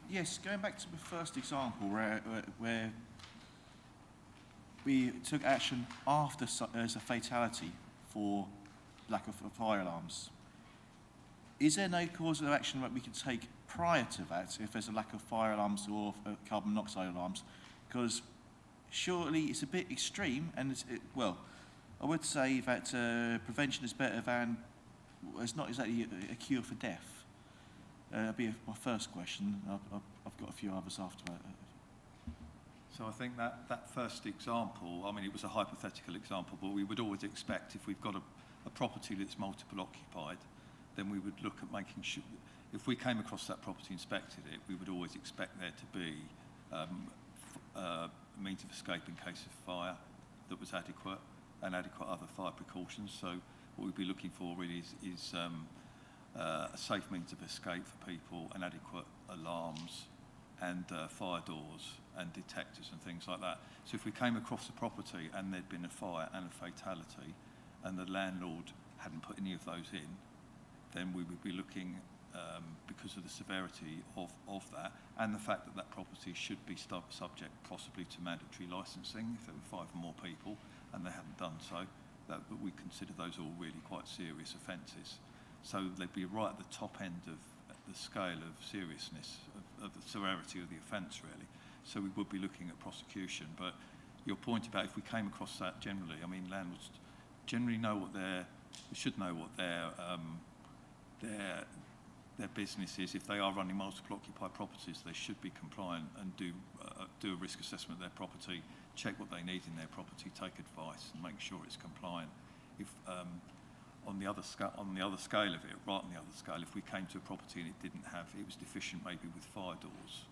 Yes, going back to the first example where we took action after there's a fatality for lack of fire alarms. Is there no cause of action that we can take prior to that if there's a lack of fire alarms or carbon monoxide alarms? Because surely it's a bit extreme, and I would say that prevention is better than, it's not exactly a cure for death. That'd be my first question. I've got a few others after that. So I think that first example, I mean, it was a hypothetical example, but we would always expect, if we've got a property that's multiple occupied, then we would look at making sure, if we came across that property, inspected it, we would always expect there to be a means of escape in case of fire that was adequate, and adequate other fire precautions. So what we'd be looking for really is a safe means of escape for people, and adequate alarms and fire doors, and detectives and things like that. So if we came across a property and there'd been a fire and a fatality and the landlord hadn't put any of those in, then we would be looking, because of the severity of that and the fact that that property should be subject possibly to mandatory licensing if there were 5 or more people and they hadn't done so, that we consider those all really quite serious offences. So they'd be right at the top end of the scale of seriousness of the severity of the offence, really. So we would be looking at prosecution. But your point about if we came across that generally, I mean, landlords generally know what should know what their business is. If they are running multiple occupied properties, they should be compliant and do a risk assessment of their property, check what they need in their property, take advice, and make sure it's compliant. If on the other scale of it, right on the other scale, if we came to a property and it was deficient maybe with fire doors,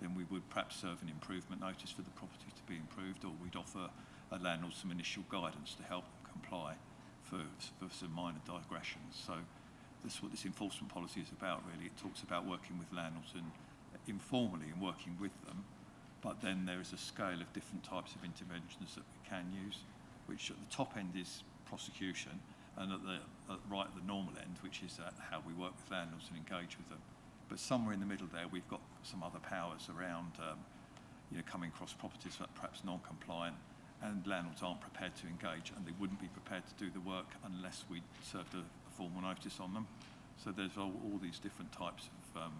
then we would perhaps serve an improvement notice for the property to be improved, or we'd offer a landlord some initial guidance to help them comply for some minor digressions. So this is what this enforcement policy is about, really. It talks about working with landlords and informally and working with them, but then there is a scale of different types of interventions that we can use, which at the top end is prosecution, and right at the normal end, which is how we work with landlords and engage with them. But somewhere in the middle there, we've got some other powers around, coming across properties that are perhaps non-compliant, and landlords aren't prepared to engage, and they wouldn't be prepared to do the work unless we served a formal notice on them. So there's all these different types of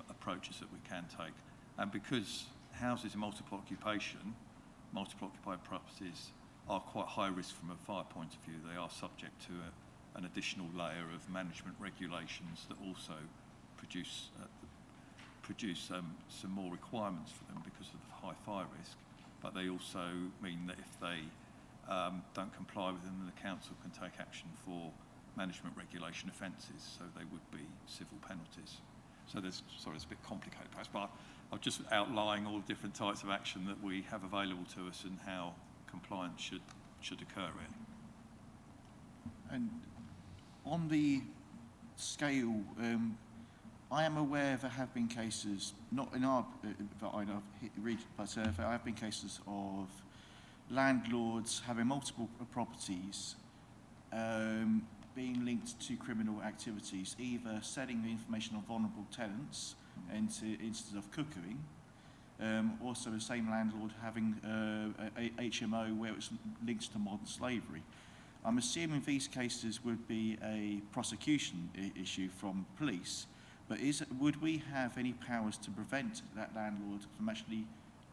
approaches that we can take. And because houses are multiple occupied properties are quite high risk from a fire point of view, they are subject to an additional layer of management regulations that also produce some more requirements for them because of the high fire risk. But they also mean that if they don't comply with them, then the council can take action for management regulation offences, so they would be civil penalties. So it's a bit complicated perhaps, but I'm just outlining all the different types of action that we have available to us and how compliance should occur, really. And on the scale, I am aware there have been cases, not in our that I know but there have been cases of landlords having multiple properties being linked to criminal activities, either selling the information of vulnerable tenants into instances of cuckooing, also the same landlord having a HMO where it's linked to modern slavery. I'm assuming these cases would be a prosecution issue from police, but would we have any powers to prevent that landlord from actually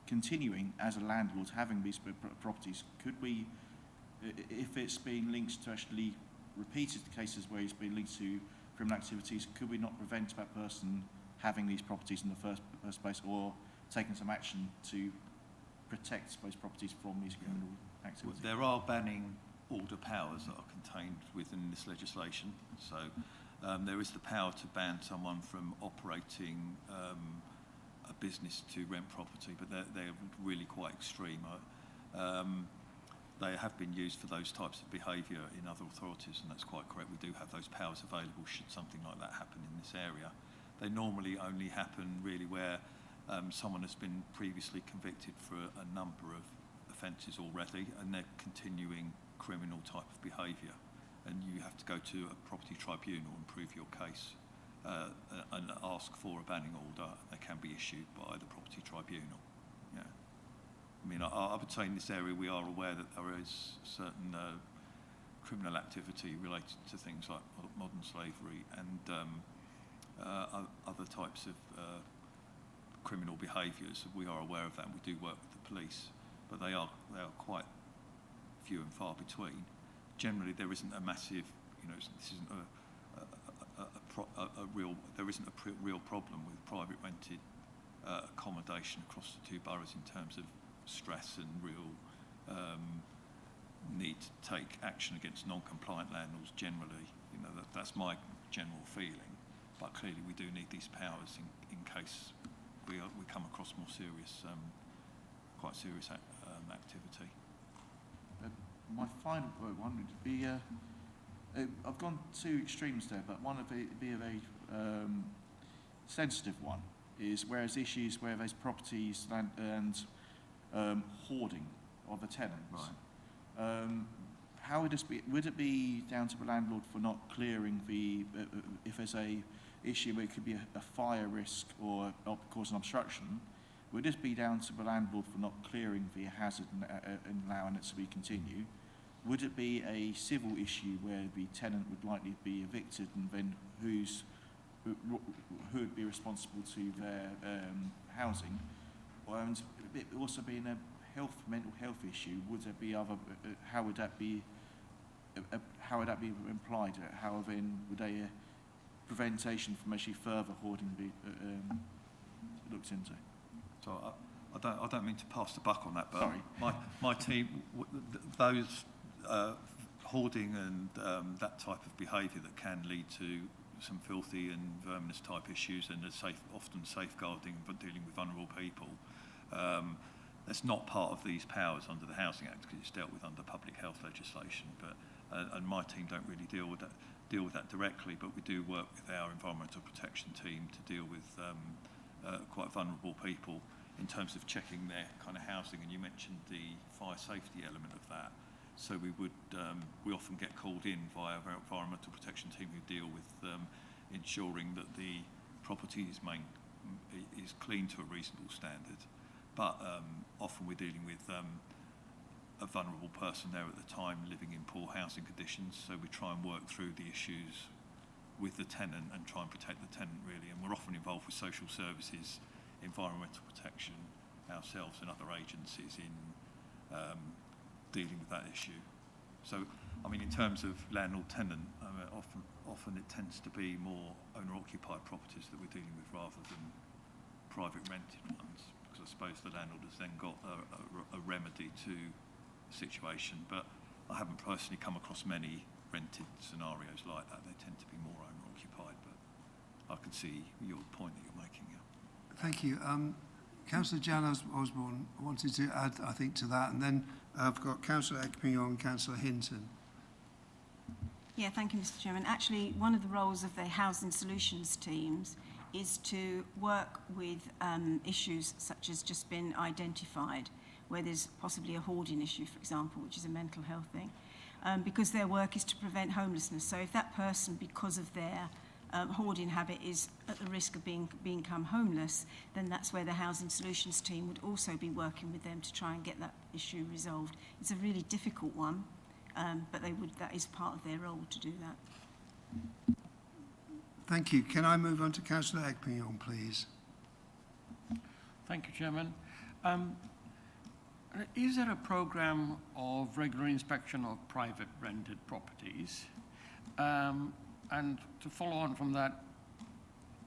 continuing as a landlord having these properties? Could we, if it's being linked to actually repeated cases where it's been linked to criminal activities, could we not prevent that person having these properties in the first place, or taking some action to protect those properties from these criminal activities? There are banning order powers that are contained within this legislation. So there is the power to ban someone from operating a business to rent property, but they're really quite extreme. They have been used for those types of behaviour in other authorities, and that's quite correct. We do have those powers available should something like that happen in this area. They normally only happen really where someone has been previously convicted for a number of offences already, and they're continuing criminal type of behaviour, and you have to go to a property tribunal and prove your case and ask for a banning order. They can be issued by the property tribunal. Yeah. I mean, I would say in this area we are aware that there is certain criminal activity related to things like modern slavery and other types of criminal behaviours. We are aware of that, and we do work with the police, but they are quite few and far between. Generally, there isn't a massive, this isn't there isn't a real problem with private rented accommodation across the two boroughs in terms of stress and real need to take action against non-compliant landlords generally. That's my general feeling, but clearly we do need these powers in case we come across more serious, quite serious activity. My final one would be, I've gone two extremes there, but one would be a very sensitive one. is whereas issues where there's properties and hoarding of the tenants. How would this be? Would it be down to the landlord for not clearing the if there's a issue where it could be a fire risk or cause an obstruction? Would this be down to the landlord for not clearing the hazard and allowing it to be continue? Would it be a civil issue where the tenant would likely be evicted, and then who would be responsible to their housing? And it also being a mental health issue, would there be other? How would that be implied? How then would a preventation from actually further hoarding be looked into? So I don't mean to pass the buck on that, but sorry. my team, those hoarding and that type of behaviour that can lead to some filthy and verminous type issues, and often safeguarding but dealing with vulnerable people. That's not part of these powers under the Housing Act because it's dealt with under public health legislation. But and my team don't really deal with that directly, but we do work with our environmental protection team to deal with quite vulnerable people in terms of checking their kind of housing. And you mentioned the fire safety element of that. So we often get called in via our environmental protection team who deal with ensuring that the property is clean to a reasonable standard. But often we're dealing with a vulnerable person there at the time living in poor housing conditions, so we try and work through the issues with the tenant and try and protect the tenant really, and we're often involved with social services, environmental protection, ourselves and other agencies in dealing with that issue. So, I mean, in terms of landlord-tenant, often it tends to be more owner-occupied properties that we're dealing with rather than private rented ones, because I suppose the landlord has then got a remedy to the situation. But I haven't personally come across many rented scenarios like that. They tend to be more owner-occupied, but I can see your point that you're making. Yeah. Thank you. Councillor Jan Osborne wanted to add, I think, to that, and then I've got Councillor Ekpington and Councillor Hinton. Yeah, thank you, Mr. Chairman. Actually, one of the roles of the Housing Solutions teams is to work with issues such as just been identified, where there's possibly a hoarding issue, for example, which is a mental health thing, because their work is to prevent homelessness. So if that person, because of their hoarding habit, is at the risk of become homeless, then that's where the Housing Solutions team would also be working with them to try and get that issue resolved. It's a really difficult one, but that is part of their role to do that. Thank you. Can I move on to Councillor Ekpington, please? Thank you, Chairman. Is there a programme of regular inspection of private rented properties? And to follow on from that,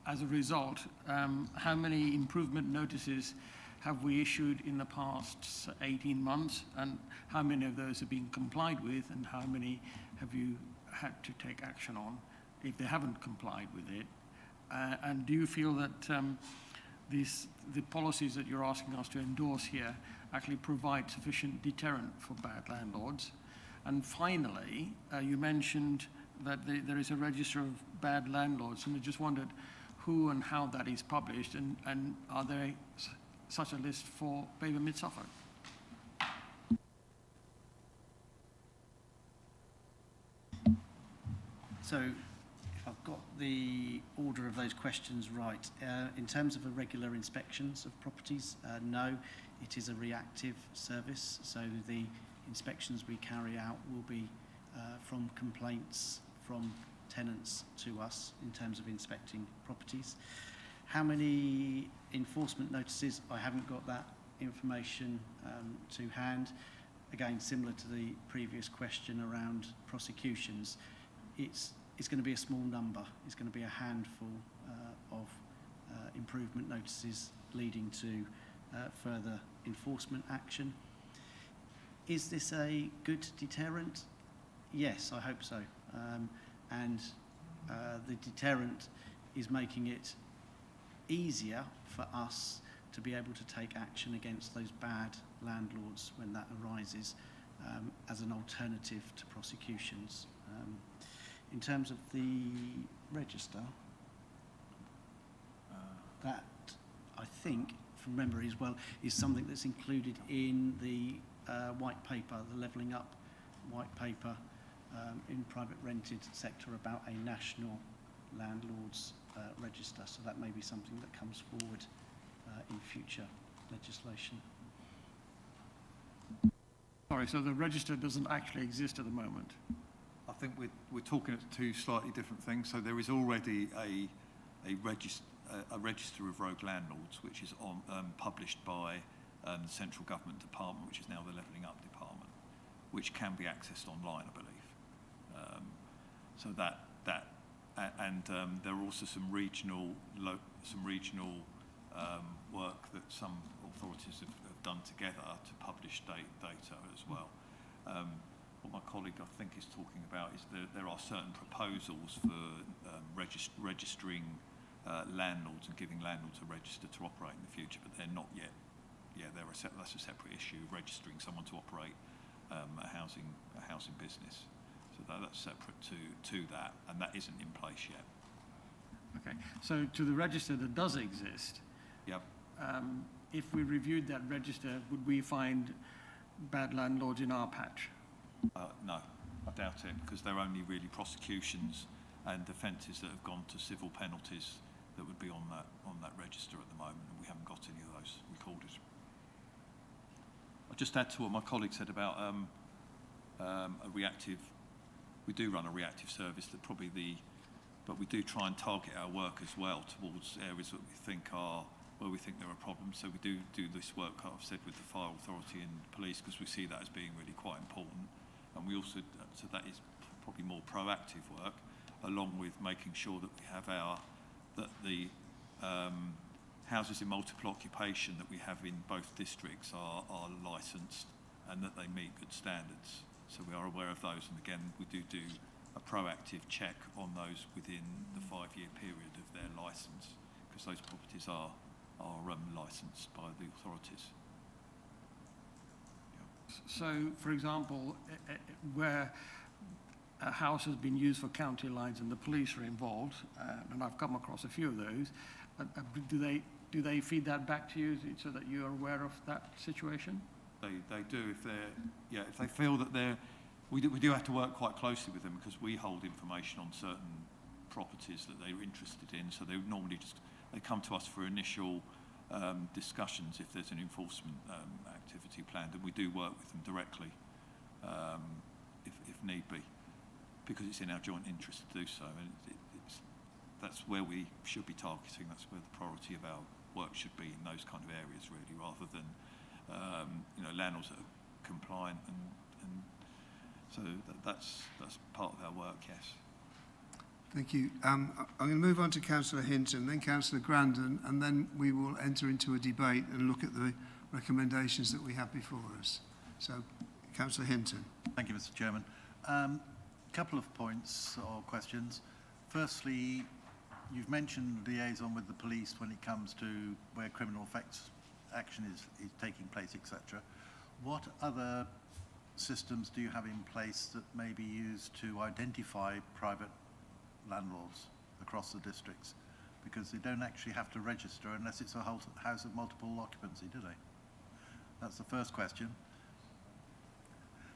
as a result, how many improvement notices have we issued in the past 18 months, and how many of those have been complied with, and how many have you had to take action on if they haven't complied with it? And do you feel that the policies that you're asking us to endorse here actually provide sufficient deterrent for bad landlords? And finally, you mentioned that there is a register of bad landlords, and I just wondered who and how that is published, and are there such a list for Babergh Mid Suffolk? So, if I've got the order of those questions right, in terms of irregular inspections of properties, no, it is a reactive service, so the inspections we carry out will be from complaints from tenants to us in terms of inspecting properties. How many enforcement notices? I haven't got that information to hand. Again, similar to the previous question around prosecutions, it's going to be a small number. It's going to be a handful of improvement notices leading to further enforcement action. Is this a good deterrent? Yes, I hope so. And the deterrent is making it easier for us to be able to take action against those bad landlords when that arises as an alternative to prosecutions. In terms of the register, that, I think, from memory as well, is something that's included in the white paper, the Levelling Up white paper in private rented sector about a national landlords register. So that may be something that comes forward in future legislation. Sorry, so the register doesn't actually exist at the moment? I think we're talking at two slightly different things. So there is already a register of rogue landlords, which is published by the central government department, which is now the Levelling Up department, which can be accessed online, I believe. So and there are also some regional work that some authorities have done together to publish data as well. What my colleague, I think, is talking about is there are certain proposals for registering landlords and giving landlords a register to operate in the future, but they're not yet. Yeah, that's a separate issue, registering someone to operate a housing business. So that's separate to that, and that isn't in place yet. Okay, so to the register that does exist, yep. If we reviewed that register, would we find bad landlords in our patch? No, I doubt it, because they're only really prosecutions and offences that have gone to civil penalties that would be on that register at the moment, and we haven't got any of those recorded. I'll just add to what my colleague said about a reactive. We do run a reactive service but we do try and target our work as well towards areas that we think where we think there are problems. So we do this work, I've said, with the fire authority and police, because we see that as being really quite important. And we also, so that is probably more proactive work, along with making sure that we have that the houses in multiple occupation that we have in both districts are licensed and that they meet good standards. So we are aware of those, and again, we do a proactive check on those within the 5-year period of their licence, because those properties are licensed by the authorities. Yeah. So, for example, where a house has been used for county lines and the police are involved, and I've come across a few of those, do they feed that back to you so that you're aware of that situation? They do if they feel that we do have to work quite closely with them, because we hold information on certain properties that they're interested in. So they normally they come to us for initial discussions if there's an enforcement activity planned, and we do work with them directly if need be, because it's in our joint interest to do so. And that's where we should be targeting. That's where the priority of our work should be, in those kind of areas, really, rather than landlords that are compliant, and so that's part of our work, yes. Thank you. I'm going to move on to Councillor Hinton, then Councillor Grandon, and then we will enter into a debate and look at the recommendations that we have before us. So, Councillor Hinton. Thank you, Mr. Chairman. Couple of points or questions. Firstly, you've mentioned liaison with the police when it comes to where criminal action is taking place, etc. What other systems do you have in place that may be used to identify private landlords across the districts? Because they don't actually have to register unless it's a house of multiple occupancy, do they? That's the first question.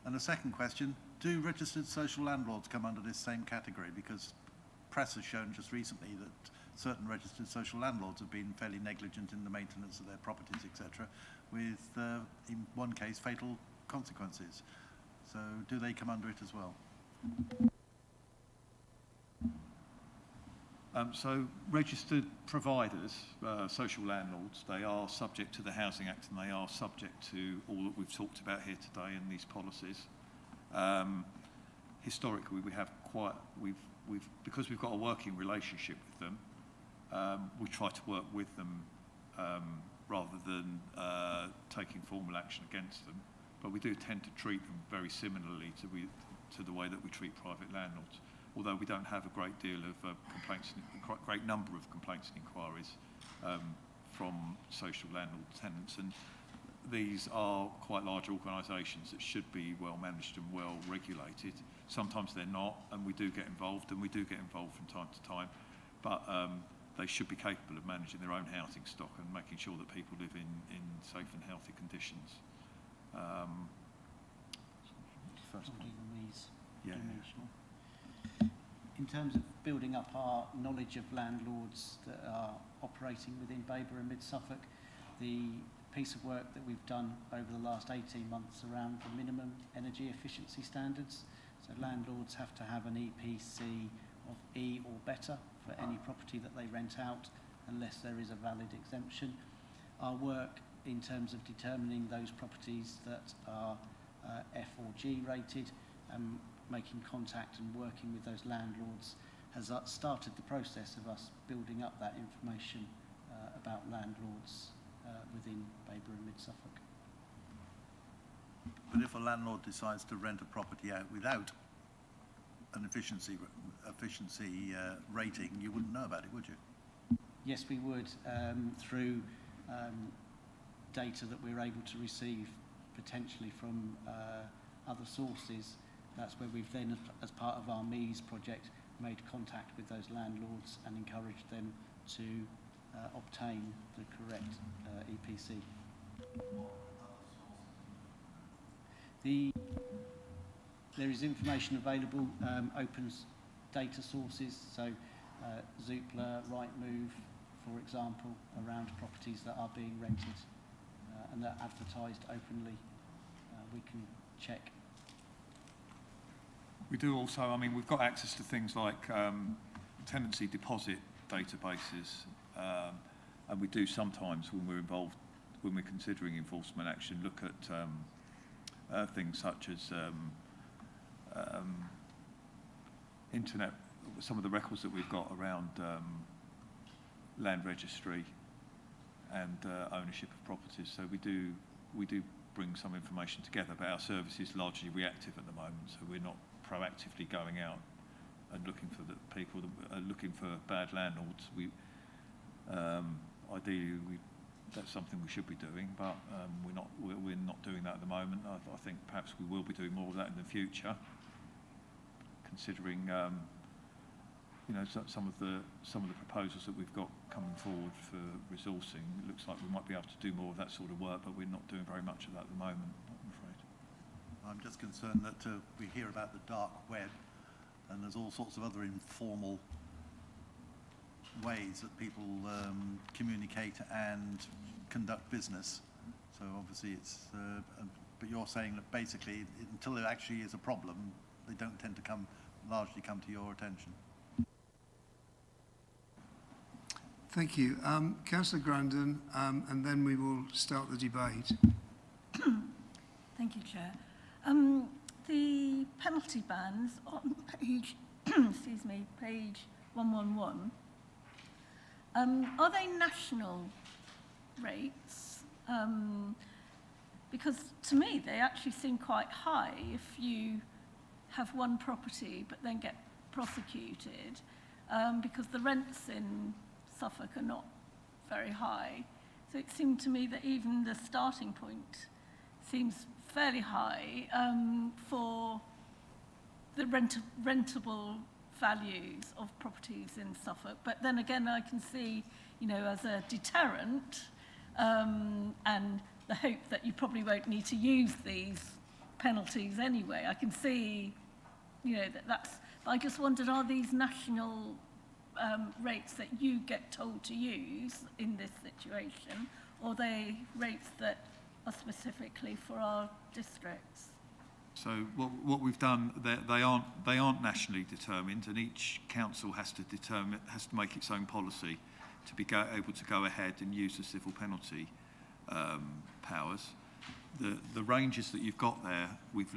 And the second question, do registered social landlords come under this same category? Because press has shown just recently that certain registered social landlords have been fairly negligent in the maintenance of their properties, etc., with, in one case, fatal consequences. So do they come under it as well? So registered providers, social landlords, they are subject to the Housing Act, and they are subject to all that we've talked about here today in these policies. Historically, because we've got a working relationship with them, we try to work with them rather than taking formal action against them. But we do tend to treat them very similarly to the way that we treat private landlords. Although we don't have a great deal of great number of complaints and inquiries from social landlord tenants, and these are quite large organisations that should be well managed and well regulated. Sometimes they're not, and we do get involved, from time to time. But they should be capable of managing their own housing stock and making sure that people live in safe and healthy conditions. First point. Yeah. In terms of building up our knowledge of landlords that are operating within Babergh and Mid-Suffolk, the piece of work that we've done over the last 18 months around the minimum energy efficiency standards. So landlords have to have an EPC of E or better for any property that they rent out, unless there is a valid exemption. Our work in terms of determining those properties that are F or G rated, making contact and working with those landlords has started the process of us building up that information about landlords within Babergh and Mid-Suffolk. But if a landlord decides to rent a property out without an efficiency rating, you wouldn't know about it, would you? Yes, we would, through data that we're able to receive potentially from other sources. That's where we've then, as part of our MEES project, made contact with those landlords and encouraged them to obtain the correct EPC. There is information available, open data sources, so Zoopla, Rightmove, for example, around properties that are being rented and that are advertised openly. We can check. We do also, I mean, we've got access to things like tenancy deposit databases, and we do sometimes, when we're involved, when we're considering enforcement action, look at things such as internet, some of the records that we've got around land registry and ownership of properties. So we do bring some information together, but our service is largely reactive at the moment, so we're not proactively going out and looking for the people that are looking for bad landlords. Ideally, that's something we should be doing, but we're not doing that at the moment. I think perhaps we will be doing more of that in the future, considering some of the proposals that we've got coming forward for resourcing. It looks like we might be able to do more of that sort of work, but we're not doing very much of that at the moment, I'm afraid. I'm just concerned that we hear about the dark web, and there's all sorts of other informal ways that people communicate and conduct business. So obviously it's, but you're saying that basically until there actually is a problem, they don't tend to largely come to your attention. Thank you. Councillor Grandin, and then we will start the debate. Thank you, Chair. The penalty bans on page, excuse me, page 111, are they national rates? Because to me, they actually seem quite high if you have one property but then get prosecuted, because the rents in Suffolk are not very high. So it seemed to me that even the starting point seems fairly high for the rentable values of properties in Suffolk. But then again, I can see, as a deterrent and the hope that you probably won't need to use these penalties anyway. I can see, that's, but I just wondered, are these national rates that you get told to use in this situation, or are they rates that are specifically for our districts? So what we've done, they aren't nationally determined, and each council has to make its own policy to be able to go ahead and use the civil penalty powers. The ranges that you've got there, we've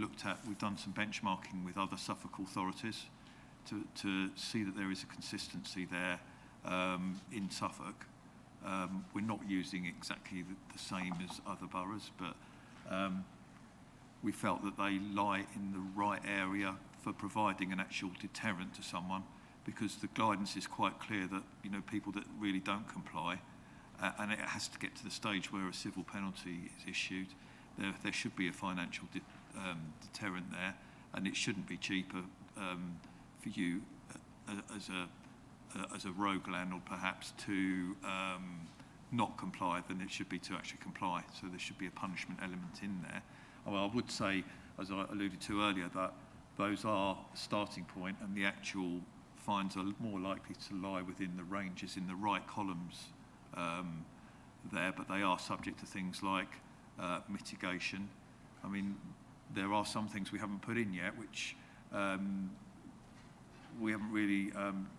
done some benchmarking with other Suffolk authorities to see that there is a consistency there in Suffolk. We're not using exactly the same as other boroughs, but we felt that they lie in the right area for providing an actual deterrent to someone, because the guidance is quite clear that people that really don't comply, and it has to get to the stage where a civil penalty is issued, there should be a financial deterrent there, and it shouldn't be cheaper for you as as a rogue landlord perhaps to not comply than it should be to actually comply. So there should be a punishment element in there. Well, I would say, as I alluded to earlier, that those are a starting point, and the actual fines are more likely to lie within the ranges in the right columns there, but they are subject to things like mitigation. I mean, there are some things we haven't put in yet, which we haven't really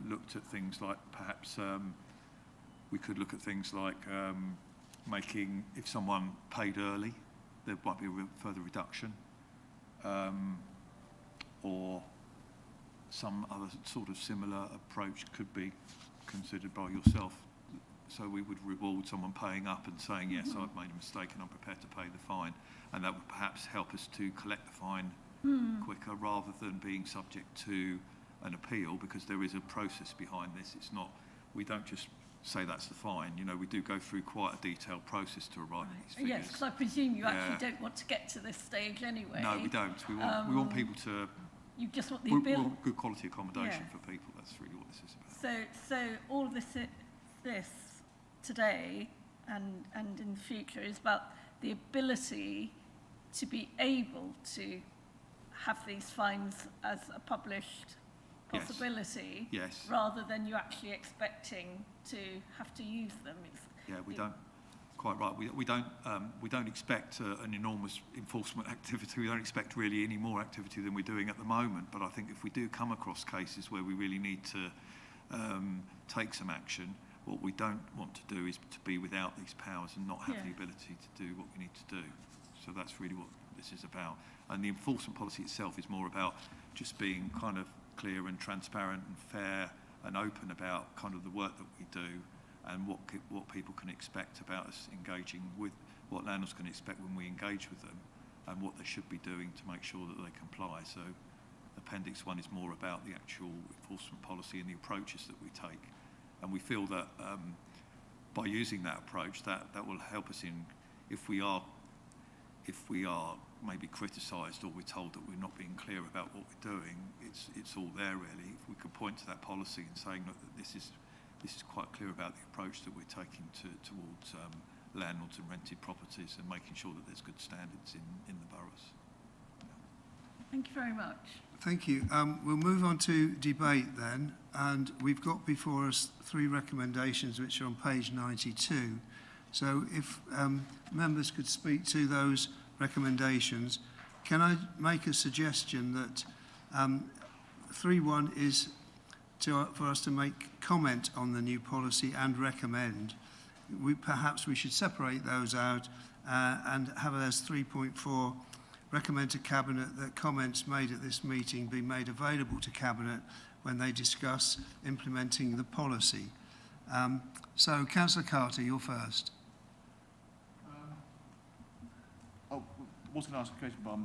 looked at things like perhaps we could look at things like making, if someone paid early, there might be a further reduction, or some other sort of similar approach could be considered by yourself. So we would reward someone paying up and saying, yes, I've made a mistake and I'm prepared to pay the fine. And that would perhaps help us to collect the fine quicker, rather than being subject to an appeal, because there is a process behind this. It's not, we don't just say that's the fine. You know, we do go through quite a detailed process to arrive at these figures. Yes, because I presume you actually don't want to get to this stage anyway. No, we don't. We want people to... You just want the we ability... want good quality accommodation for people. That's really what this is about. So all of this today and in the future is about the ability to be able to have these fines as a published possibility, rather than you actually expecting to have to use them. We don't. Quite right. We don't expect an enormous enforcement activity. We don't expect really any more activity than we're doing at the moment. But I think if we do come across cases where we really need to take some action, what we don't want to do is to be without these powers and not have the ability to do what we need to do. So that's really what this is about. And the enforcement policy itself is more about just being kind of clear and transparent and fair and open about kind of the work that we do, and what people can expect about us engaging with, what landlords can expect when we engage with them, and what they should be doing to make sure that they comply. So Appendix 1 is more about the actual enforcement policy and the approaches that we take. And we feel that by using that approach, that will help us in, if we are maybe criticised or we're told that we're not being clear about what we're doing, it's all there really. If we could point to that policy and saying, look, that this is quite clear about the approach that we're taking towards landlords and rented properties, and making sure that there's good standards in the boroughs. Thank you very much. Thank you. We'll move on to debate then, and we've got before us 3 recommendations which are on page 92. So if members could speak to those recommendations, can I make a suggestion that 3.1 is for us to make comment on the new policy and recommend? Perhaps we should separate those out and have as 3.4, recommend to Cabinet that comments made at this meeting be made available to Cabinet when they discuss implementing the policy. So, Councillor Carter, you're first. I was going to ask a question, but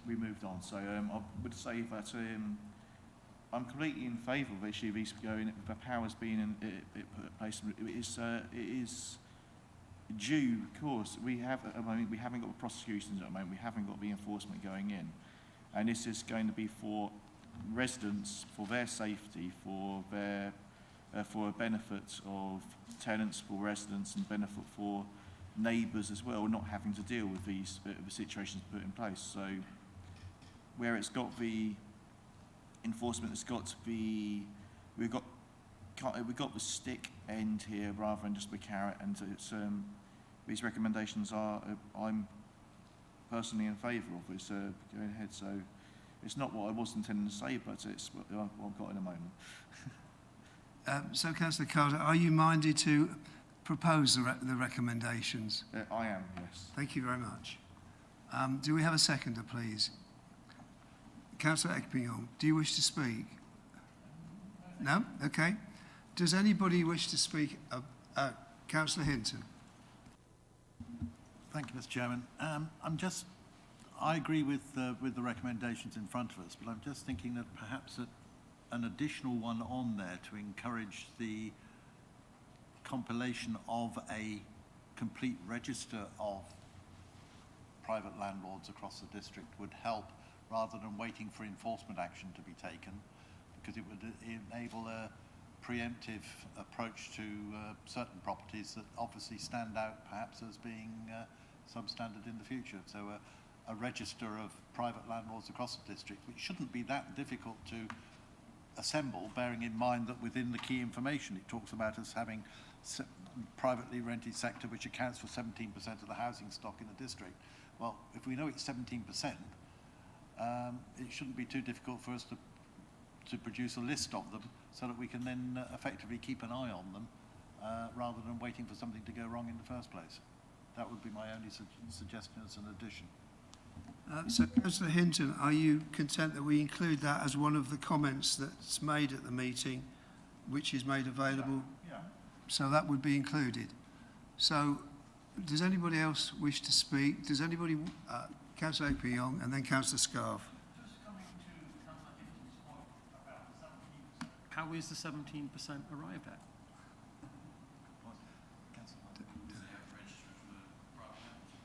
we moved on. So I would say that I'm completely in favour of HGVs going, the powers being in place. It is due, of course. We haven't got the prosecutions at the moment. We haven't got the enforcement going in, and this is going to be for residents, for their safety, for their for a benefit of tenants, for residents, and benefit for neighbours as well, not having to deal with these the situations put in place. So where it's got the enforcement, it's got the we've got the stick end here rather than just the carrot, and it's these recommendations are I'm personally in favour of this going ahead. So it's not what I was intending to say, but it's what I've got in a moment. So, Councillor Carter, are you minded to propose the recommendations? I am, yes. Thank you very much. Do we have a seconder, please? Councillor Ekpington, do you wish to speak? No? Okay. Does anybody wish to speak? Councillor Hinton. Thank you, Mr. Chairman. I agree with the recommendations in front of us, but I'm just thinking that perhaps an additional one on there to encourage the compilation of a complete register of private landlords across the district would help, rather than waiting for enforcement action to be taken, because it would enable preemptive approach to certain properties that obviously stand out perhaps as being substandard in the future. So a register of private landlords across the district, which shouldn't be that difficult to assemble, bearing in mind that within the key information it talks about us having privately rented sector which accounts for 17% of the housing stock in the district. Well, if we know it's 17%, it shouldn't be too difficult for us to produce a list of them so that we can then effectively keep an eye on them rather than waiting for something to go wrong in the first place. That would be my only suggestion as an addition. So, Councillor Hinton, are you content that we include that as one of the comments that's made at the meeting, which is made available? Yeah. So that would be included. So, does anybody else wish to speak? Does anybody, Councillor Ekpiyong and then Councillor Scarf? Just coming to Councillor Hinton's point about the 17%. How is the 17% arrived at?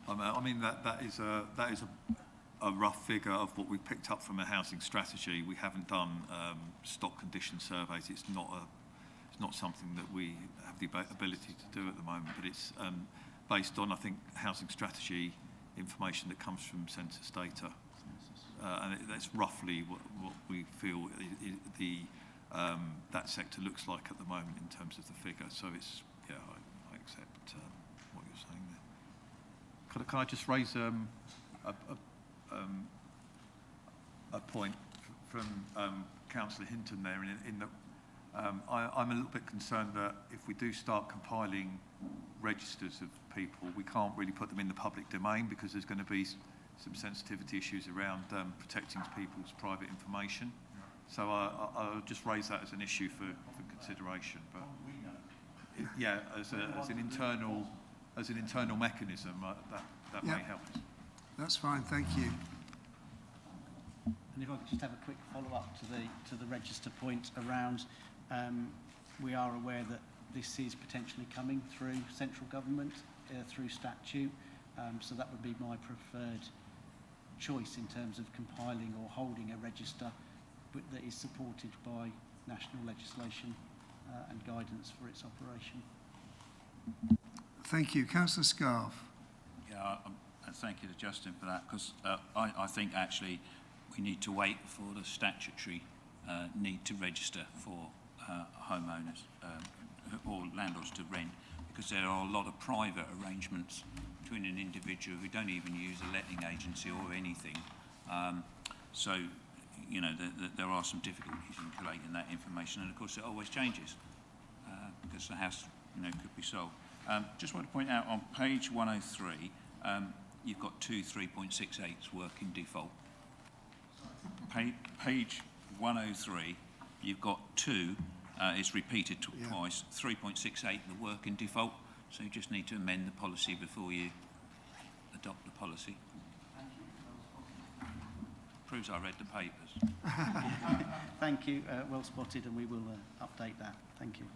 I mean that is a rough figure of what we've picked up from a housing strategy. We haven't done stock condition surveys. It's not something that we have the ability to do at the moment, but it's based on, I think, housing strategy information that comes from census data, and that's roughly what we feel that sector looks like at the moment in terms of the figure. So it's, yeah, I accept what you're saying there. Can I just raise a point from Councillor Hinton there in that I'm a little bit concerned that if we do start compiling registers of people, we can't really put them in the public domain because there's going to be some sensitivity issues around protecting people's private information. So I'll just raise that as an issue for consideration. But yeah, as an internal mechanism, that may help us. That's fine, thank you. And if I could just have a quick follow-up to the register point around, we are aware that this is potentially coming through central government, through statute, so that would be my preferred choice in terms of compiling or holding a register that is supported by national legislation and guidance for its operation. Thank you. Councillor Scarf. Yeah, thank you to Justin for that, because I think actually we need to wait for the statutory need to register for homeowners or landlords to rent, because there are a lot of private arrangements between an individual who don't even use a letting agency or anything. So, you know, there are some difficulties in collating that information, and of course it always changes because the house, you know, could be sold. Just want to point out on page 103, you've got two 3.68s working default. Page 103, you've got two, it's repeated twice, 3.68 the working default, so you just need to amend the policy before you adopt the policy. Proves I read the papers. Thank you, well spotted, and we will update that. Thank you.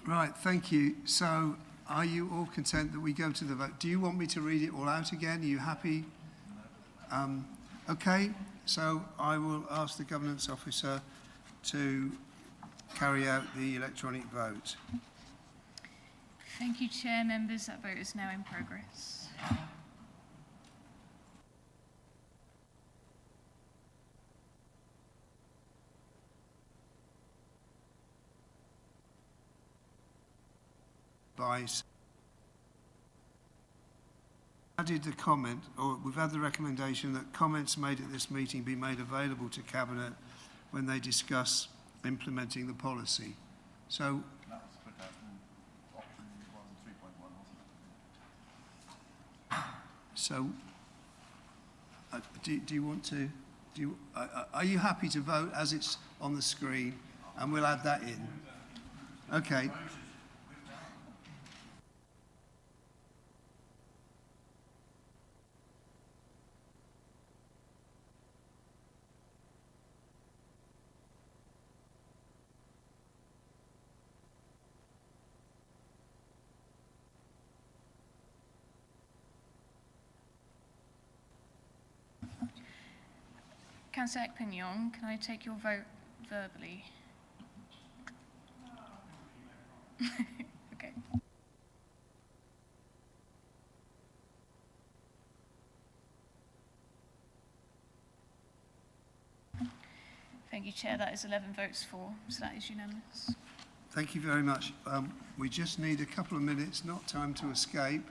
Right, thank you. So, are you all content that we go to the vote? Do you want me to read it all out again? Are you happy? Okay, so I will ask the Governance Officer to carry out the electronic vote. Thank you, Chair. Members, that vote is now in progress. Added the comment, or we've had the recommendation that comments made at this meeting be made available to Cabinet when they discuss implementing the policy. So, do you want to? Are you happy to vote as it's on the screen, and we'll add that in? Okay. Councillor Ekpiyong, can I take your vote verbally? Okay. Thank you, Chair. That is 11 votes for, so that is unanimous. Thank you very much. We just need a couple of minutes, not time to escape,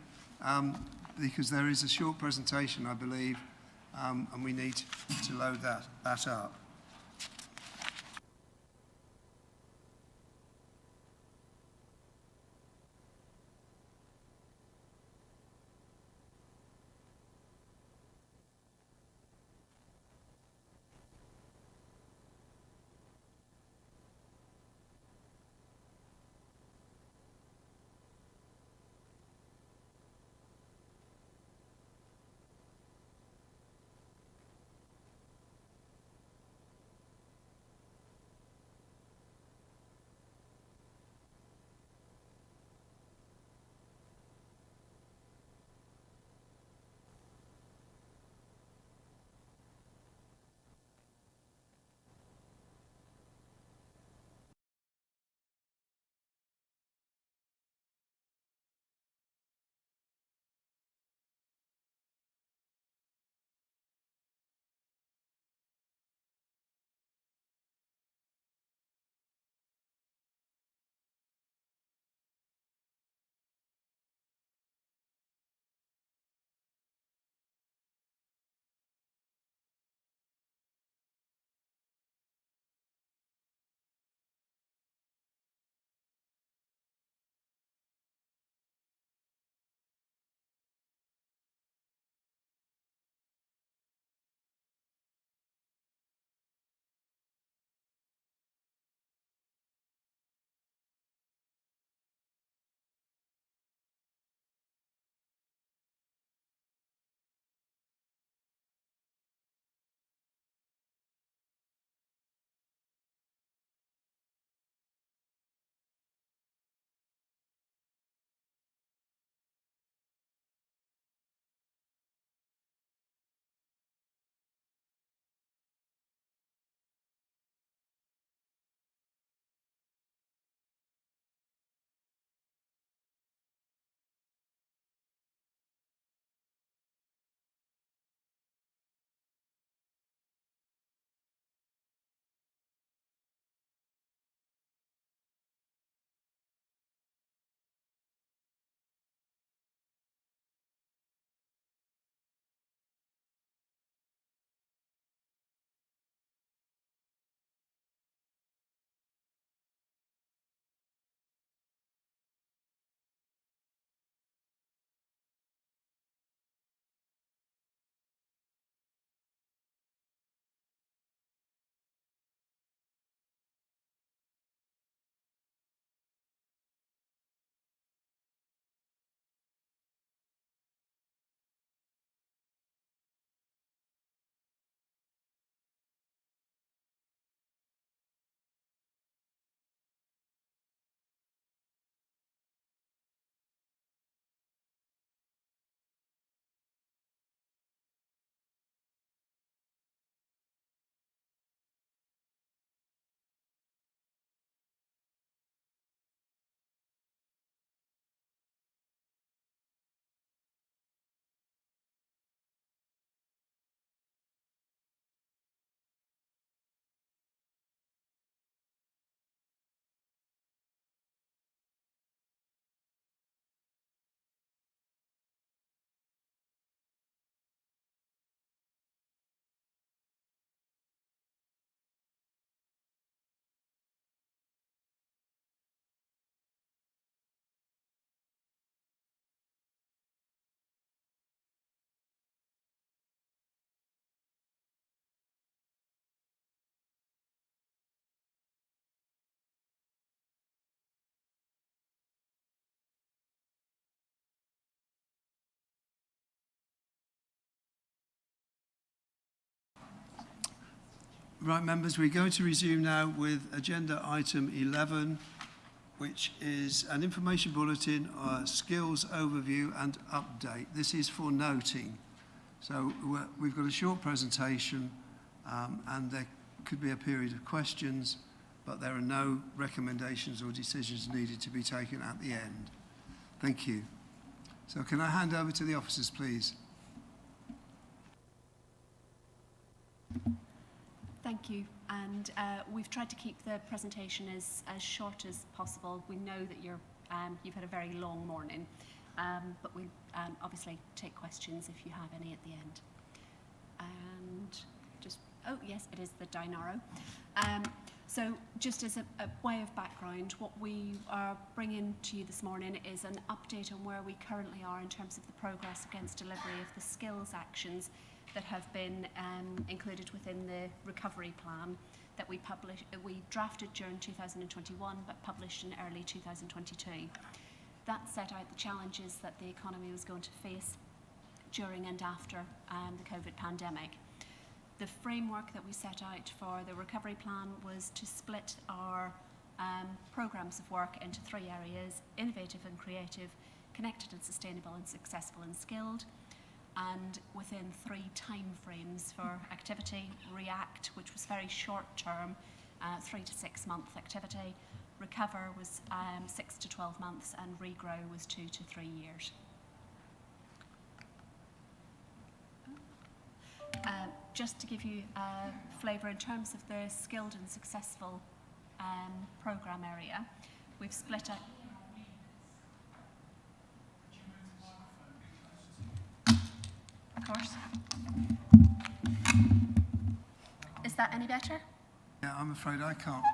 because there is a short presentation, I believe, and we need to load that up. Right, members, we're going to resume now with agenda item 11, which is an information bulletin, skills overview and update. This is for noting. So we've got a short presentation and there could be a period of questions but there are no recommendations or decisions needed to be taken at the end. Thank you. So can I hand over to the officers, please? Thank you. And we've tried to keep the presentation as short as possible. We know that you've had a very long morning, but we'll obviously take questions if you have any at the end. And just, oh yes, it is the Dinaro. So just as a way of background, what we are bringing to you this morning is an update on where we currently are in terms of the progress against delivery of the skills actions that have been included within the recovery plan that we drafted during 2021 but published in early 2022. That set out the challenges that the economy was going to face during and after the COVID pandemic. The framework that we set out for the recovery plan was to split our programmes of work into 3 areas: innovative and creative, connected and sustainable, and successful and skilled, and within 3 time frames for activity: react, which was very short term, 3 to 6 month activity; recover was 6 to 12 months, and regrow was 2 to 3 years. Just to give you a flavour in terms of the skilled and successful programme area, we've split it. Of course. Is that any better? Yeah, I'm afraid I can't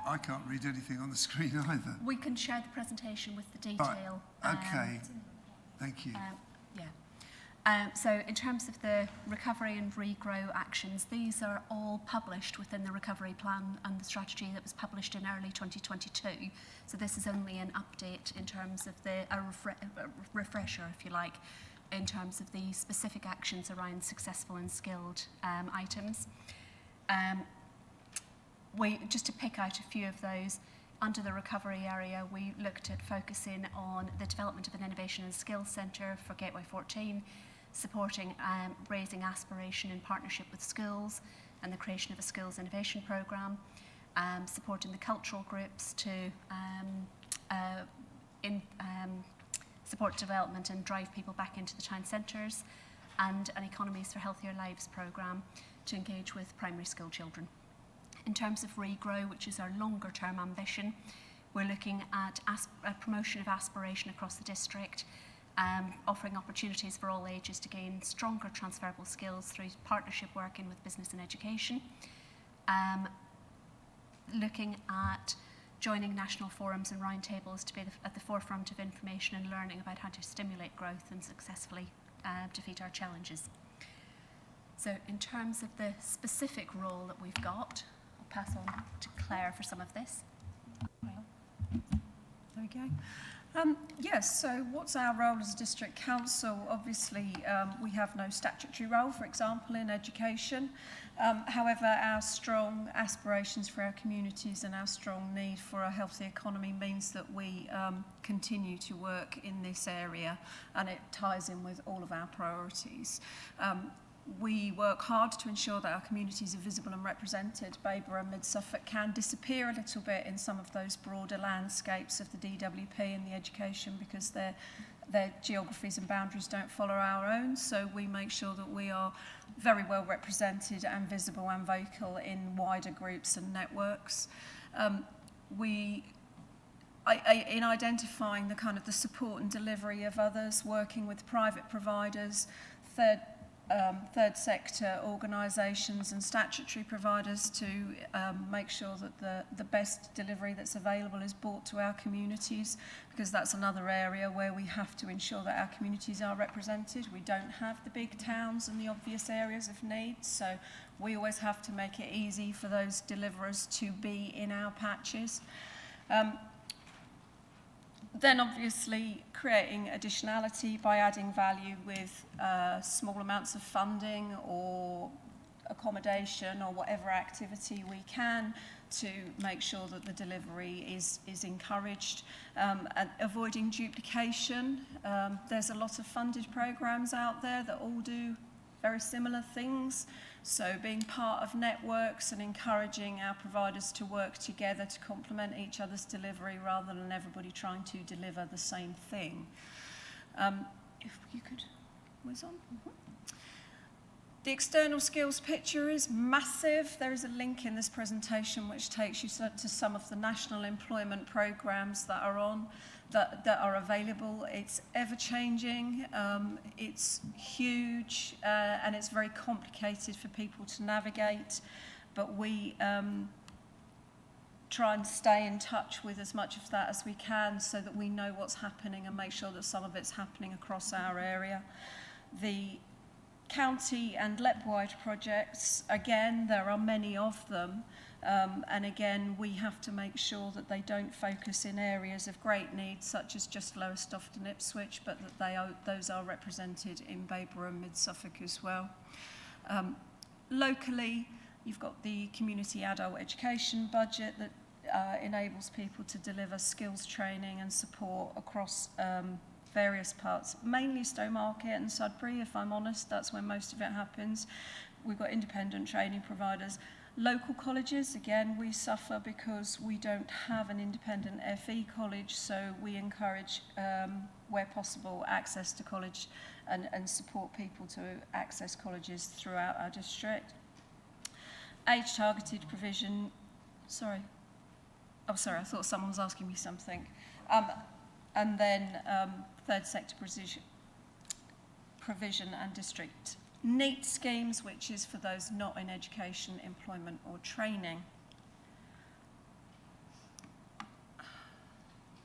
read anything on the screen either. We can share the presentation with the detail. Right. Okay. Thank you. So in terms of the recovery and regrow actions, these are all published within the recovery plan and the strategy that was published in early 2022. So this is only an update in terms of a refresher, if you like, in terms of the specific actions around successful and skilled items. Just to pick out a few of those, under the recovery area, we looked at focusing on the development of an innovation and skills centre for Gateway 14, supporting raising aspiration in partnership with schools and the creation of a skills innovation programme, supporting the cultural groups to support development and drive people back into the town centres, and an Economies for Healthier Lives programme to engage with primary school children. In terms of regrow, which is our longer term ambition, we're looking at a promotion of aspiration across the district, offering opportunities for all ages to gain stronger transferable skills through partnership working with business and education, looking at joining national forums and roundtables to be at the forefront of information and learning about how to stimulate growth and successfully defeat our challenges. So in terms of the specific role that we've got, I'll pass on to Claire for some of this. There we go. Yes, so what's our role as a district council? Obviously, we have no statutory role, for example, in education. However, our strong aspirations for our communities and our strong need for a healthy economy means that we continue to work in this area, and it ties in with all of our priorities. We work hard to ensure that our communities are visible and represented. Babergh and Mid-Suffolk can disappear a little bit in some of those broader landscapes of the DWP and the education because their geographies and boundaries don't follow our own. So we make sure that we are very well represented and visible and vocal in wider groups and networks. In identifying the kind of the support and delivery of others, working with private providers, third sector organisations and statutory providers to make sure that the best delivery that's available is brought to our communities, because that's another area where we have to ensure that our communities are represented. We don't have the big towns and the obvious areas of need, so we always have to make it easy for those deliverers to be in our patches. Then obviously creating additionality by adding value with small amounts of funding or accommodation or whatever activity we can to make sure that the delivery is encouraged. And avoiding duplication. There's a lot of funded programs out there that all do very similar things. So being part of networks and encouraging our providers to work together to complement each other's delivery rather than everybody trying to deliver the same thing. If you could whiz on. Mm-hmm. The external skills picture is massive. There is a link in this presentation which takes you to some of the national employment programs that are on, that are available. It's ever-changing, it's huge, and it's very complicated for people to navigate, but we try and stay in touch with as much of that as we can so that we know what's happening and make sure that some of it's happening across our area. The county and LEP-wide projects, again, there are many of them, and again, we have to make sure that they don't focus in areas of great need, such as just Lowestoft and Ipswich, but that those are represented in Babergh and Mid-Suffolk as well. Locally, you've got the community adult education budget that enables people to deliver skills training and support across various parts, mainly Stowmarket and Sudbury, if I'm honest, that's where most of it happens. We've got independent training providers. Local colleges, again, we suffer because we don't have an independent FE college, so we encourage, where possible, access to college and support people to access colleges throughout our district. Age-targeted provision, sorry, I thought someone was asking me something. And then third sector provision and district NEAT schemes, which is for those not in education, employment or training.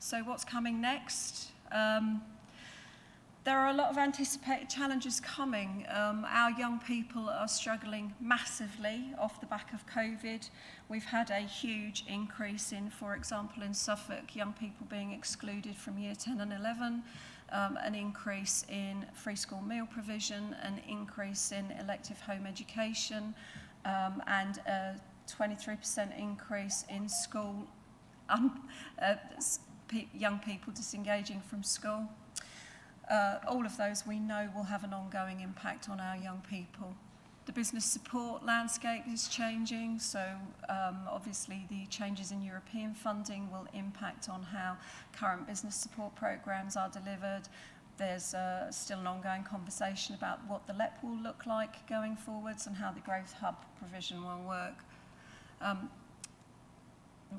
So what's coming next? There are a lot of anticipated challenges coming. Our young people are struggling massively off the back of COVID. We've had a huge increase in, for example, in Suffolk, young people being excluded from year 10 and 11, an increase in free school meal provision, an increase in elective home education, and a 23% increase in school, young people disengaging from school. All of those we know will have an ongoing impact on our young people. The business support landscape is changing, so obviously the changes in European funding will impact on how current business support programs are delivered. There's still an ongoing conversation about what the LEP will look like going forwards and how the Growth Hub provision will work.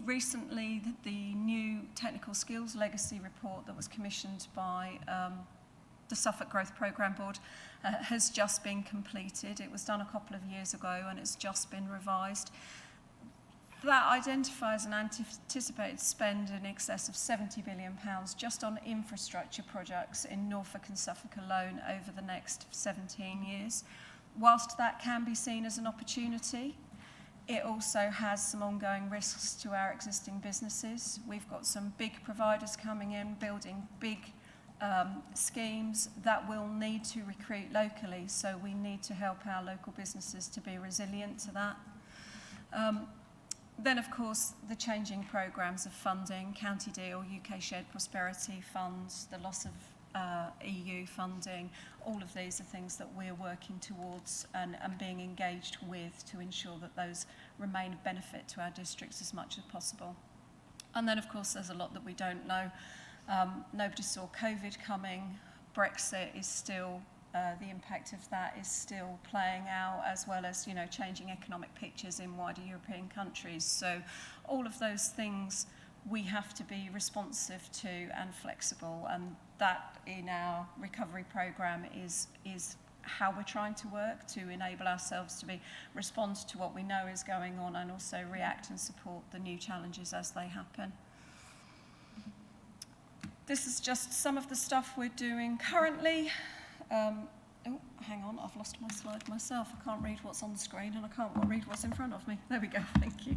Recently, the new Technical Skills Legacy report that was commissioned by the Suffolk Growth Programme Board has just been completed. It was done a couple of years ago and it's just been revised. That identifies an anticipated spend in excess of £70 billion just on infrastructure projects in Norfolk and Suffolk alone over the next 17 years. Whilst that can be seen as an opportunity, it also has some ongoing risks to our existing businesses. We've got some big providers coming in, building big schemes that will need to recruit locally, so we need to help our local businesses to be resilient to that. Then, of course, the changing programmes of funding, County Deal, UK Shared Prosperity Funds, the loss of EU funding, all of these are things that we're working towards and being engaged with to ensure that those remain of benefit to our districts as much as possible. And then, of course, there's a lot that we don't know. Nobody saw COVID coming. Brexit is still, the impact of that is still playing out, as well as, you know, changing economic pictures in wider European countries. So all of those things we have to be responsive to and flexible, and that in our recovery programme is how we're trying to work to enable ourselves to respond to what we know is going on and also react and support the new challenges as they happen. This is just some of the stuff we're doing currently. Oh, hang on, I've lost my slide myself. I can't read what's on the screen and I can't read what's in front of me. There we go, thank you.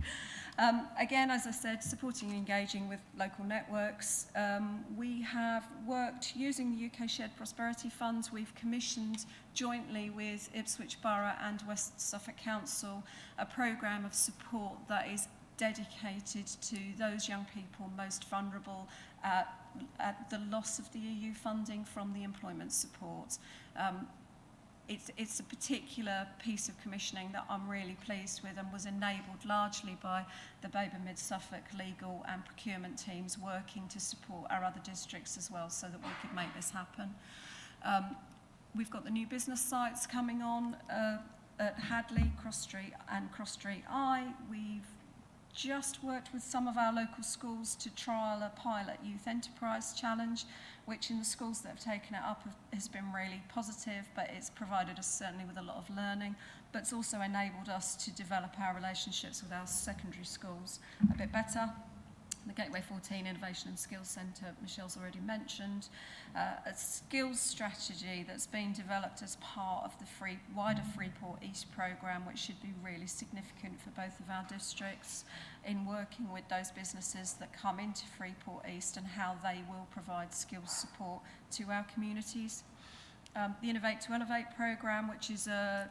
Again, as I said, supporting and engaging with local networks. We have worked using the UK Shared Prosperity Funds. We've commissioned jointly with Ipswich Borough and West Suffolk Council a programme of support that is dedicated to those young people most vulnerable at the loss of the EU funding from the employment support. it's a particular piece of commissioning that I'm really pleased with and was enabled largely by the Babergh Mid-Suffolk legal and procurement teams working to support our other districts as well so that we could make this happen. We've got the new business sites coming on at Hadley, Cross Street and Cross Street I. We've just worked with some of our local schools to trial a pilot youth enterprise challenge, which in the schools that have taken it up has been really positive, but it's provided us certainly with a lot of learning, but it's also enabled us to develop our relationships with our secondary schools a bit better. The Gateway 14 Innovation and Skills Centre, Michelle's already mentioned. A skills strategy that's been developed as part of the wider Freeport East programme, which should be really significant for both of our districts in working with those businesses that come into Freeport East and how they will provide skills support to our communities. The Innovate to Elevate programme, which is a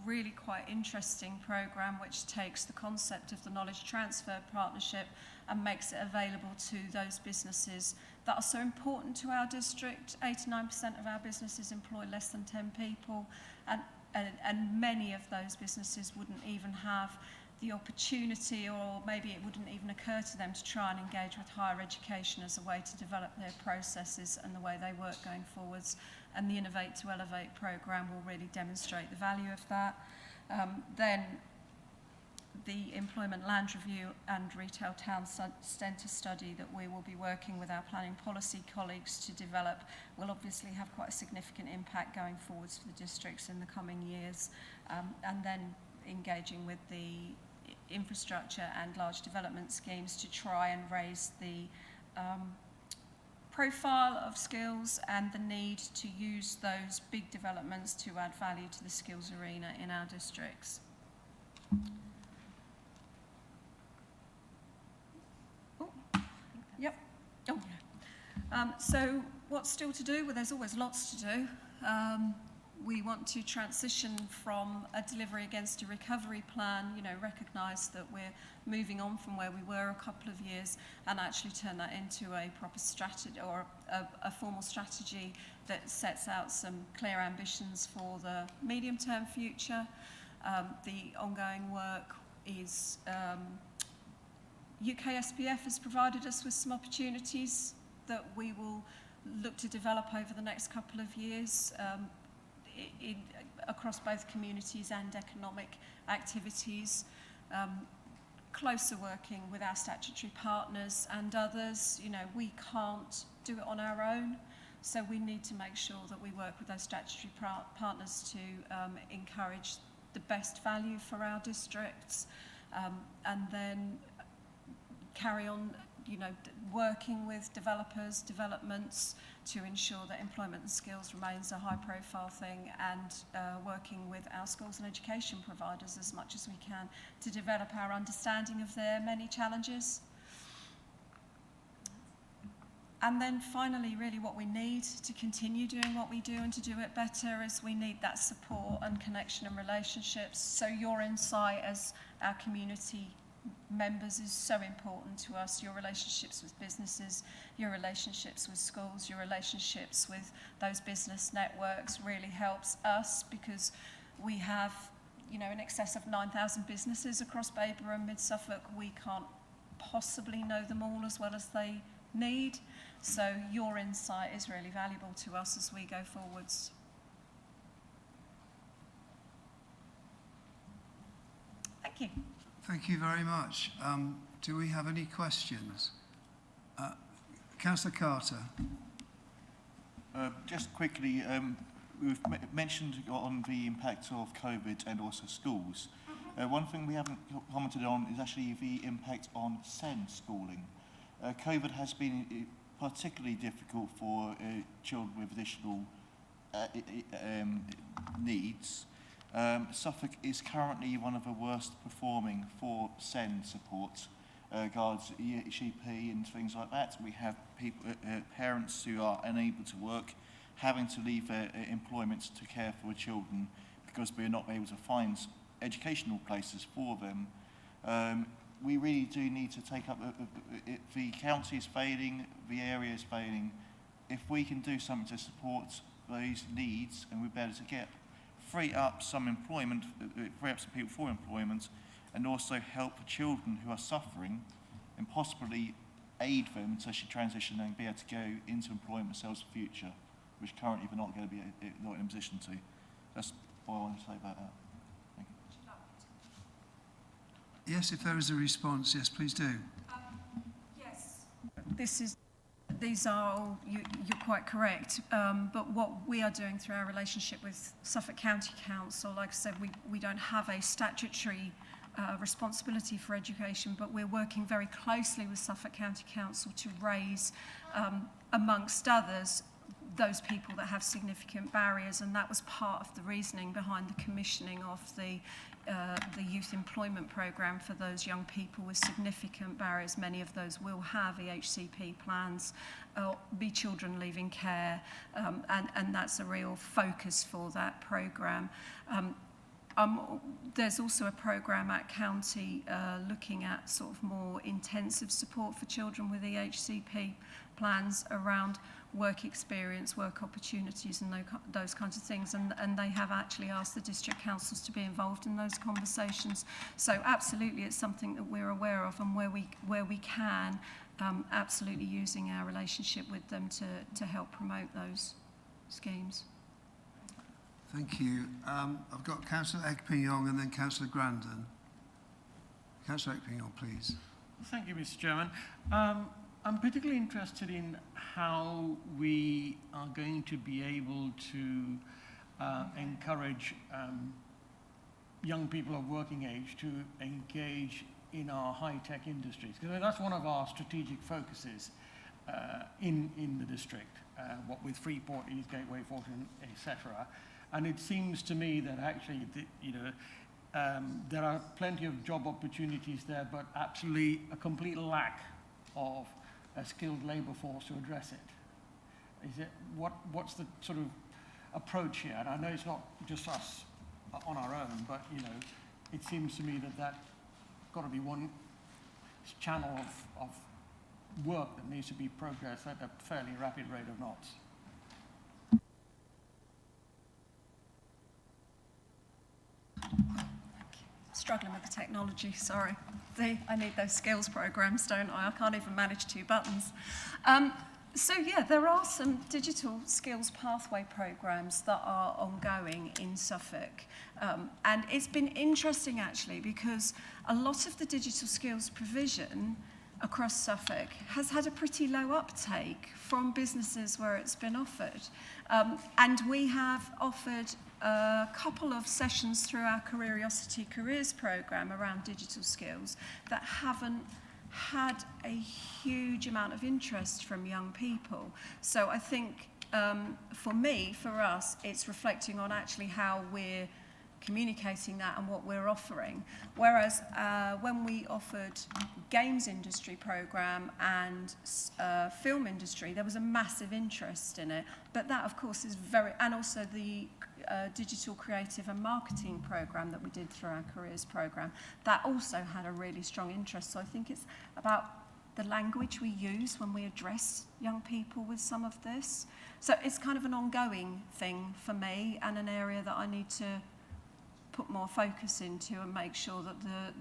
really quite interesting programme which takes the concept of the knowledge transfer partnership and makes it available to those businesses that are so important to our district. 89% of our businesses employ less than 10 people, and many of those businesses wouldn't even have the opportunity, or maybe it wouldn't even occur to them to try and engage with higher education as a way to develop their processes and the way they work going forwards. And the Innovate to Elevate programme will really demonstrate the value of that. Then the Employment Land Review and Retail Town Centre study that we will be working with our planning policy colleagues to develop will obviously have quite a significant impact going forwards for the districts in the coming years. And then engaging with the infrastructure and large development schemes to try and raise the profile of skills and the need to use those big developments to add value to the skills arena in our districts. Yep. Oh, yeah. So what's still to do? Well, there's always lots to do. We want to transition from a delivery against a recovery plan, recognise that we're moving on from where we were a couple of years and actually turn that into a proper strategy or a formal strategy that sets out some clear ambitions for the medium-term future. The ongoing work is UK SPF has provided us with some opportunities that we will look to develop over the next couple of years. Across both communities and economic activities, closer working with our statutory partners and others. We can't do it on our own, so we need to make sure that we work with those statutory partners to encourage the best value for our districts, and then carry on working with developers, developments to ensure that employment and skills remains a high profile thing, and working with our schools and education providers as much as we can to develop our understanding of their many challenges. And then finally, really what we need to continue doing what we do and to do it better is we need that support and connection and relationships. So your insight as our community members is so important to us. Your relationships with businesses, your relationships with schools, your relationships with those business networks really helps us, because we have, in excess of 9,000 businesses across Babergh and Mid-Suffolk. We can't possibly know them all as well as they need. So your insight is really valuable to us as we go forwards. Thank you. Thank you very much. Do we have any questions? Councillor Carter. Just quickly, we've mentioned on the impact of COVID and also schools. One thing we haven't commented on is actually the impact on SEND schooling. COVID has been particularly difficult for children with additional needs. Suffolk is currently one of the worst performing for SEND support, regards EHCP and things like that. We have people, parents who are unable to work, having to leave their employment to care for the children because we're not able to find educational places for them. We really do need to take up, the county is failing, the area is failing. If we can do something to support those needs, and we're better to get free up some employment, free up some people for employment, and also help children who are suffering and possibly aid them to actually transition and be able to go into employment themselves in the future, which currently they're not going to be not in a position to. That's all I want to say about that. Thank you. Yes, if there is a response, yes, please do. Yes. These are all, you're quite correct, but what we are doing through our relationship with Suffolk County Council, like I said, we don't have a statutory responsibility for education, but we're working very closely with Suffolk County Council to raise, amongst others, those people that have significant barriers, and that was part of the reasoning behind the commissioning of the youth employment programme for those young people with significant barriers. Many of those will have EHCP plans, be children leaving care, and that's a real focus for that programme. There's also a programme at County looking at sort of more intensive support for children with EHCP plans around work experience, work opportunities and those kinds of things, and they have actually asked the district councils to be involved in those conversations. So absolutely it's something that we're aware of, and where we can, absolutely using our relationship with them to help promote those schemes. Thank you. I've got Councillor Ekping-Yong and then Councillor Grandin. Councillor Ekping-Yong, please. Thank you, Mr. Chairman. I'm particularly interested in how we are going to be able to encourage young people of working age to engage in our high-tech industries, because that's one of our strategic focuses in the district, what with Freeport, East Gateway, Fulton, etc. And it seems to me that actually, there are plenty of job opportunities there, but absolutely a complete lack of a skilled labour force to address it. Is it what's the sort of approach here? And I know it's not just us on our own, but it seems to me that got to be one channel of work that needs to be progressed at a fairly rapid rate of knots. Struggling with the technology, sorry. I need those skills programs, don't I? I can't even manage 2 buttons. So yeah, there are some digital skills pathway programs that are ongoing in Suffolk. And it's been interesting actually, because a lot of the digital skills provision across Suffolk has had a pretty low uptake from businesses where it's been offered. And we have offered a couple of sessions through our Curiosity Careers programme around digital skills that haven't had a huge amount of interest from young people. So I think for us, it's reflecting on actually how we're communicating that and what we're offering. Whereas when we offered games industry programme and film industry, there was a massive interest in it. But that, of course, is and also the digital creative and marketing programme that we did through our careers programme, that also had a really strong interest. So I think it's about the language we use when we address young people with some of this. So it's kind of an ongoing thing for me, and an area that I need to put more focus into and make sure that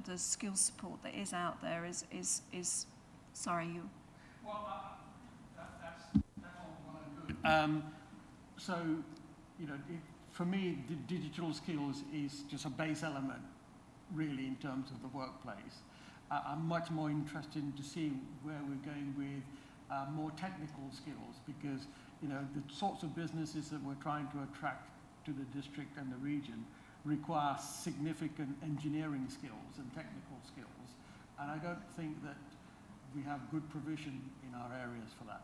the skills support that is out there is sorry, you. Well, that's all well and good. So, for me, the digital skills is just a base element, really, in terms of the workplace. I'm much more interested to see where we're going with more technical skills, because, the sorts of businesses that we're trying to attract to the district and the region require significant engineering skills and technical skills. And I don't think that we have good provision in our areas for that.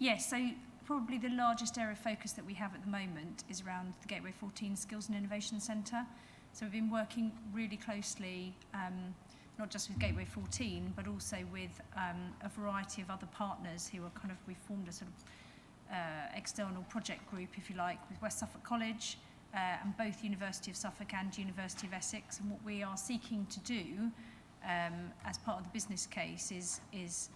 Yes, so probably the largest area of focus that we have at the moment is around the Gateway 14 Skills and Innovation Centre. So we've been working really closely, not just with Gateway 14, but also with a variety of other partners who are we've formed a sort of external project group, if you like, with West Suffolk College and both University of Suffolk and University of Essex. And what we are seeking to do as part of the business case is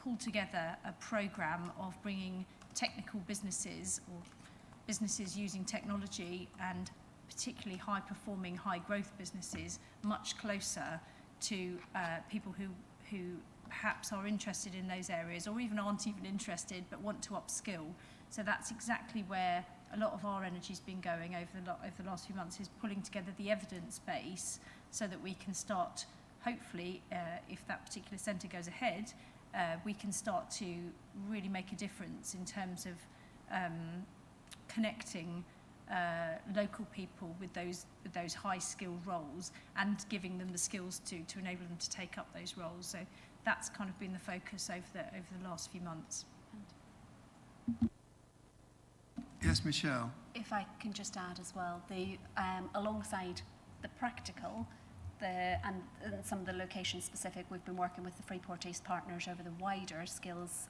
pull together a programme of bringing technical businesses or businesses using technology, and particularly high-performing, high-growth businesses, much closer to people who perhaps are interested in those areas or even aren't even interested but want to upskill. So that's exactly where a lot of our energy's been going over the last few months, is pulling together the evidence base so that we can start, hopefully, if that particular centre goes ahead, we can start to really make a difference in terms of connecting local people with those high-skilled roles and giving them the skills to enable them to take up those roles. So that's kind of been the focus over the last few months. Yes, Michelle. If I can just add as well, alongside the practical, and some of the location specific, we've been working with the Freeport East partners over the wider skills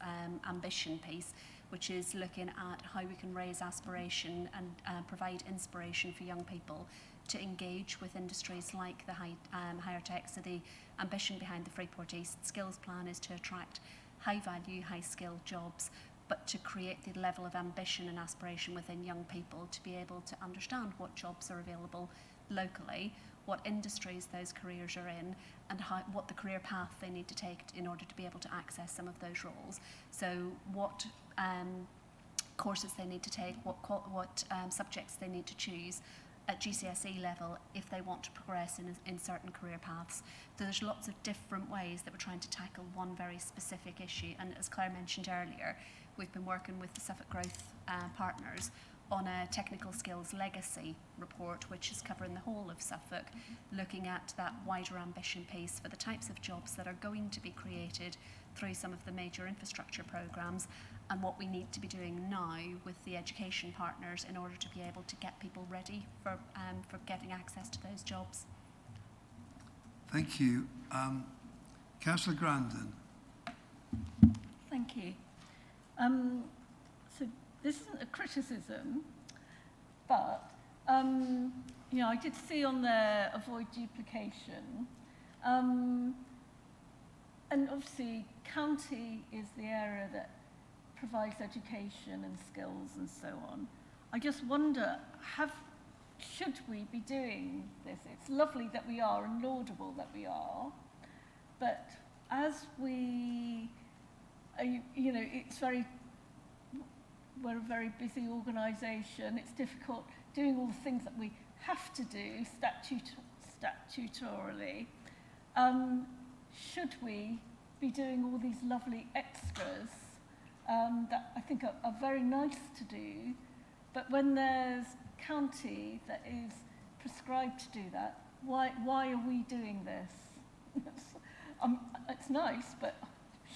ambition piece, which is looking at how we can raise aspiration and provide inspiration for young people to engage with industries like the higher tech. So the ambition behind the Freeport East skills plan is to attract high value, high skilled jobs, but to create the level of ambition and aspiration within young people to be able to understand what jobs are available locally, what industries those careers are in, and what the career path they need to take in order to be able to access some of those roles. So what courses they need to take, what subjects they need to choose at GCSE level if they want to progress in certain career paths. So there's lots of different ways that we're trying to tackle one very specific issue. And as Claire mentioned earlier, we've been working with the Suffolk Growth partners on a technical skills legacy report, which is covering the whole of Suffolk, looking at that wider ambition piece for the types of jobs that are going to be created through some of the major infrastructure programmes, and what we need to be doing now with the education partners in order to be able to get people ready for getting access to those jobs. Thank you. Councillor Grandin. Thank you. So this isn't a criticism, but you know, I did see on there avoid duplication, and obviously county is the area that provides education and skills and so on. I just wonder, should we be doing this? It's lovely that we are and laudable that we are, but as we, you know, we're a very busy organisation. It's difficult doing all the things that we have to do statutorily. Should we be doing all these lovely extras that I think are very nice to do, but when there's county that is prescribed to do that, why are we doing this? It's nice, but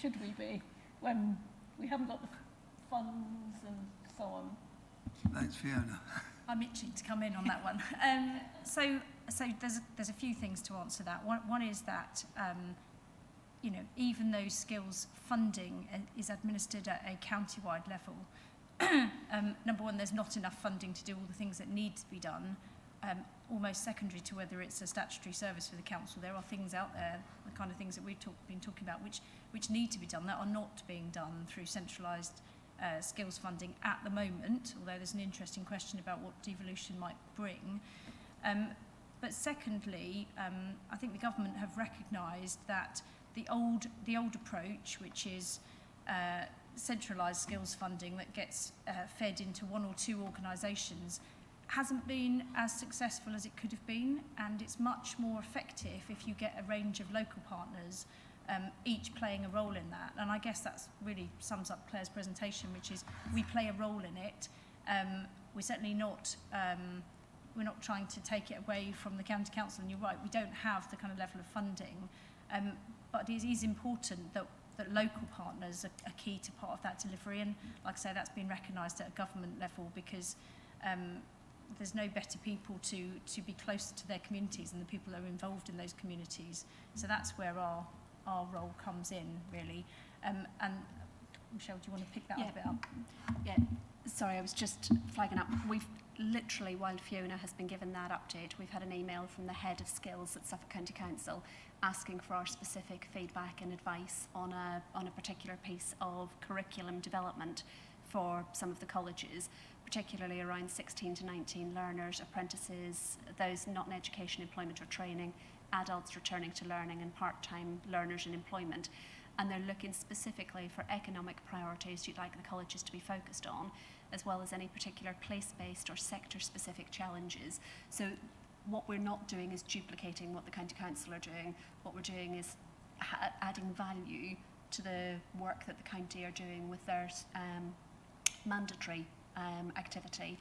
should we be when we haven't got the funds and so on? Thanks, Fiona. I'm itching to come in on that one. So there's a few things to answer that. One is that you know, even though skills funding is administered at a county-wide level, number one, there's not enough funding to do all the things that need to be done. Almost secondary to whether it's a statutory service for the council, there are things out there, the kind of things that we've been talking about, which need to be done that are not being done through centralised skills funding at the moment, although there's an interesting question about what devolution might bring. But secondly, I think the government have recognised that the old approach, which is centralised skills funding that gets fed into one or two organisations, hasn't been as successful as it could have been, and it's much more effective if you get a range of local partners, each playing a role in that. And I guess that's really sums up Claire's presentation, which is we play a role in it. We're certainly not we're not trying to take it away from the county council, and you're right, we don't have the kind of level of funding, but it is important that local partners are key to part of that delivery, and like I say, that's been recognised at a government level, because there's no better people to be closer to their communities than the people who are involved in those communities. So that's where our role comes in, really. And Michelle, do you want to pick that up a bit up? Yeah, sorry, I was just flagging up. We've literally, while Fiona has been given that update, we've had an email from the head of skills at Suffolk County Council asking for our specific feedback and advice on a particular piece of curriculum development for some of the colleges, particularly around 16 to 19 learners, apprentices, those not in education, employment or training, adults returning to learning and part-time learners in employment. And they're looking specifically for economic priorities you'd like the colleges to be focused on, as well as any particular place-based or sector-specific challenges. So what we're not doing is duplicating what the County Council are doing. What we're doing is adding value to the work that the county are doing with their mandatory activity,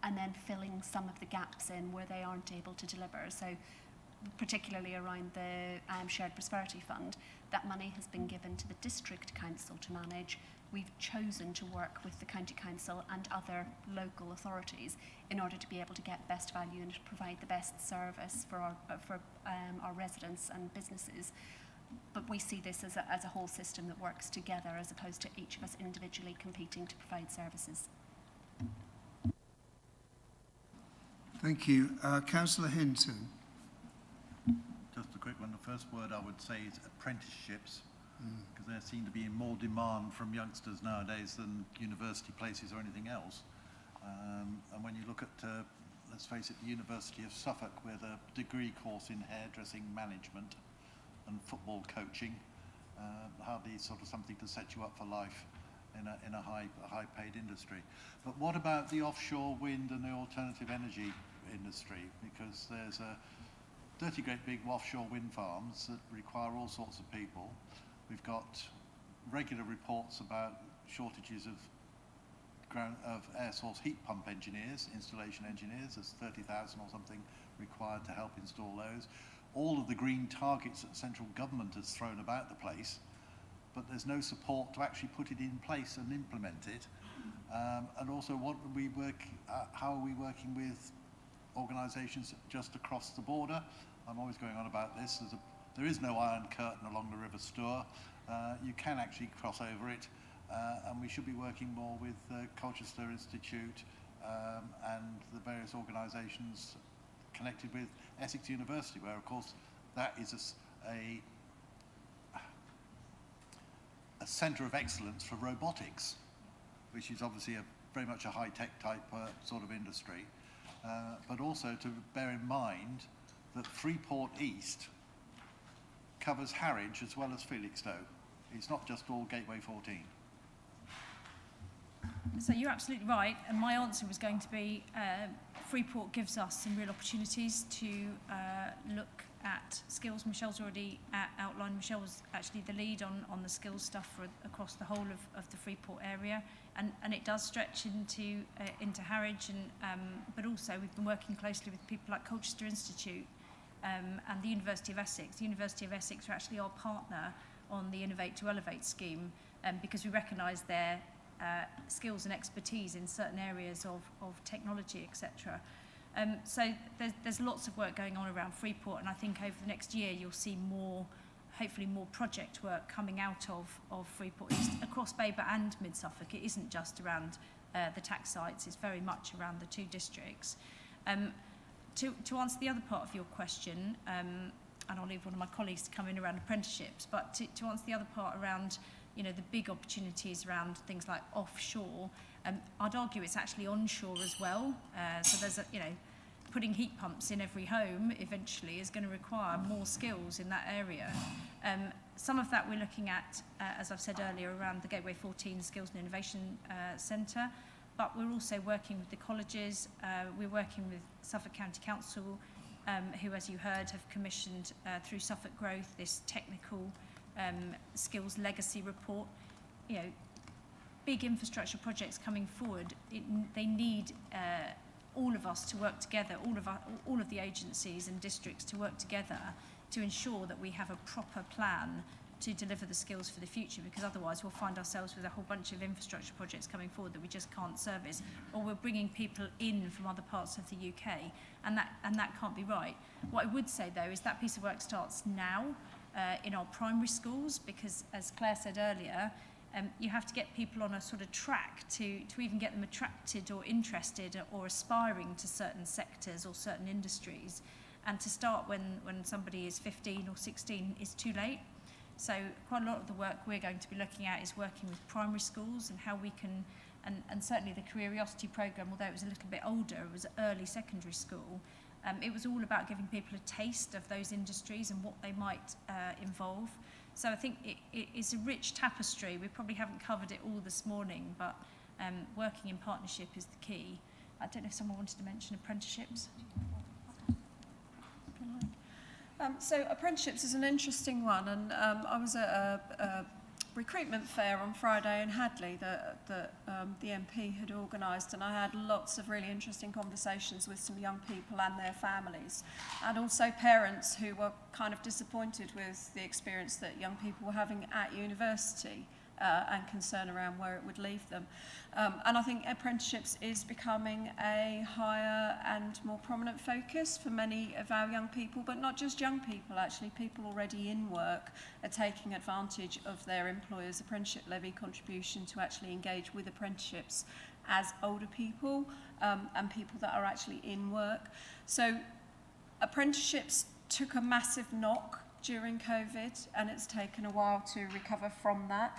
and then filling some of the gaps in where they aren't able to deliver. So particularly around the Shared Prosperity Fund, that money has been given to the District Council to manage. We've chosen to work with the County Council and other local authorities in order to be able to get best value and to provide the best service for our residents and businesses. But we see this as a whole system that works together as opposed to each of us individually competing to provide services. Thank you. Councillor Hinton. Just a quick one. The first word I would say is apprenticeships, because there seem to be more demand from youngsters nowadays than university places or anything else. And when you look at, let's face it, the University of Suffolk, with a degree course in hairdressing management and football coaching, hardly sort of something to set you up for life in a high-paid industry. But what about the offshore wind and the alternative energy industry? Because there's 30 great big offshore wind farms that require all sorts of people. We've got regular reports about shortages of air source heat pump engineers, installation engineers. There's 30,000 or something required to help install those. All of the green targets that central government has thrown about the place, but there's no support to actually put it in place and implement it. And also, how are we working with organisations just across the border? I'm always going on about this. There is no iron curtain along the River Stour. You can actually cross over it, and we should be working more with Colchester Institute and the various organisations connected with Essex University, where, of course, that is a centre of excellence for robotics, which is obviously very much a high-tech type sort of industry. But also to bear in mind that Freeport East covers Harwich as well as Felixstowe. It's not just all Gateway 14. So you're absolutely right, and my answer was going to be Freeport gives us some real opportunities to look at skills. Michelle's already outlined. Michelle was actually the lead on the skills stuff across the whole of the Freeport area, and it does stretch into Harwich, but also we've been working closely with people like Colchester Institute and the University of Essex. The University of Essex are actually our partner on the Innovate to Elevate scheme, because we recognise their skills and expertise in certain areas of technology, etc. So there's lots of work going on around Freeport, and I think over the next year you'll see hopefully more project work coming out of Freeport East across Babergh and Mid Suffolk. It isn't just around the tax sites, it's very much around the two districts. To answer the other part of your question, and I'll leave one of my colleagues to come in around apprenticeships, but to answer the other part around the big opportunities around things like offshore, I'd argue it's actually onshore as well. So there's putting heat pumps in every home eventually is going to require more skills in that area. Some of that we're looking at, as I've said earlier, around the Gateway 14 Skills and Innovation Centre, but we're also working with the colleges. We're working with Suffolk County Council, who, as you heard, have commissioned through Suffolk Growth this technical skills legacy report. Big infrastructure projects coming forward, they need all of us to work together, all of the agencies and districts to work together to ensure that we have a proper plan to deliver the skills for the future, because otherwise we'll find ourselves with a whole bunch of infrastructure projects coming forward that we just can't service, or we're bringing people in from other parts of the UK, and that can't be right. What I would say, though, is that piece of work starts now in our primary schools, because, as Claire said earlier, you have to get people on a sort of track to even get them attracted or interested or aspiring to certain sectors or certain industries. And to start when somebody is 15 or 16 is too late. So quite a lot of the work we're going to be looking at is working with primary schools and how we can And certainly the Curiosity programme, although it was a little bit older, it was early secondary school, it was all about giving people a taste of those industries and what they might involve. So I think it is a rich tapestry. We probably haven't covered it all this morning, but working in partnership is the key. I don't know if someone wanted to mention apprenticeships. So apprenticeships is an interesting one, and I was at a recruitment fair on Friday in Hadley that the MP had organised, and I had lots of really interesting conversations with some young people and their families, and also parents who were kind of disappointed with the experience that young people were having at university. And concern around where it would leave them. And I think apprenticeships is becoming a higher and more prominent focus for many of our young people, but not just young people, actually. People already in work are taking advantage of their employer's apprenticeship levy contribution to actually engage with apprenticeships as older people and people that are actually in work. So apprenticeships took a massive knock during COVID, and it's taken a while to recover from that.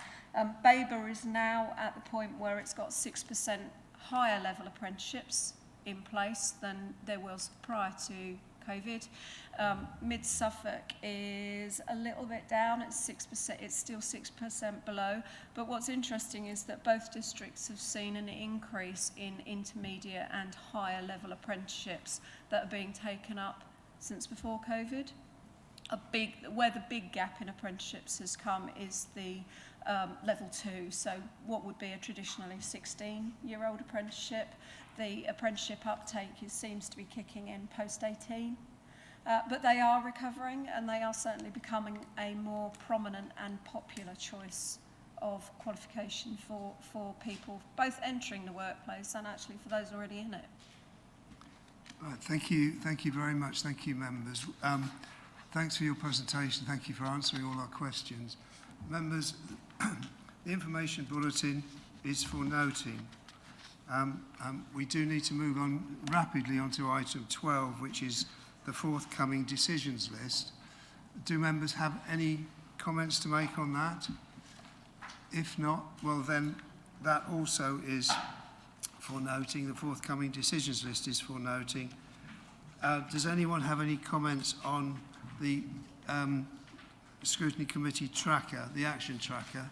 Babergh is now at the point where it's got 6% higher level apprenticeships in place than there was prior to COVID. Mid Suffolk is a little bit down, it's 6%, it's still 6% below, but what's interesting is that both districts have seen an increase in intermediate and higher level apprenticeships that are being taken up since before COVID. Where the big gap in apprenticeships has come is the level 2, so what would be a traditionally 16-year-old apprenticeship. The apprenticeship uptake seems to be kicking in post-18, but they are recovering, and they are certainly becoming a more prominent and popular choice of qualification for people, both entering the workplace and actually for those already in it. Right, thank you very much, thank you members. Thanks for your presentation. Thank you for answering all our questions. Members, the information bulletin is for noting. We do need to move on rapidly onto item 12, which is the forthcoming decisions list. Do members have any comments to make on that? If not, well then that also is for noting. The forthcoming decisions list is for noting. Does anyone have any comments on the Scrutiny Committee tracker, the action tracker?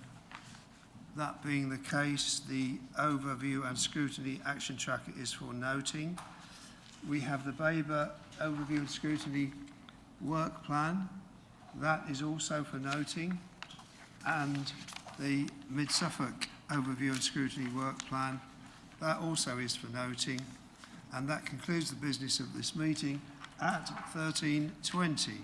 That being the case, the overview and scrutiny action tracker is for noting. We have the Babergh overview and scrutiny work plan. That is also for noting. And the Mid-Suffolk overview and scrutiny work plan, that also is for noting. And that concludes the business of this meeting at 13:20.